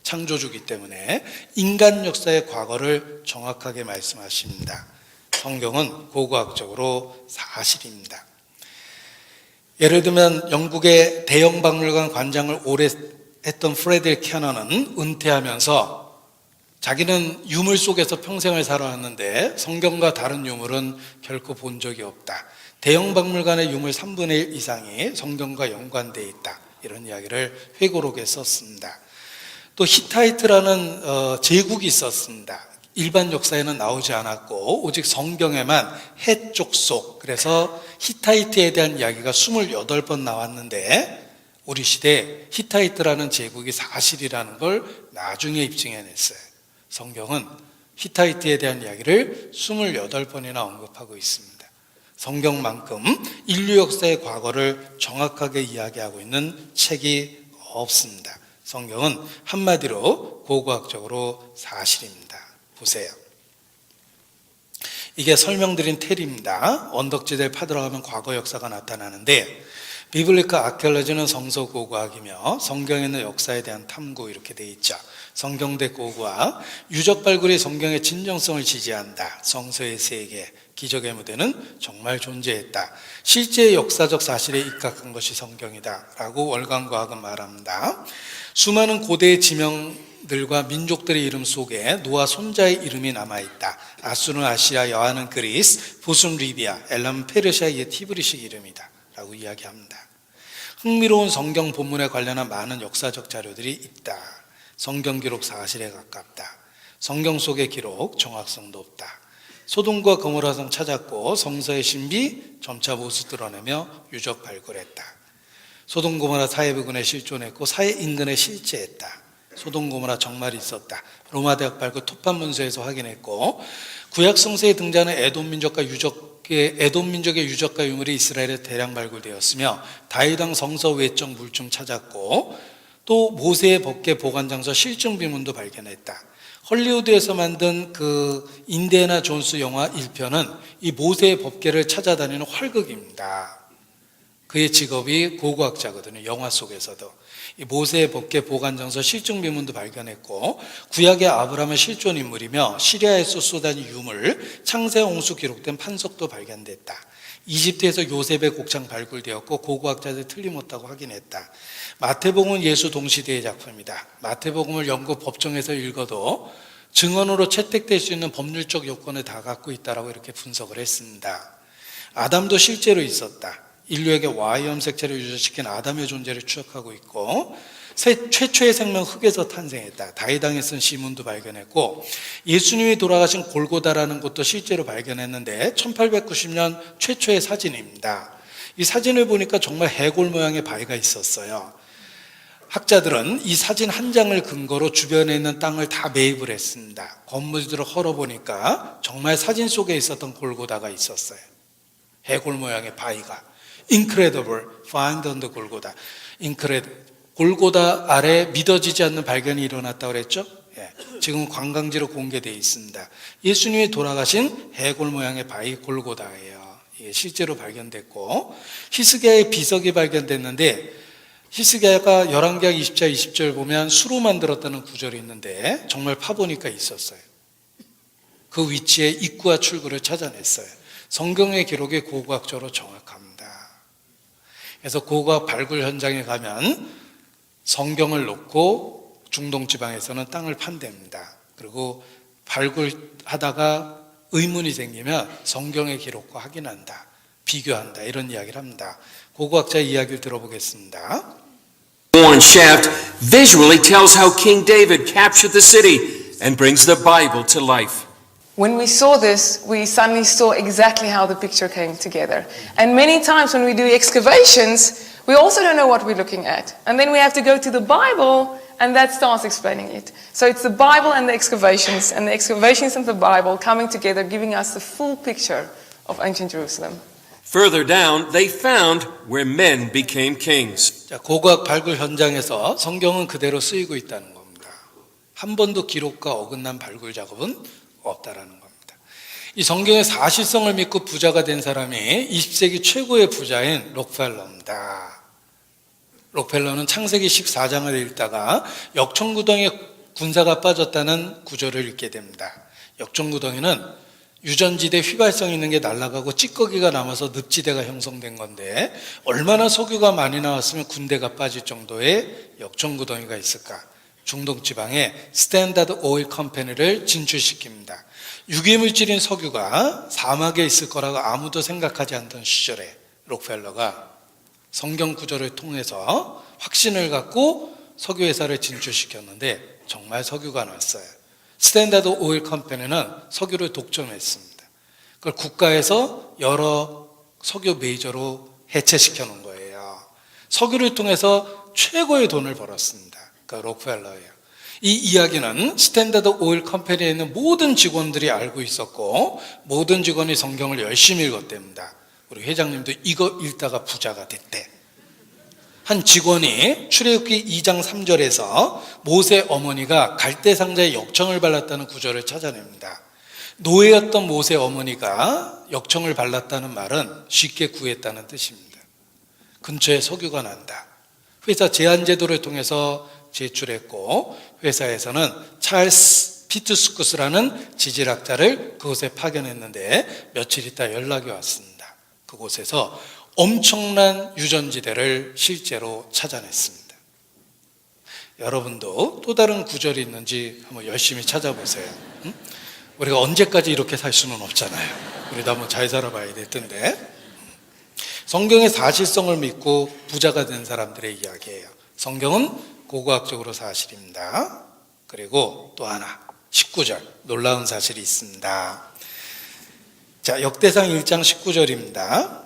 창조주기 때문에 인간 역사의 과거를 정확하게 말씀하십니다. 성경은 고고학적으로 사실입니다. 예를 들면 영국의 대형 박물관 관장을 오래 했던 프레드릭 캐너는 은퇴하면서 자기는 유물 속에서 평생을 살아왔는데 성경과 다른 유물은 결코 본 적이 없다. 대형 박물관의 유물 3분의 1 이상이 성경과 연관되어 있다. 이런 이야기를 회고록에 썼습니다. 또 히타이트라는 제국이 있었습니다. 일반 역사에는 나오지 않았고 오직 성경에만 해족속, 그래서 히타이트에 대한 이야기가 28번 나왔는데 우리 시대에 히타이트라는 제국이 사실이라는 걸 나중에 입증해냈어요. 성경은 히타이트에 대한 이야기를 28번이나 언급하고 있습니다. 성경만큼 인류 역사의 과거를 정확하게 이야기하고 있는 책이 없습니다. 성경은 한마디로 고고학적으로 사실입니다. 보세요. 이게 설명드린 텔입니다. 언덕지대를 파들어가면 과거 역사가 나타나는데 비블리카 아케올로지는 성서 고고학이며 성경에 있는 역사에 대한 탐구 이렇게 돼 있죠. 성경대 고고학, 유적 발굴이 성경의 진정성을 지지한다. 성서의 세계, 기적의 무대는 정말 존재했다. 실제 역사적 사실에 입각한 것이 성경이다 라고 월간과학은 말합니다. 수많은 고대의 지명들과 민족들의 이름 속에 노아 손자의 이름이 남아있다. 아수르는 아시아, 여하는 그리스, 보숨 리비아, 엘람은 페르시아의 티브리식 이름이다 라고 이야기합니다. 흥미로운 성경 본문에 관련한 많은 역사적 자료들이 있다. 성경 기록 사실에 가깝다. 성경 속의 기록 정확성 높다. 소돔과 고모라성 찾았고 성서의 신비 점차 모습 드러내며 유적 발굴했다. 소돔 고모라 사해 부근에 실존했고 사해 인근에 실제했다. 소돔 고모라 정말 있었다. 로마 대학 발굴 토판 문서에서 확인했고 구약 성서에 등장하는 에돔 민족의 유적과 유물이 이스라엘에 대량 발굴되었으며 다윗왕 성서 외적 물품 찾았고 또 모세의 법궤 보관 장소 실증 비문도 발견했다. 헐리우드에서 만든 그 인디애나 존스 영화 1편은 이 모세의 법궤를 찾아다니는 활극입니다. 그의 직업이 고고학자거든요. 영화 속에서도. 이 모세의 법궤 보관 장소 실증 비문도 발견했고 구약의 아브라함의 실존 인물이며 시리아에서 쏟아진 유물, 창세 홍수 기록된 판석도 발견됐다. 이집트에서 요셉의 곡창 발굴되었고 고고학자들이 틀림없다고 확인했다. 마태복음은 예수 동시대의 작품이다. 마태복음을 영국 법정에서 읽어도 증언으로 채택될 수 있는 법률적 요건을 다 갖고 있다라고 이렇게 분석을 했습니다. 아담도 실제로 있었다. 인류에게 Y 염색체를 유전시킨 아담의 존재를 추적하고 있고 최초의 생명 흙에서 탄생했다. 다윗왕이 쓴 시문도 발견했고 예수님이 돌아가신 골고다라는 곳도 실제로 발견했는데 1890년 최초의 사진입니다. 이 사진을 보니까 정말 해골 모양의 바위가 있었어요. 학자들은 이 사진 한 장을 근거로 주변에 있는 땅을 다 매입을 했습니다. 건물들을 헐어보니까 정말 사진 속에 있었던 골고다가 있었어요. 해골 모양의 바위가. Incredible, find on the 골고다. 골고다 아래 믿어지지 않는 발견이 일어났다고 그랬죠? 예, 지금 관광지로 공개되어 있습니다. 예수님이 돌아가신 해골 모양의 바위 골고다예요. 이게 실제로 발견됐고 히스기야의 비석이 발견됐는데 히스기야가 열왕기하 20장 20절 보면 수로 만들었다는 구절이 있는데 정말 파보니까 있었어요. 그 위치에 입구와 출구를 찾아냈어요. 성경의 기록이 고고학적으로 정확합니다. 그래서 고고학 발굴 현장에 가면 성경을 놓고 중동 지방에서는 땅을 판답니다. 그리고 발굴하다가 의문이 생기면 성경의 기록과 확인한다, 비교한다 이런 이야기를 합니다. 고고학자의 이야기를 들어보겠습니다. Horn shaft visually tells how King David captured the city and brings the Bible to life. When we saw this, we suddenly saw exactly how the picture came together. And many times when we do excavations, we also don't know what we're looking at. And then we have to go to the Bible, and that starts explaining it. So it's the Bible and the excavations of the Bible coming together, giving us the full picture of ancient Jerusalem. Further down, they found where men became kings. 자, 고고학 발굴 현장에서 성경은 그대로 쓰이고 있다는 겁니다. 한 번도 기록과 어긋난 발굴 작업은 없다라는 겁니다. 이 성경의 사실성을 믿고 부자가 된 사람이 20세기 최고의 부자인 록펠러입니다. 록펠러는 창세기 14장을 읽다가 역청구덩이에 군사가 빠졌다는 구절을 읽게 됩니다. 역청구덩이는 유전지대 휘발성 있는 게 날아가고 찌꺼기가 남아서 늪지대가 형성된 건데 얼마나 석유가 많이 나왔으면 군대가 빠질 정도의 역청구덩이가 있을까? 중동 지방에 스탠다드 오일 컴퍼니를 진출시킵니다. 유기물질인 석유가 사막에 있을 거라고 아무도 생각하지 않던 시절에 록펠러가 성경 구절을 통해서 확신을 갖고 석유회사를 진출시켰는데 정말 석유가 나왔어요. 스탠다드 오일 컴퍼니는 석유를 독점했습니다. 그걸 국가에서 여러 석유 메이저로 해체시켜 놓은 거예요. 석유를 통해서 최고의 돈을 벌었습니다. 그러니까 록펠러예요. 이 이야기는 스탠다드 오일 컴퍼니에 있는 모든 직원들이 알고 있었고 모든 직원이 성경을 열심히 읽었답니다. 우리 회장님도 이거 읽다가 부자가 됐대. 한 직원이 출애굽기 2장 3절에서 모세 어머니가 갈대상자에 역청을 발랐다는 구절을 찾아냅니다. 노예였던 모세 어머니가 역청을 발랐다는 말은 쉽게 구했다는 뜻입니다. 근처에 석유가 난다. 회사 제한제도를 통해서 제출했고 회사에서는 찰스 피투스쿠스라는 지질학자를 그곳에 파견했는데 며칠 있다 연락이 왔습니다. 그곳에서 엄청난 유전지대를 실제로 찾아냈습니다. 여러분도 또 다른 구절이 있는지 한번 열심히 찾아보세요. 우리가 언제까지 이렇게 살 수는 없잖아요. 우리도 한번 잘 살아봐야 될 텐데. 성경의 사실성을 믿고 부자가 된 사람들의 이야기예요. 성경은 고고학적으로 사실입니다. 그리고 또 하나 19절 놀라운 사실이 있습니다. 자, 역대상 1장 19절입니다.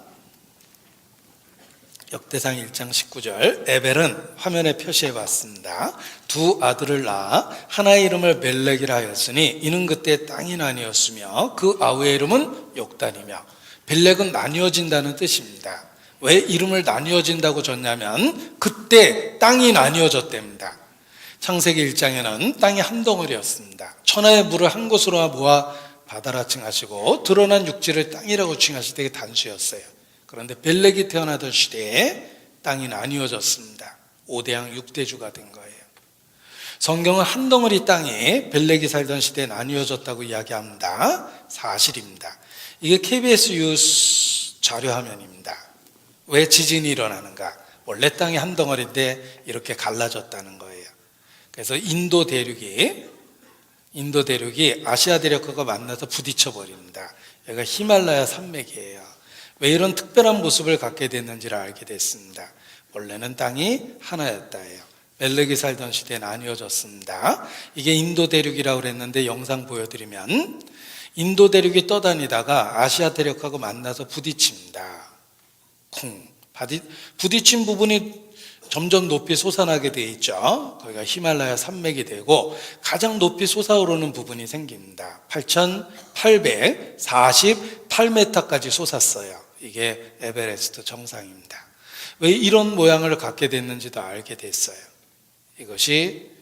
역대상 1장 19절 에벨은 화면에 표시해 봤습니다. 두 아들을 낳아 하나의 이름을 멜렉이라 하였으니 이는 그때 땅이 나뉘었으며 그 아우의 이름은 욕단이며 벨렉은 나뉘어진다는 뜻입니다. 왜 이름을 나뉘어진다고 졌냐면 그때 땅이 나뉘어졌답니다. 창세기 1장에는 땅이 한 덩어리였습니다. 천하의 물을 한 곳으로 모아 바다라 칭하시고 드러난 육지를 땅이라고 칭하시 되게 단수였어요. 그런데 벨렉이 태어나던 시대에 땅이 나뉘어졌습니다. 5대양 6대주가 된 거예요. 성경은 한 덩어리 땅이 벨렉이 살던 시대에 나뉘어졌다고 이야기합니다. 사실입니다. 이게 KBS 뉴스 자료화면입니다. 왜 지진이 일어나는가? 원래 땅이 한 덩어리인데 이렇게 갈라졌다는 거예요. 그래서 인도 대륙이 아시아 대륙과 만나서 부딪혀 버립니다. 여기가 히말라야 산맥이에요. 왜 이런 특별한 모습을 갖게 됐는지를 알게 됐습니다. 원래는 땅이 하나였다예요. 멜렉이 살던 시대에 나뉘어졌습니다. 이게 인도 대륙이라고 그랬는데 영상 보여드리면 인도 대륙이 떠다니다가 아시아 대륙하고 만나서 부딪힙니다. 부딪힌 부분이 점점 높이 솟아나게 돼 있죠. 거기가 히말라야 산맥이 되고 가장 높이 솟아오르는 부분이 생깁니다. 8,848m까지 솟았어요. 이게 에베레스트 정상입니다. 왜 이런 모양을 갖게 됐는지도 알게 됐어요. 이것이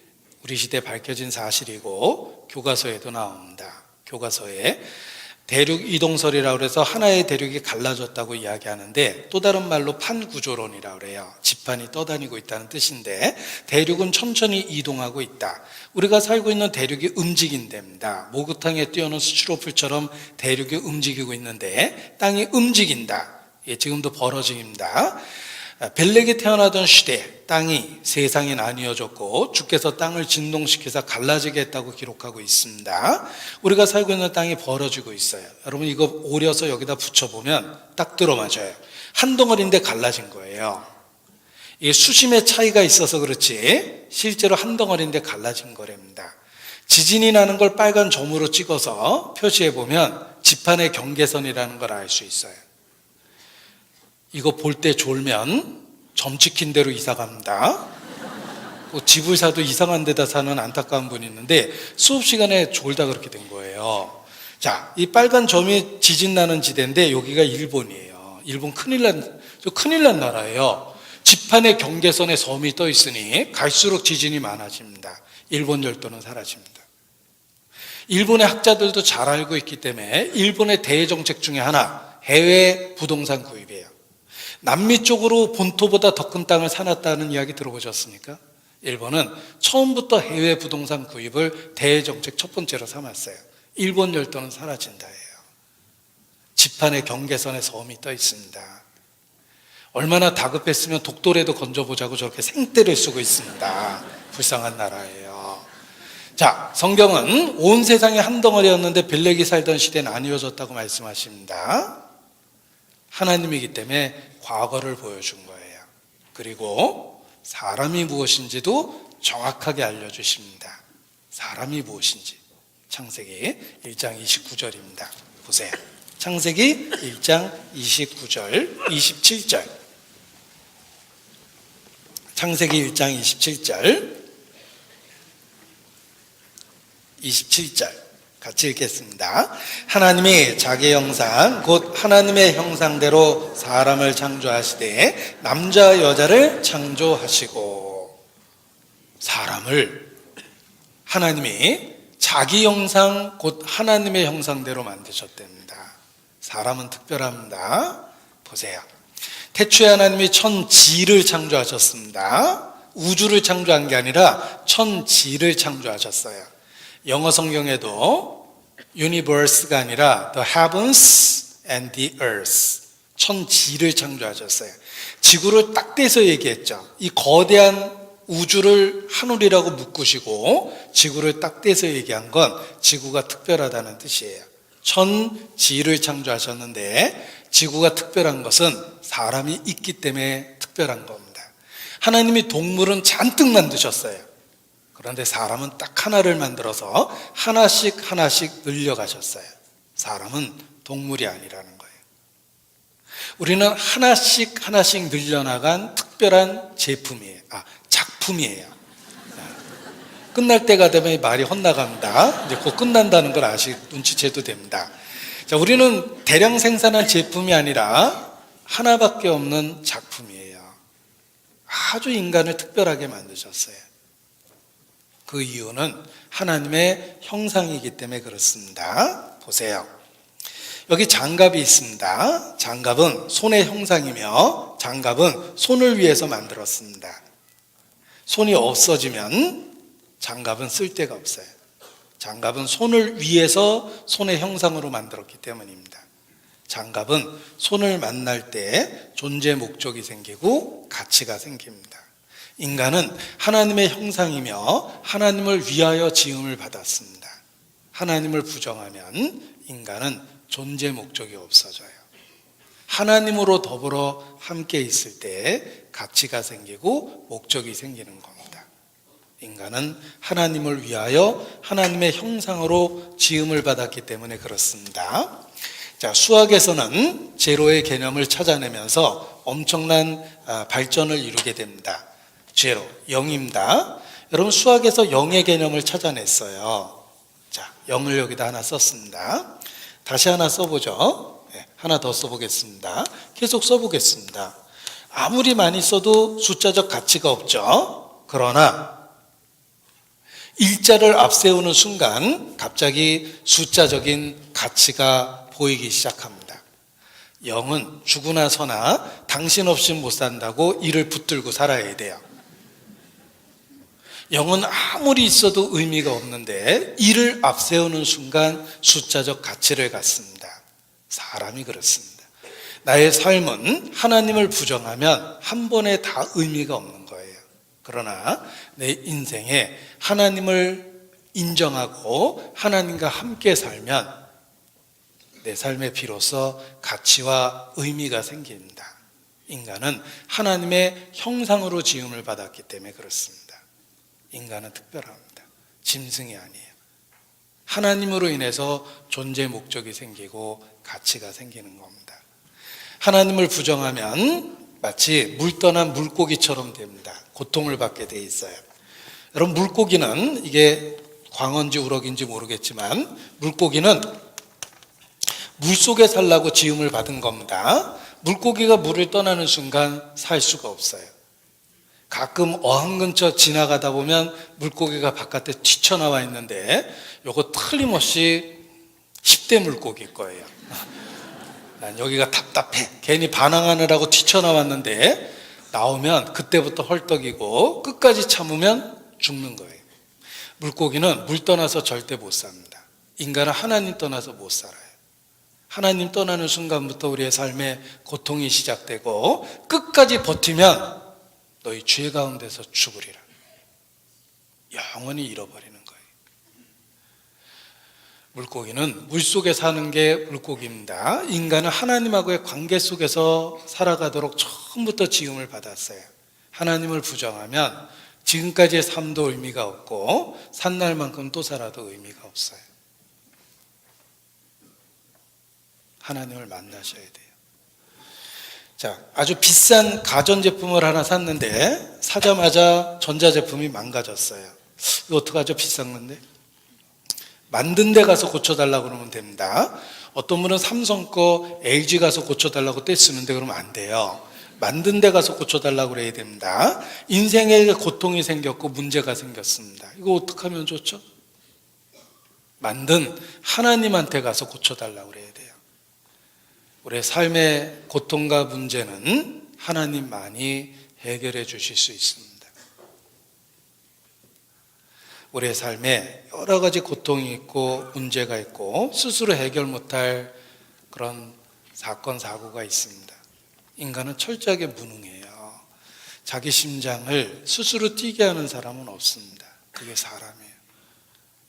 우리 시대에 밝혀진 사실이고 교과서에도 나옵니다. 교과서에 대륙 이동설이라고 해서 하나의 대륙이 갈라졌다고 이야기하는데 또 다른 말로 판구조론이라고 그래요. 지판이 떠다니고 있다는 뜻인데 대륙은 천천히 이동하고 있다. 우리가 살고 있는 대륙이 움직인답니다. 목욕탕에 띄워놓은 스티로폴처럼 대륙이 움직이고 있는데 땅이 움직인다. 예, 지금도 벌어집니다. 벨렉이 태어나던 시대 땅이 세상이 나뉘어졌고 주께서 땅을 진동시켜서 갈라지게 했다고 기록하고 있습니다. 우리가 살고 있는 땅이 벌어지고 있어요. 여러분 이거 오려서 여기다 붙여보면 딱 들어맞아요. 한 덩어리인데 갈라진 거예요. 이게 수심의 차이가 있어서 그렇지 실제로 한 덩어리인데 갈라진 거랍니다. 지진이 나는 걸 빨간 점으로 찍어서 표시해보면 지판의 경계선이라는 걸 알 수 있어요. 이거 볼 때 졸면 점 찍힌 대로 이사 갑니다. 집을 사도 이상한 데다 사는 안타까운 분이 있는데 수업 시간에 졸다 그렇게 된 거예요. 자, 이 빨간 점이 지진 나는 지대인데 여기가 일본이에요. 일본 큰일 난 나라예요. 지판의 경계선에 섬이 떠 있으니 갈수록 지진이 많아집니다. 일본 열도는 사라집니다. 일본의 학자들도 잘 알고 있기 때문에 일본의 대정책 중에 하나, 해외 부동산 구입이에요. 남미 쪽으로 본토보다 더 큰 땅을 사놨다는 이야기 들어보셨습니까? 일본은 처음부터 해외 부동산 구입을 대정책 첫 번째로 삼았어요. 일본 열도는 사라진다예요. 지판의 경계선에 섬이 떠 있습니다. 얼마나 다급했으면 독도라도 건져보자고 저렇게 생떼를 쓰고 있습니다. 불쌍한 나라예요. 자, 성경은 온 세상이 한 덩어리였는데 빌렉이 살던 시대는 아니어졌다고 말씀하십니다. 하나님이기 때문에 과거를 보여준 거예요. 그리고 사람이 무엇인지도 정확하게 알려주십니다. 사람이 무엇인지. 창세기 1장 29절입니다. 보세요. 창세기 1장 29절, 27절. 창세기 1장 27절, 27절. 같이 읽겠습니다. 하나님이 자기 형상 곧 하나님의 형상대로 사람을 창조하시되 남자 여자를 창조하시고. 사람을 하나님이 자기 형상 곧 하나님의 형상대로 만드셨답니다. 사람은 특별합니다. 보세요. 태초에 하나님이 천지를 창조하셨습니다. 우주를 창조한 게 아니라 천지를 창조하셨어요. 영어 성경에도 universe가 아니라 the heavens and the earth, 천지를 창조하셨어요. 지구를 딱 떼서 얘기했죠. 이 거대한 우주를 하늘이라고 묶으시고 지구를 딱 떼서 얘기한 건 지구가 특별하다는 뜻이에요. 천지를 창조하셨는데 지구가 특별한 것은 사람이 있기 때문에 특별한 겁니다. 하나님이 동물은 잔뜩 만드셨어요. 그런데 사람은 딱 하나를 만들어서 하나씩 늘려가셨어요. 사람은 동물이 아니라는 거예요. 우리는 하나씩 늘려나간 특별한 작품이에요. 끝날 때가 되면 말이 헛나갑니다. 이제 곧 끝난다는 걸 눈치채도 됩니다. 자, 우리는 대량 생산한 제품이 아니라 하나밖에 없는 작품이에요. 아주 인간을 특별하게 만드셨어요. 그 이유는 하나님의 형상이기 때문에 그렇습니다. 보세요. 여기 장갑이 있습니다. 장갑은 손의 형상이며 장갑은 손을 위해서 만들었습니다. 손이 없어지면 장갑은 쓸데가 없어요. 장갑은 손을 위해서 손의 형상으로 만들었기 때문입니다. 장갑은 손을 만날 때 존재 목적이 생기고 가치가 생깁니다. 인간은 하나님의 형상이며 하나님을 위하여 지음을 받았습니다. 하나님을 부정하면 인간은 존재 목적이 없어져요. 하나님으로 더불어 함께 있을 때 가치가 생기고 목적이 생기는 겁니다. 인간은 하나님을 위하여 하나님의 형상으로 지음을 받았기 때문에 그렇습니다. 자, 수학에서는 제로의 개념을 찾아내면서 엄청난 발전을 이루게 됩니다. 제로, 0입니다. 여러분 수학에서 0의 개념을 찾아냈어요. 자, 0을 여기다 하나 썼습니다. 다시 하나 써보죠. 네, 하나 더 써보겠습니다. 계속 써보겠습니다. 아무리 많이 써도 숫자적 가치가 없죠. 그러나 일자를 앞세우는 순간 갑자기 숫자적인 가치가 보이기 시작합니다. 0은 죽으나 서나 당신 없이 못 산다고 이를 붙들고 살아야 돼요. 0은 아무리 있어도 의미가 없는데 이를 앞세우는 순간 숫자적 가치를 갖습니다. 사람이 그렇습니다. 나의 삶은 하나님을 부정하면 한 번에 다 의미가 없는 거예요. 그러나 내 인생에 하나님을 인정하고 하나님과 함께 살면 내 삶에 비로소 가치와 의미가 생깁니다. 인간은 하나님의 형상으로 지음을 받았기 때문에 그렇습니다. 인간은 특별합니다. 짐승이 아니에요. 하나님으로 인해서 존재 목적이 생기고 가치가 생기는 겁니다. 하나님을 부정하면 마치 물 떠난 물고기처럼 됩니다. 고통을 받게 돼 있어요. 여러분 물고기는 이게 광어인지 우럭인지 모르겠지만 물고기는 물속에 살라고 지음을 받은 겁니다. 물고기가 물을 떠나는 순간 살 수가 없어요. 가끔 어항 근처 지나가다 보면 물고기가 바깥에 튀쳐나와 있는데 요거 틀림없이 10대 물고기일 거예요. 난 여기가 답답해. 괜히 반항하느라고 튀쳐나왔는데 나오면 그때부터 헐떡이고 끝까지 참으면 죽는 거예요. 물고기는 물 떠나서 절대 못 삽니다. 인간은 하나님 떠나서 못 살아요. 하나님 떠나는 순간부터 우리의 삶에 고통이 시작되고 끝까지 버티면 너희 죄 가운데서 죽으리라. 영원히 잃어버리는 거예요. 물고기는 물속에 사는 게 물고기입니다. 인간은 하나님하고의 관계 속에서 살아가도록 처음부터 지음을 받았어요. 하나님을 부정하면 지금까지의 삶도 의미가 없고 산날만큼 또 살아도 의미가 없어요. 하나님을 만나셔야 돼요. 자, 아주 비싼 가전제품을 하나 샀는데 사자마자 전자제품이 망가졌어요. 이거 어떡하죠? 비싼 건데. 만든 데 가서 고쳐달라고 그러면 됩니다. 어떤 분은 삼성 거 LG 가서 고쳐달라고 떼쓰는데 그러면 안 돼요. 만든 데 가서 고쳐달라고 그래야 됩니다. 인생에 고통이 생겼고 문제가 생겼습니다. 이거 어떻게 하면 좋죠? 만든 하나님한테 가서 고쳐달라고 그래야 돼요. 우리의 삶의 고통과 문제는 하나님만이 해결해 주실 수 있습니다. 우리의 삶에 여러 가지 고통이 있고 문제가 있고 스스로 해결 못할 그런 사건, 사고가 있습니다. 인간은 철저하게 무능해요. 자기 심장을 스스로 뛰게 하는 사람은 없습니다. 그게 사람이에요.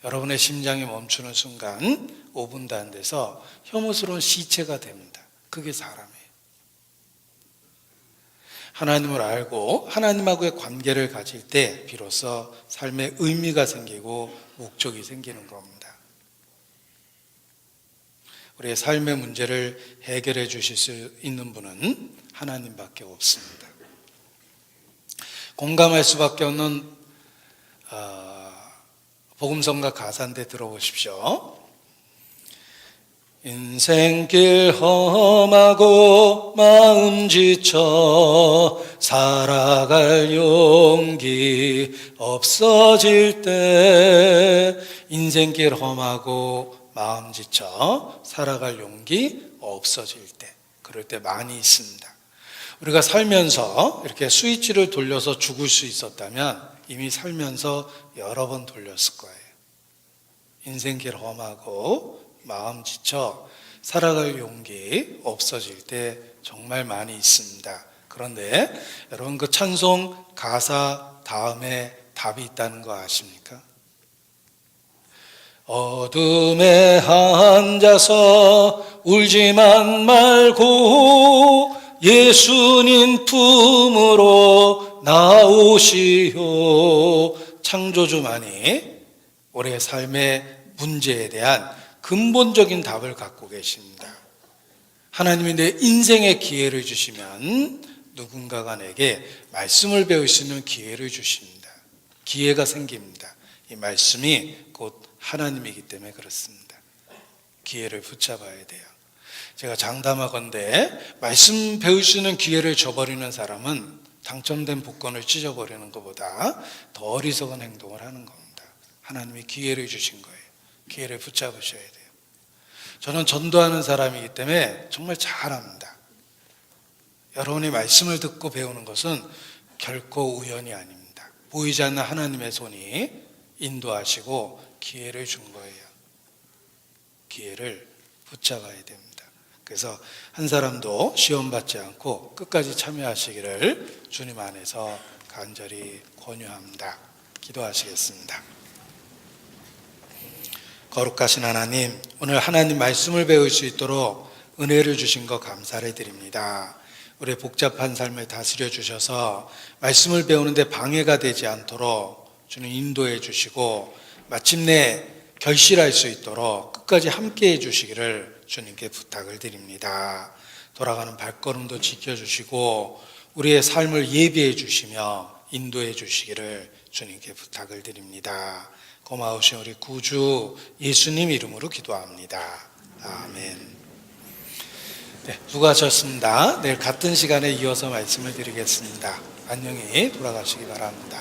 여러분의 심장이 멈추는 순간 5분도 안 돼서 혐오스러운 시체가 됩니다. 그게 사람이에요. 하나님을 알고 하나님하고의 관계를 가질 때 비로소 삶에 의미가 생기고 목적이 생기는 겁니다. 우리의 삶의 문제를 해결해 주실 수 있는 분은 하나님밖에 없습니다. 공감할 수밖에 없는 복음성가 가사인데 들어보십시오. 인생길 험하고 마음 지쳐 살아갈 용기 없어질 때, 인생길 험하고 마음 지쳐 살아갈 용기 없어질 때, 그럴 때 많이 있습니다. 우리가 살면서 이렇게 스위치를 돌려서 죽을 수 있었다면 이미 살면서 여러 번 돌렸을 거예요. 인생길 험하고 마음 지쳐 살아갈 용기 없어질 때 정말 많이 있습니다. 그런데 여러분 그 찬송 가사 다음에 답이 있다는 거 아십니까? 어둠에 앉아서 울지만 말고 예수님 품으로 나오시오. 창조주만이 우리의 삶의 문제에 대한 근본적인 답을 갖고 계십니다. 하나님이 내 인생에 기회를 주시면 누군가가 내게 말씀을 배울 수 있는 기회를 주십니다. 기회가 생깁니다. 이 말씀이 곧 하나님이기 때문에 그렇습니다. 기회를 붙잡아야 돼요. 제가 장담하건대 말씀 배울 수 있는 기회를 줘버리는 사람은 당첨된 복권을 찢어버리는 것보다 더 어리석은 행동을 하는 겁니다. 하나님이 기회를 주신 거예요. 기회를 붙잡으셔야 돼요. 저는 전도하는 사람이기 때문에 정말 잘합니다. 여러분이 말씀을 듣고 배우는 것은 결코 우연이 아닙니다. 보이지 않는 하나님의 손이 인도하시고 기회를 준 거예요. 기회를 붙잡아야 됩니다. 그래서 한 사람도 시험 받지 않고 끝까지 참여하시기를 주님 안에서 간절히 권유합니다. 기도하시겠습니다. 거룩하신 하나님, 오늘 하나님 말씀을 배울 수 있도록 은혜를 주신 것 감사를 드립니다. 우리의 복잡한 삶을 다스려 주셔서 말씀을 배우는데 방해가 되지 않도록 주님 인도해 주시고 마침내 결실할 수 있도록 끝까지 함께해 주시기를 주님께 부탁을 드립니다. 돌아가는 발걸음도 지켜주시고 우리의 삶을 예비해 주시며 인도해 주시기를 주님께 부탁을 드립니다. 고마우신 우리 구주 예수님 이름으로 기도합니다. 아멘. 네, 수고하셨습니다. 내일 같은 시간에 이어서 말씀을 드리겠습니다. 안녕히 돌아가시기 바랍니다.